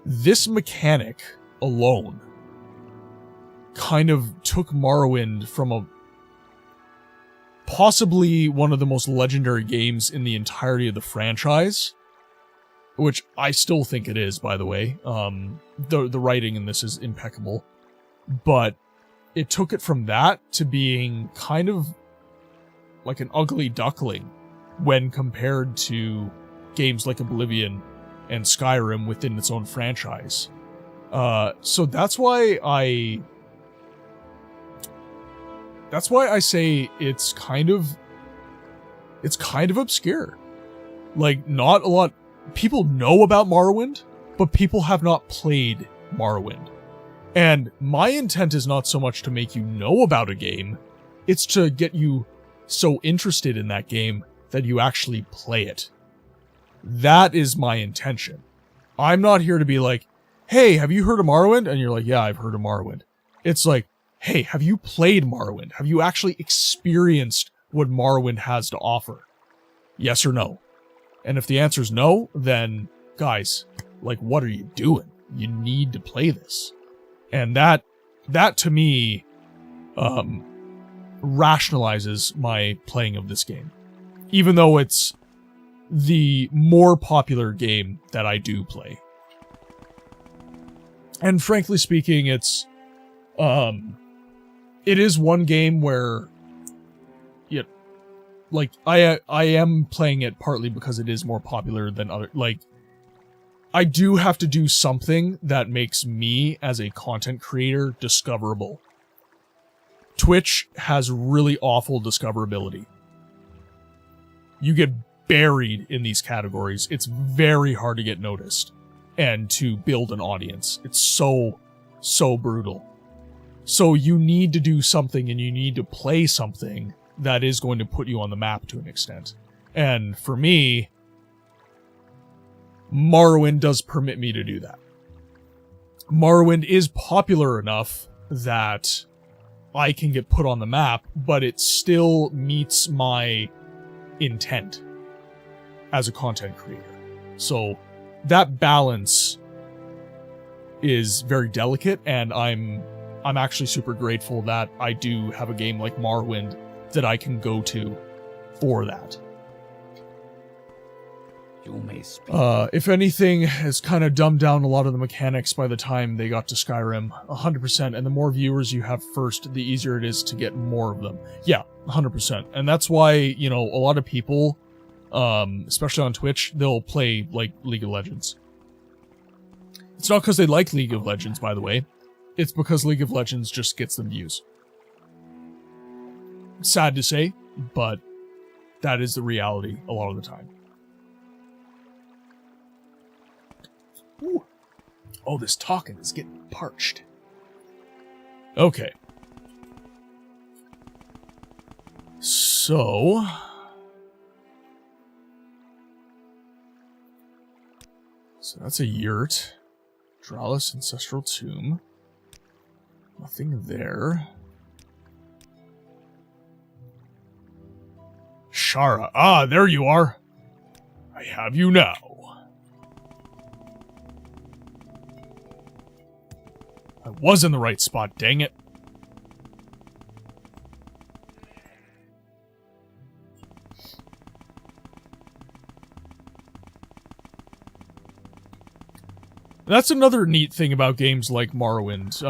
this mechanic alone kind of took Morrowind from a possibly one of the most legendary games in the entirety of the franchise, which I still think it is, by the way. The writing in this is impeccable, but it took it from that to being kind of like an ugly duckling when compared to games like Oblivion and Skyrim within its own franchise. So that's why I say it's kind of obscure. Like, not a lot people know about Morrowind, but people have not played Morrowind. And my intent is not so much to make you know about a game, it's to get you so interested in that game that you actually play it. That is my intention. I'm not here to be like, hey, have you heard of Morrowind? And you're like, yeah, I've heard of Morrowind. It's like, hey, have you played Morrowind? Have you actually experienced what Morrowind has to offer? Yes or no? And if the answer is no, then, guys, like, what are you doing? You need to play this. And that to me, rationalizes my playing of this game. Even though it's the more popular game that I do play. And frankly speaking, it is one game where, like, I am playing it partly because it is more popular than other, like, I do have to do something that makes me, as a content creator, discoverable. Twitch has really awful discoverability. You get buried in these categories. It's very hard to get noticed and to build an audience. It's so brutal. So you need to do something, and you need to play something that is going to put you on the map to an extent. And for me, Morrowind does permit me to do that. Morrowind is popular enough that I can get put on the map, but it still meets my intent as a content creator. So that balance is very delicate, and I'm actually super grateful that I do have a game like Morrowind that I can go to for that. You may speak. If anything, has kind of dumbed down a lot of the mechanics by the time they got to Skyrim, 100%, and the more viewers you have first, the easier it is to get more of them. Yeah, 100%. And that's why, you know, a lot of people, especially on Twitch, they'll play, like, League of Legends. It's not because they like League of Legends, by the way. It's because League of Legends just gets them views. Sad to say, but that is the reality a lot of the time. Ooh. Oh, this talking is getting parched. Okay. So that's a yurt. Dralis Ancestral Tomb. Nothing there. Shara. Ah, there you are. I have you now. I was in the right spot, dang it. That's another neat thing about games like Morrowind.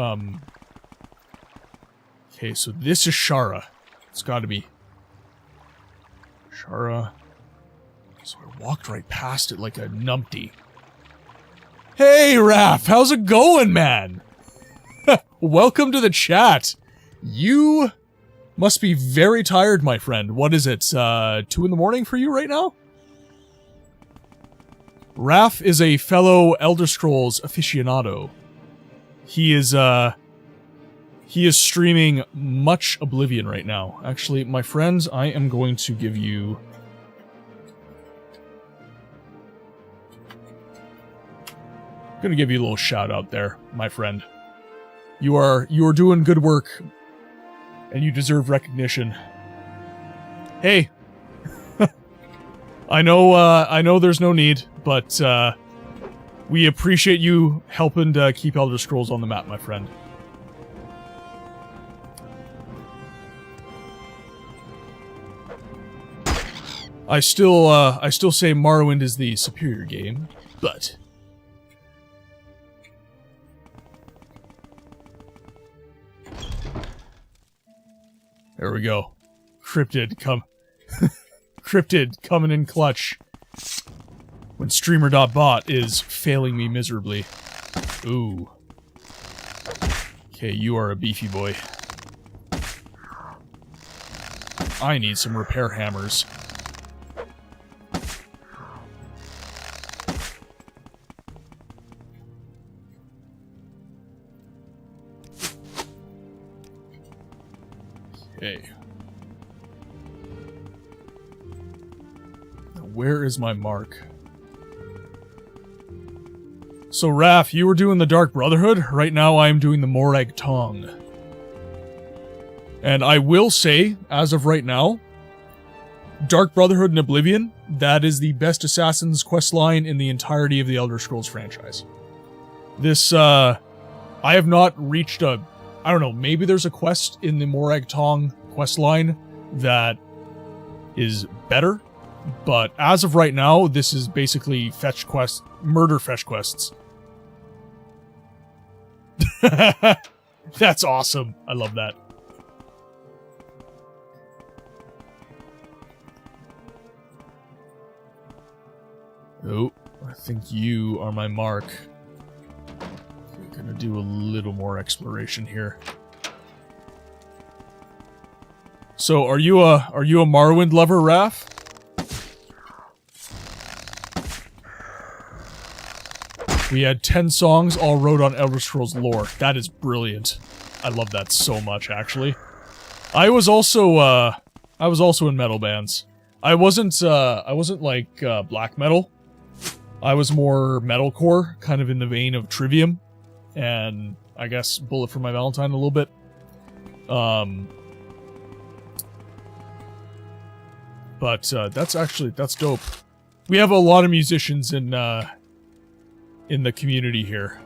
Okay, so this is Shara. It's gotta be. Shara. So I walked right past it like a numpty. Hey, Raph, how's it going, man? Welcome to the chat. You must be very tired, my friend. What is it, 2 in the morning for you right now? Raph is a fellow Elder Scrolls aficionado. He is streaming much Oblivion right now. Actually, my friends, I am going to give you... I'm gonna give you a little shout out there, my friend. You are doing good work, and you deserve recognition. Hey, I know there's no need, but we appreciate you helping to keep Elder Scrolls on the map, my friend. I still say Morrowind is the superior game, but there we go. Cryptid coming in clutch. When streamer.bot is failing me miserably. Ooh. Okay, you are a beefy boy. I need some repair hammers. Okay. Now, where is my mark? So, Raph, you were doing the Dark Brotherhood. Right now, I am doing the Morag Tong. And I will say, as of right now, Dark Brotherhood and Oblivion, that is the best Assassin's Quest line in the entirety of the Elder Scrolls franchise. This, I have not reached a... I don't know, maybe there's a quest in the Morag Tong quest line that is better, but as of right now, this is basically fetch quest, murder fetch quests. That's awesome. I love that. Oh, I think you are my mark. Gonna do a little more exploration here. So, are you a Morrowind lover, Raph? We had 10 songs all wrote on Elder Scrolls lore. That is brilliant. I love that so much, actually. I was also in metal bands. I wasn't like black metal. I was more metalcore, kind of in the vein of Trivium. And I guess Bullet for My Valentine a little bit. But that's dope. We have a lot of musicians in the community here.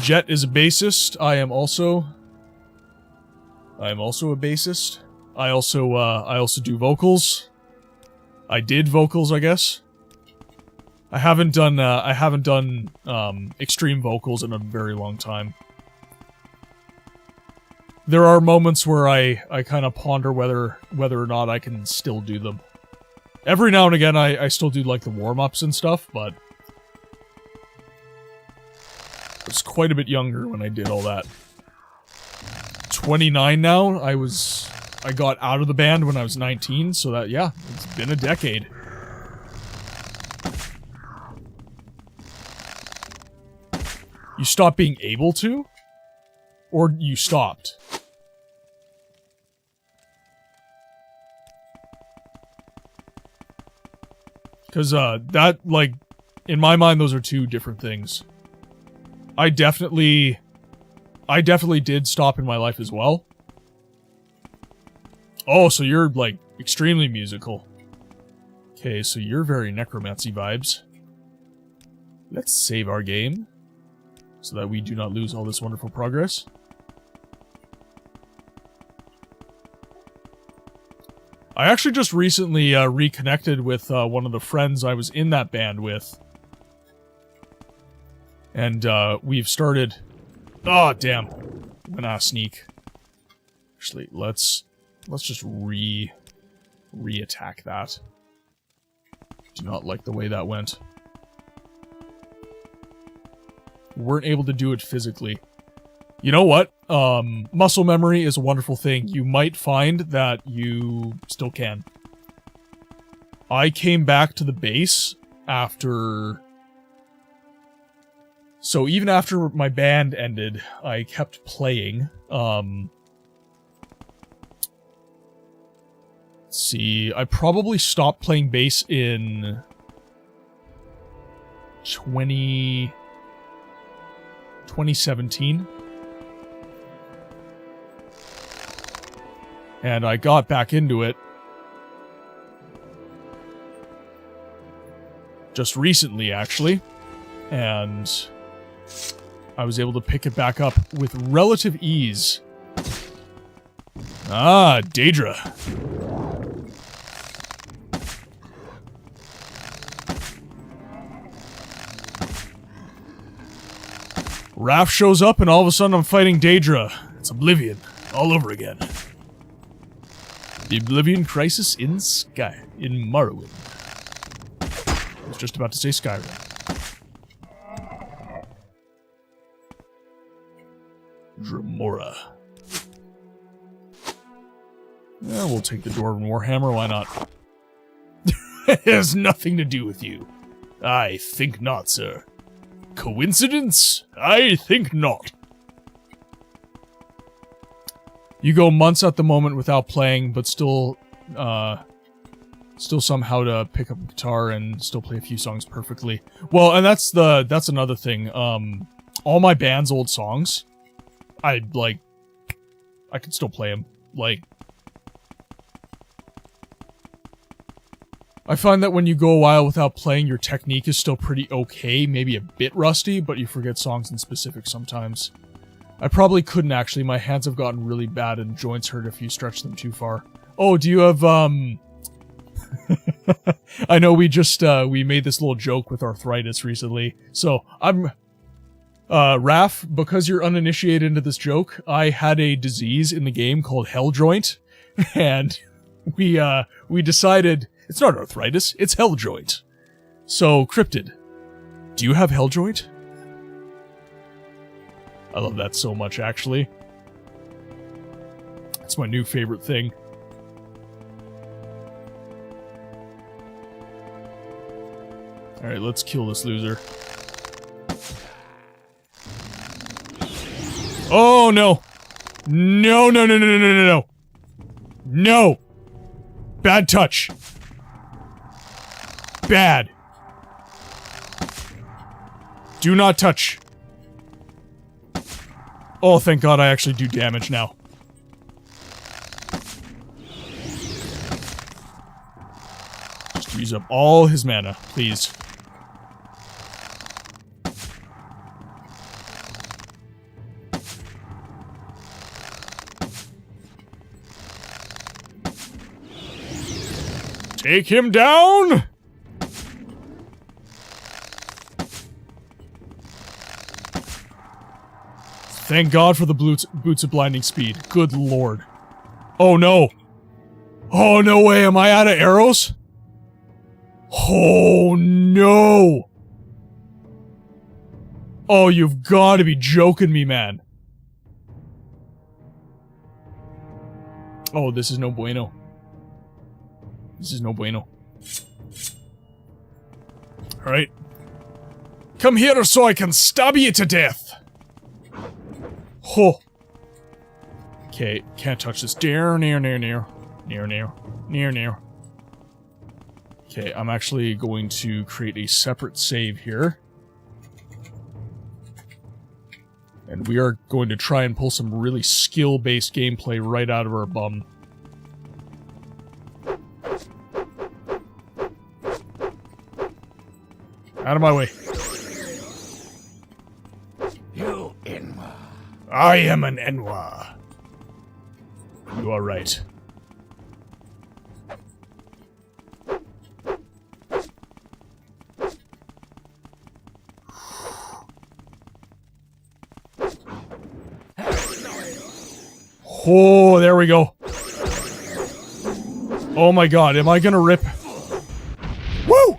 Jet is a bassist. I am also a bassist. I also do vocals. I did vocals, I guess. I haven't done extreme vocals in a very long time. There are moments where I kind of ponder whether or not I can still do them. Every now and again I still do like the warm-ups and stuff, but I was quite a bit younger when I did all that. 29 now. I got out of the band when I was 19, so that, yeah, it's been a decade. You stopped being able to? Or you stopped? Because, that, like, in my mind, those are two different things. I definitely did stop in my life as well. Oh, so you're, like, extremely musical. Okay, so you're very necromancy vibes. Let's save our game, so that we do not lose all this wonderful progress. I actually just recently reconnected with one of the friends I was in that band with. And we've started... Oh, damn. I'm gonna sneak. actually. Let's just re-attack that. Do not like the way that went. Weren't able to do it physically. You know what? Muscle memory is a wonderful thing. You might find that you still can. I came back to the base after... So even after my band ended, I kept playing. Let's see, I probably stopped playing bass in 2017. And I got back into it just recently, actually. And I was able to pick it back up with relative ease. Ah, Daedra. Raph shows up and all of a sudden I'm fighting Daedra. It's Oblivion. All over again. The Oblivion Crisis in Morrowind. I was just about to say Skyrim. Dremora. Yeah, we'll take the Dwarven Warhammer, why not? It has nothing to do with you. I think not, sir. Coincidence? I think not. You go months at the moment without playing, but still somehow to pick up a guitar and still play a few songs perfectly. Well, and that's another thing. All my band's old songs, I could still play them. Like, I find that when you go a while without playing, your technique is still pretty okay, maybe a bit rusty, but you forget songs in specific sometimes. I probably couldn't actually, my hands have gotten really bad and joints hurt if you stretch them too far. Oh, do you have, I know we just, we made this little joke with arthritis recently, so Raph, because you're uninitiated into this joke, I had a disease in the game called Hell Joint, and we decided it's not arthritis, it's Hell Joint. So, Cryptid, do you have Hell Joint? I love that so much, actually. It's my new favorite thing. Alright, let's kill this loser. Oh, no! No, no, no, no, no, no, no, no! No! Bad touch. Bad. Do not touch. Oh, thank God I actually do damage now. Just use up all his mana, please. Take him down! Thank God for the boots of blinding speed. Good lord. Oh no. Oh no way, am I out of arrows? Oh no. Oh, you've got to be joking me, man. Oh, this is no bueno. This is no bueno. Alright. Come here so I can stab you to death. Oh. Okay, can't touch this. Near. Okay, I'm actually going to create a separate save here. And we are going to try and pull some really skill-based gameplay right out of our bum. Out of my way. You Enwa. I am an Enwa. You are right. Oh, there we go. Oh my god, am I gonna rip? Woo!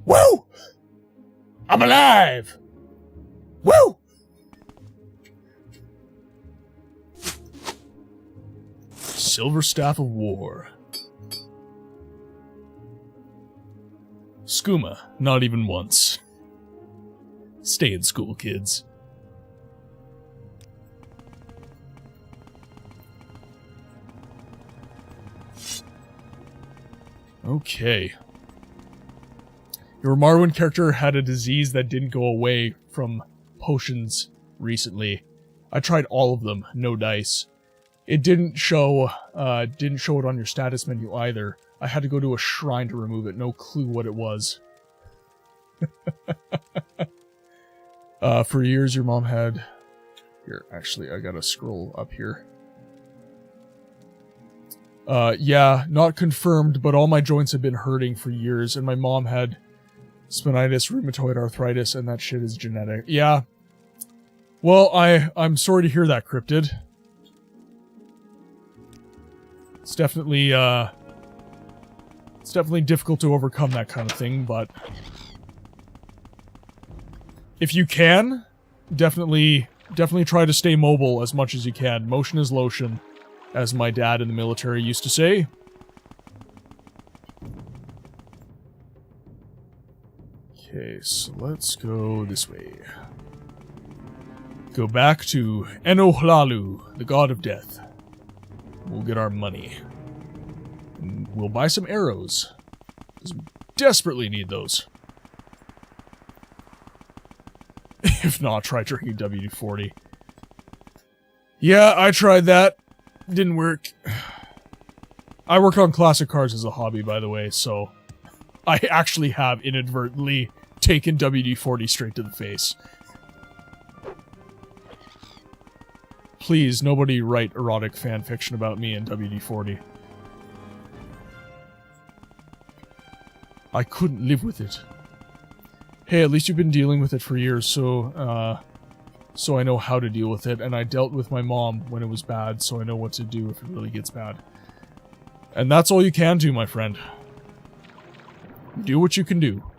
Woo! I'm alive! Woo! Silver Staff of War. Skooma, not even once. Stay in school, kids. Okay. Your Morrowind character had a disease that didn't go away from potions recently. I tried all of them, no dice. It didn't show it on your status menu either. I had to go to a shrine to remove it, no clue what it was. For years your mom had... Here, actually, I gotta scroll up here. Yeah, not confirmed, but all my joints have been hurting for years, and my mom had spinitis, rheumatoid arthritis, and that shit is genetic. Yeah. Well, I'm sorry to hear that, Cryptid. It's definitely difficult to overcome that kind of thing, but if you can, definitely try to stay mobile as much as you can. Motion is lotion, as my dad in the military used to say. Okay, so let's go this way. Go back to Enohlalu, the god of death. We'll get our money. And we'll buy some arrows. Because we desperately need those. If not, try drinking WD-40. Yeah, I tried that. Didn't work. I work on classic cars as a hobby, by the way, so I actually have inadvertently taken WD-40 straight to the face. Please, nobody write erotic fanfiction about me and WD-40. I couldn't live with it. Hey, at least you've been dealing with it for years, so I know how to deal with it, and I dealt with my mom when it was bad, so I know what to do if it really gets bad. And that's all you can do, my friend. Do what you can do.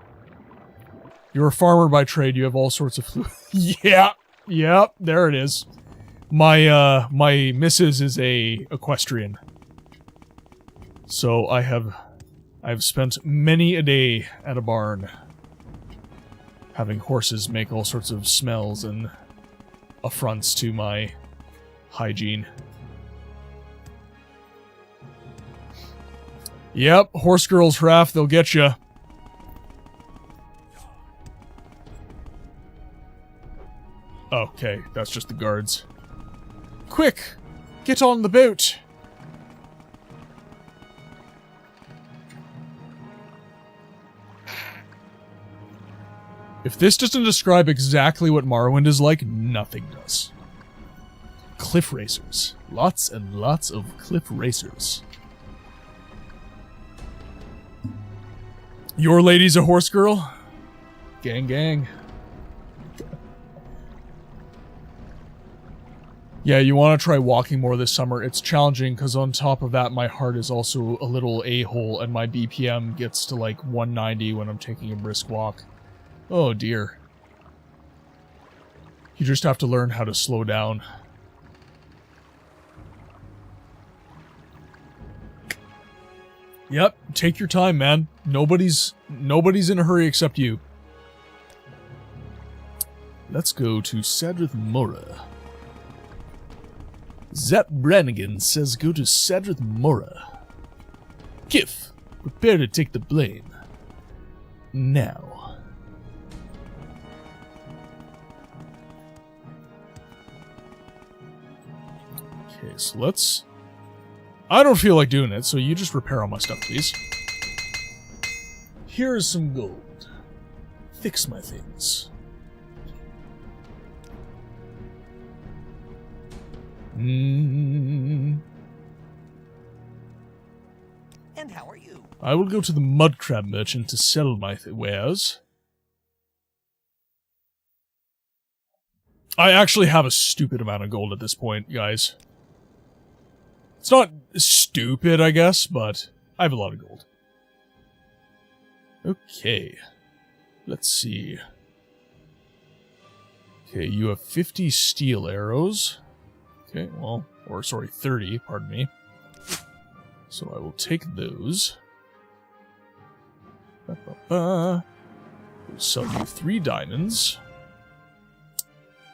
You're a farmer by trade, you have all sorts of Yeah, there it is. My missus is a equestrian. So I've spent many a day at a barn having horses make all sorts of smells and affronts to my hygiene. Yep, horse girls, Raph, they'll get ya. Okay, that's just the guards. Quick! Get on the boat! If this doesn't describe exactly what Morrowind is like, nothing does. Cliff racers. Lots and lots of cliff racers. Your lady's a horse girl? Gang, gang. Yeah, you want to try walking more this summer. It's challenging because on top of that, my heart is also a little a-hole and my BPM gets to like 190 when I'm taking a brisk walk. Oh dear. You just have to learn how to slow down. Yep, take your time, man. Nobody's in a hurry except you. Let's go to Sadrith Mora. Zap Brannigan says go to Sadrith Mora. Kif, prepare to take the blame. Now. Okay, so let's... I don't feel like doing it, so you just repair all my stuff, please. Here is some gold. Fix my things. And how are you? I will go to the mud crab merchant to sell my wares. I actually have a stupid amount of gold at this point, guys. It's not stupid, I guess, but I have a lot of gold. Okay. Let's see. Okay, you have 50 steel arrows. Okay, well, or sorry, 30, pardon me. So I will take those. We'll sell you 3 diamonds.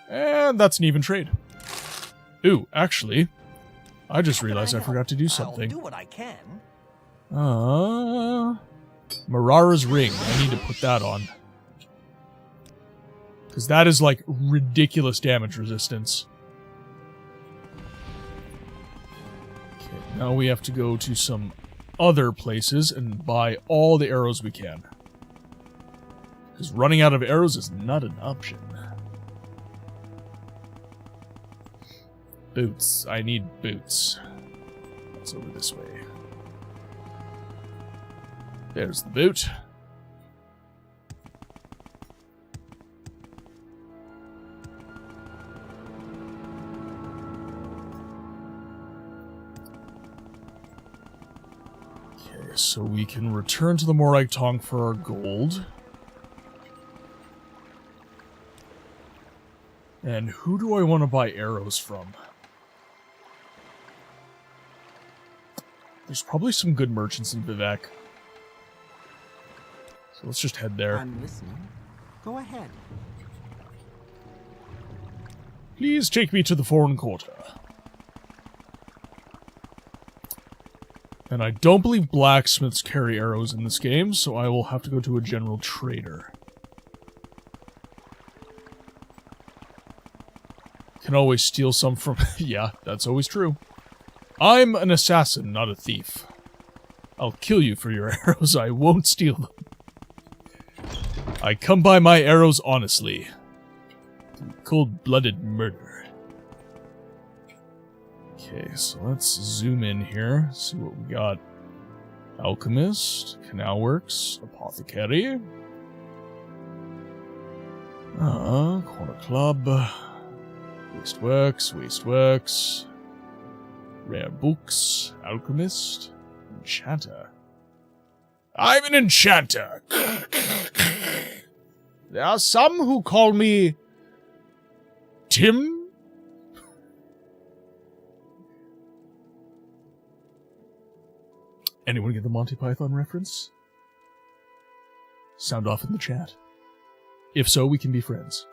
And that's an even trade. Ooh, actually, I just realized I forgot to do something. I'll do what I can. Marara's ring. I need to put that on. Because that is like ridiculous damage resistance. Okay, now we have to go to some other places and buy all the arrows we can. Because running out of arrows is not an option. Boots. I need boots. That's over this way. There's the boot. Okay, so we can return to the Morag Tong for our gold. And who do I want to buy arrows from? There's probably some good merchants in Vivek. So let's just head there. I'm listening. Go ahead. Please take me to the foreign quarter. And I don't believe blacksmiths carry arrows in this game, so I will have to go to a general trader. Can always steal some from... Yeah, that's always true. I'm an assassin, not a thief. I'll kill you for your arrows, I won't steal them. I come by my arrows honestly. Cold-blooded murder. Okay, so let's zoom in here, see what we got. Alchemist, Canal Works, Apothecary. Corner Club. Wasteworks. Rare Books, Alchemist, Enchanter. I'm an enchanter! There are some who call me... Tim? Anyone get the Monty Python reference? Sound off in the chat. If so, we can be friends.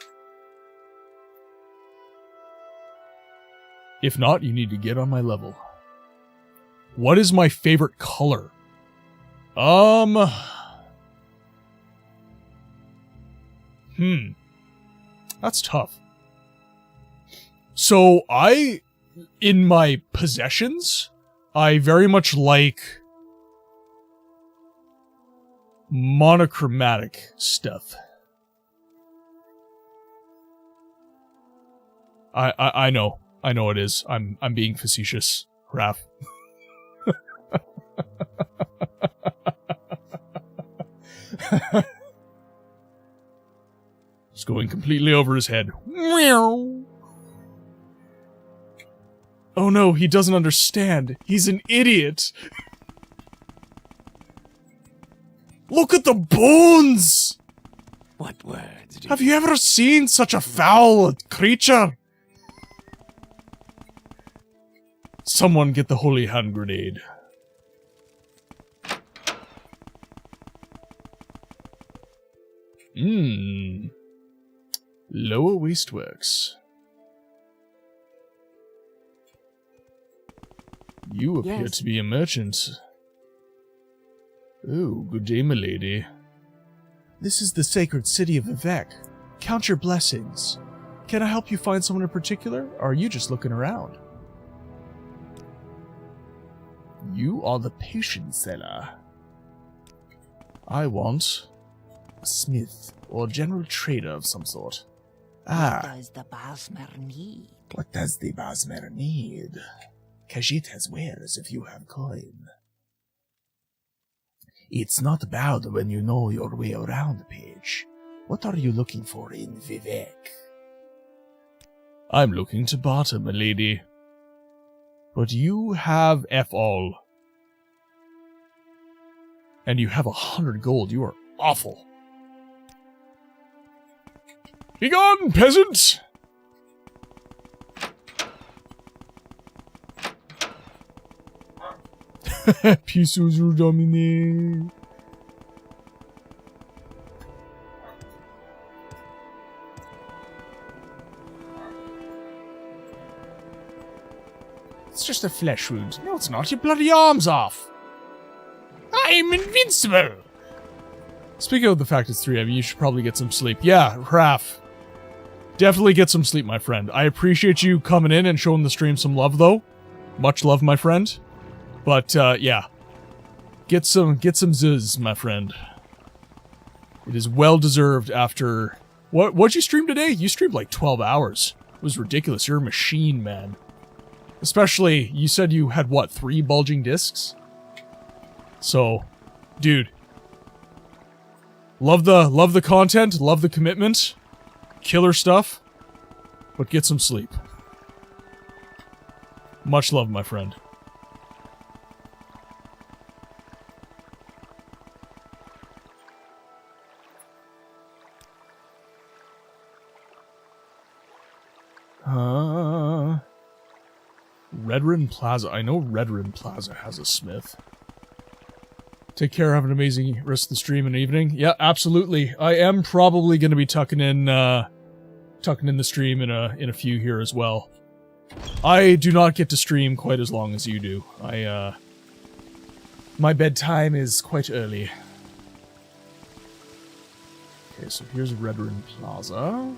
If not, you need to get on my level. What is my favorite color? That's tough. So in my possessions, I very much like monochromatic stuff. I know it is. I'm being facetious, Raph. It's going completely over his head. Meow. Oh no, he doesn't understand. He's an idiot. Look at the bones! What words do Have you ever seen such a foul creature? Someone get the holy hand grenade. Lower Wasteworks. You appear to be a merchant. Oh, good day, milady. This is the sacred city of Vivek. Count your blessings. Can I help you find someone in particular, or are you just looking around? You are the patient seller. I want a smith or general trader of some sort. What does the Basmer need? What does the Basmer need? Khajiit has wares if you have coin. It's not bad when you know your way around, page. What are you looking for in Vivek? I'm looking to barter, milady. But you have F all. And you have 100 gold. You are awful. Begone, peasant! Pisuzu domine. It's just a flesh wound. No, it's not. Your bloody arm's off. I'm invincible. Speaking of the fact it's 3 a.m., you should probably get some sleep. Yeah, Raph. Definitely get some sleep, my friend. I appreciate you coming in and showing the stream some love, though. Much love, my friend. But, yeah. Get some zzzz, my friend. It is well-deserved after... What'd you stream today? You streamed like 12 hours. It was ridiculous. You're a machine, man. Especially, you said you had, what, 3 bulging discs? So, dude. Love the content, love the commitment. Killer stuff. But get some sleep. Much love, my friend. Redrin Plaza. I know Redrin Plaza has a smith. Take care. Have an amazing rest of the stream and evening. Yeah, absolutely. I am probably going to be tucking in the stream in a few here as well. I do not get to stream quite as long as you do. My bedtime is quite early. Okay, so here's Redrin Plaza.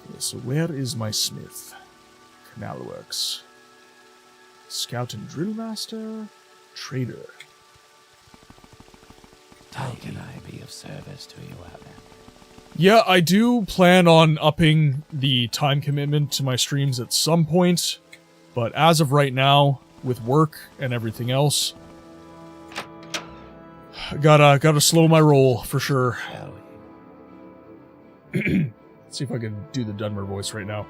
Okay, so where is my smith? Canal Works. Scout and Drill Master. Trader. How can I be of service to you, Alan? Yeah, I do plan on upping the time commitment to my streams at some point, but as of right now, with work and everything else, gotta slow my roll for sure. Let's see if I can do the Dunmer voice right now.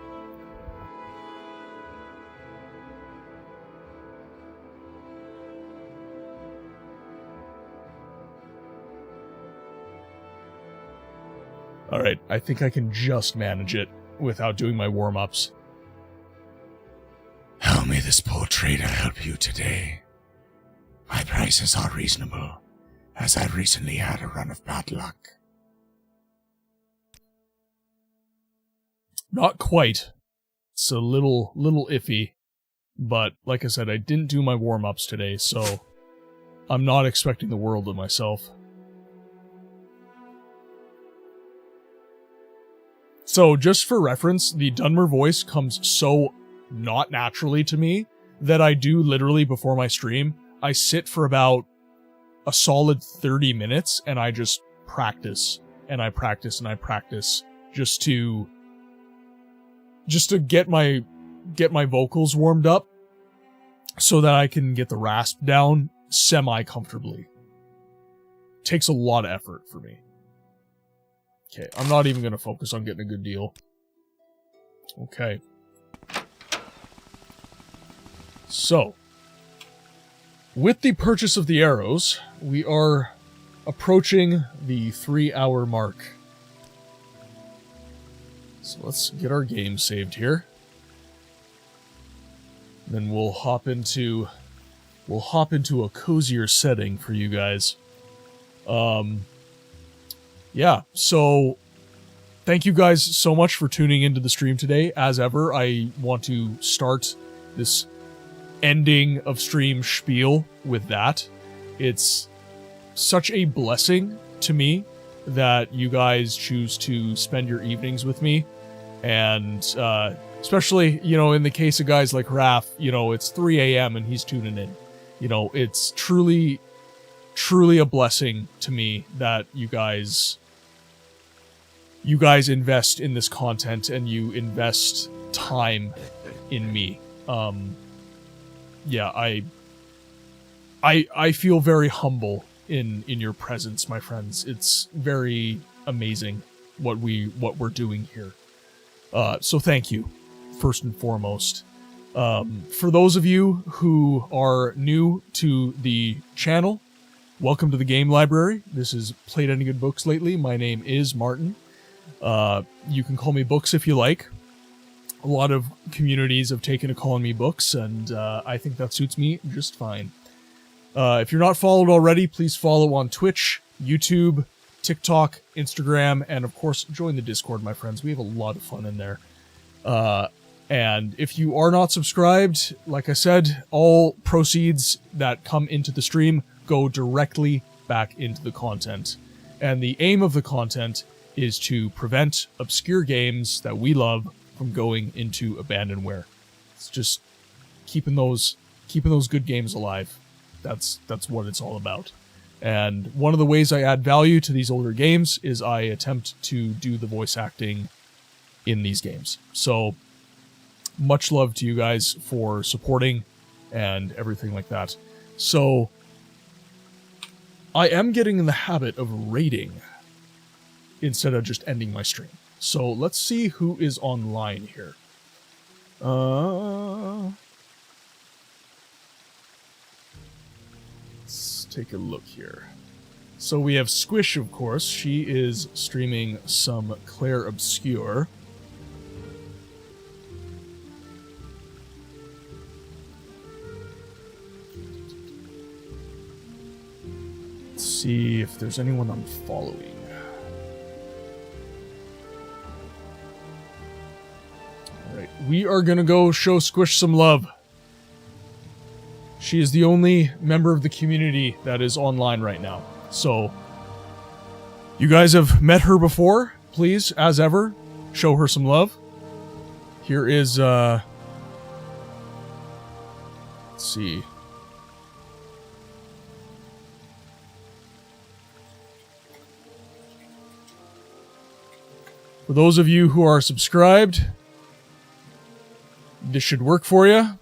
Alright, I think I can just manage it without doing my warm-ups. How may this poor trader help you today? My prices are reasonable, as I've recently had a run of bad luck. Not quite. It's a little iffy. But, like I said, I didn't do my warm-ups today, so I'm not expecting the world of myself. So, just for reference, the Dunmer voice comes so not naturally to me that I do literally, before my stream, I sit for about a solid 30 minutes and I just practice, and I practice, and I practice, just to get my vocals warmed up so that I can get the rasp down semi-comfortably. Takes a lot of effort for me. Okay, I'm not even going to focus on getting a good deal. Okay. So, with the purchase of the arrows, we are approaching the 3-hour mark. So let's get our game saved here. Then we'll hop into a cozier setting for you guys. Yeah, so thank you guys so much for tuning into the stream today. As ever, I want to start this ending of stream spiel with that. It's such a blessing to me that you guys choose to spend your evenings with me. And especially, you know, in the case of guys like Raph, you know, it's 3 a.m. and he's tuning in. You know, it's truly a blessing to me that you guys invest in this content and you invest time in me. Yeah, I feel very humble in your presence, my friends. It's very amazing what we're doing here. So thank you, first and foremost. For those of you who are new to the channel, welcome to the game library. This is Played Any Good Books Lately. My name is Martin. You can call me Books if you like. A lot of communities have taken to calling me Books, and I think that suits me just fine. If you're not followed already, please follow on Twitch, YouTube, TikTok, Instagram, and of course, join the Discord, my friends. We have a lot of fun in there. And if you are not subscribed, like I said, all proceeds that come into the stream go directly back into the content. And the aim of the content is to prevent obscure games that we love from going into abandonware. It's just keeping those good games alive. That's what it's all about. And one of the ways I add value to these older games is I attempt to do the voice acting in these games. So much love to you guys for supporting and everything like that. So I am getting in the habit of raiding instead of just ending my stream. So let's see who is online here. Let's take a look here. So we have Squish, of course. She is streaming some Claire Obscure. Let's see if there's anyone I'm following. Alright, we are gonna go show Squish some love. She is the only member of the community that is online right now. So, you guys have met her before. Please, as ever, show her some love. Here is, let's see. For those of you who are subscribed, this should work for you.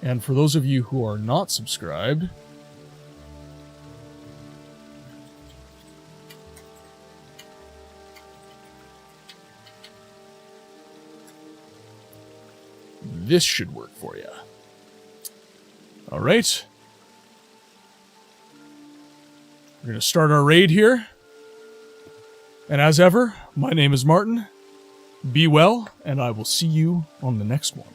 And for those of you who are not subscribed, this should work for you. All right. We're going to start our raid here. And as ever, my name is Martin. Be well, and I will see you on the next one.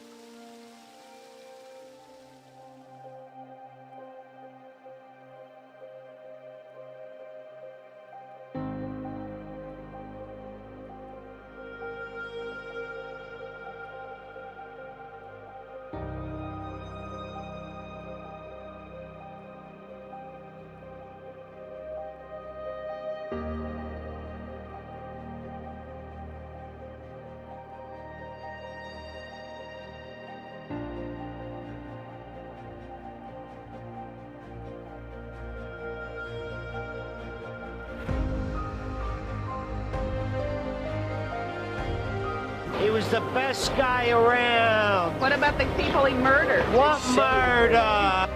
He was the best guy around. What about the people he murdered? What murder?